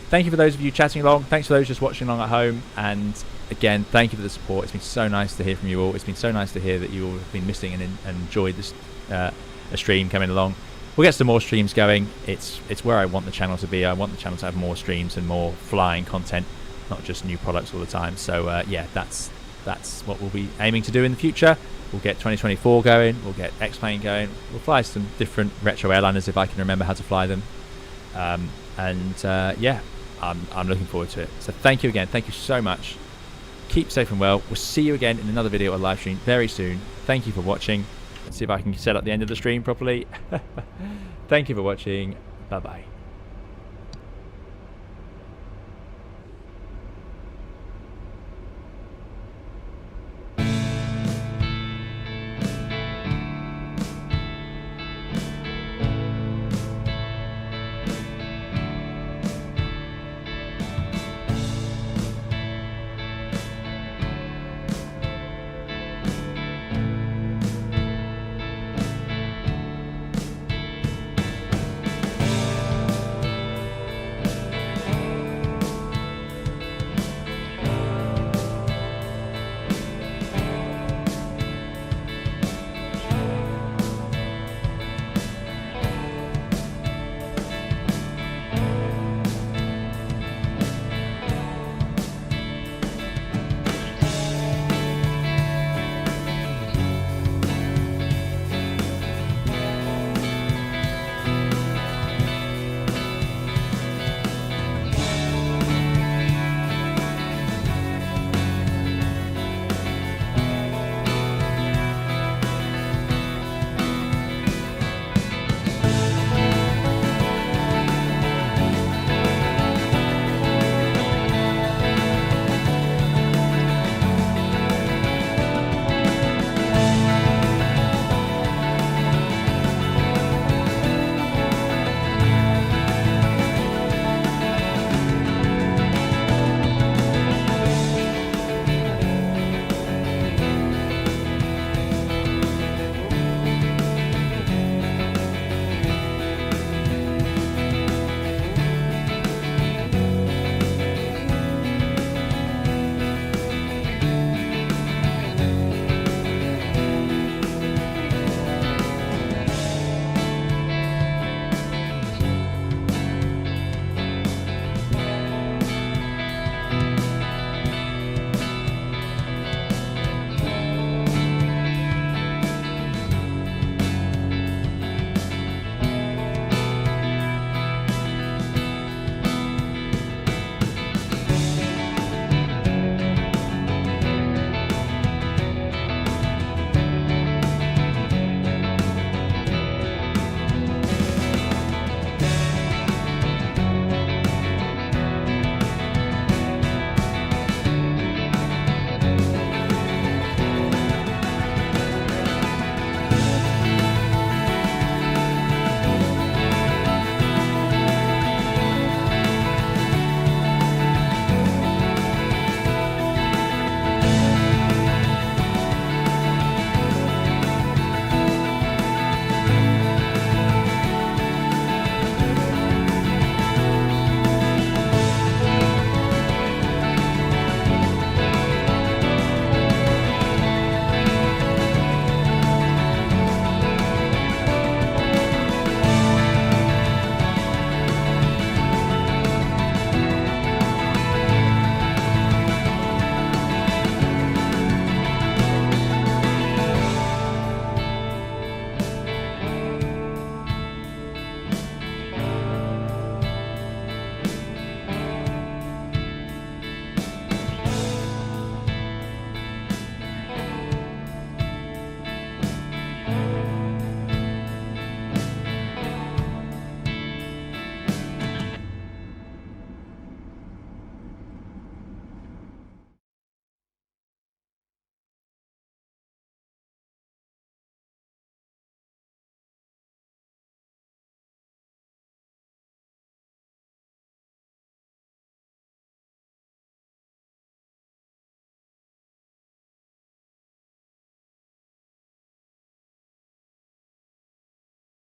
Thank you for those of you chatting along. Thanks for those just watching along at home. And again, thank you for the support. It's been so nice to hear from you all. It's been so nice to hear that you all have been missing and enjoyed this a stream coming along. We'll get some more streams going. It's where I want the channel to be. I want the channel to have more streams and more flying content, not just new products all the time. So yeah, that's what we'll be aiming to do in the future. We'll get 2024 going. We'll get X-Plane going. We'll fly some different retro airliners if I can remember how to fly them. Yeah, I'm looking forward to it. So thank you again. Thank you so much. Keep safe and well. We'll see you again in another video or live stream very soon. Thank you for watching. Let's see if I can set up the end of the stream properly. Thank you for watching. Bye-bye.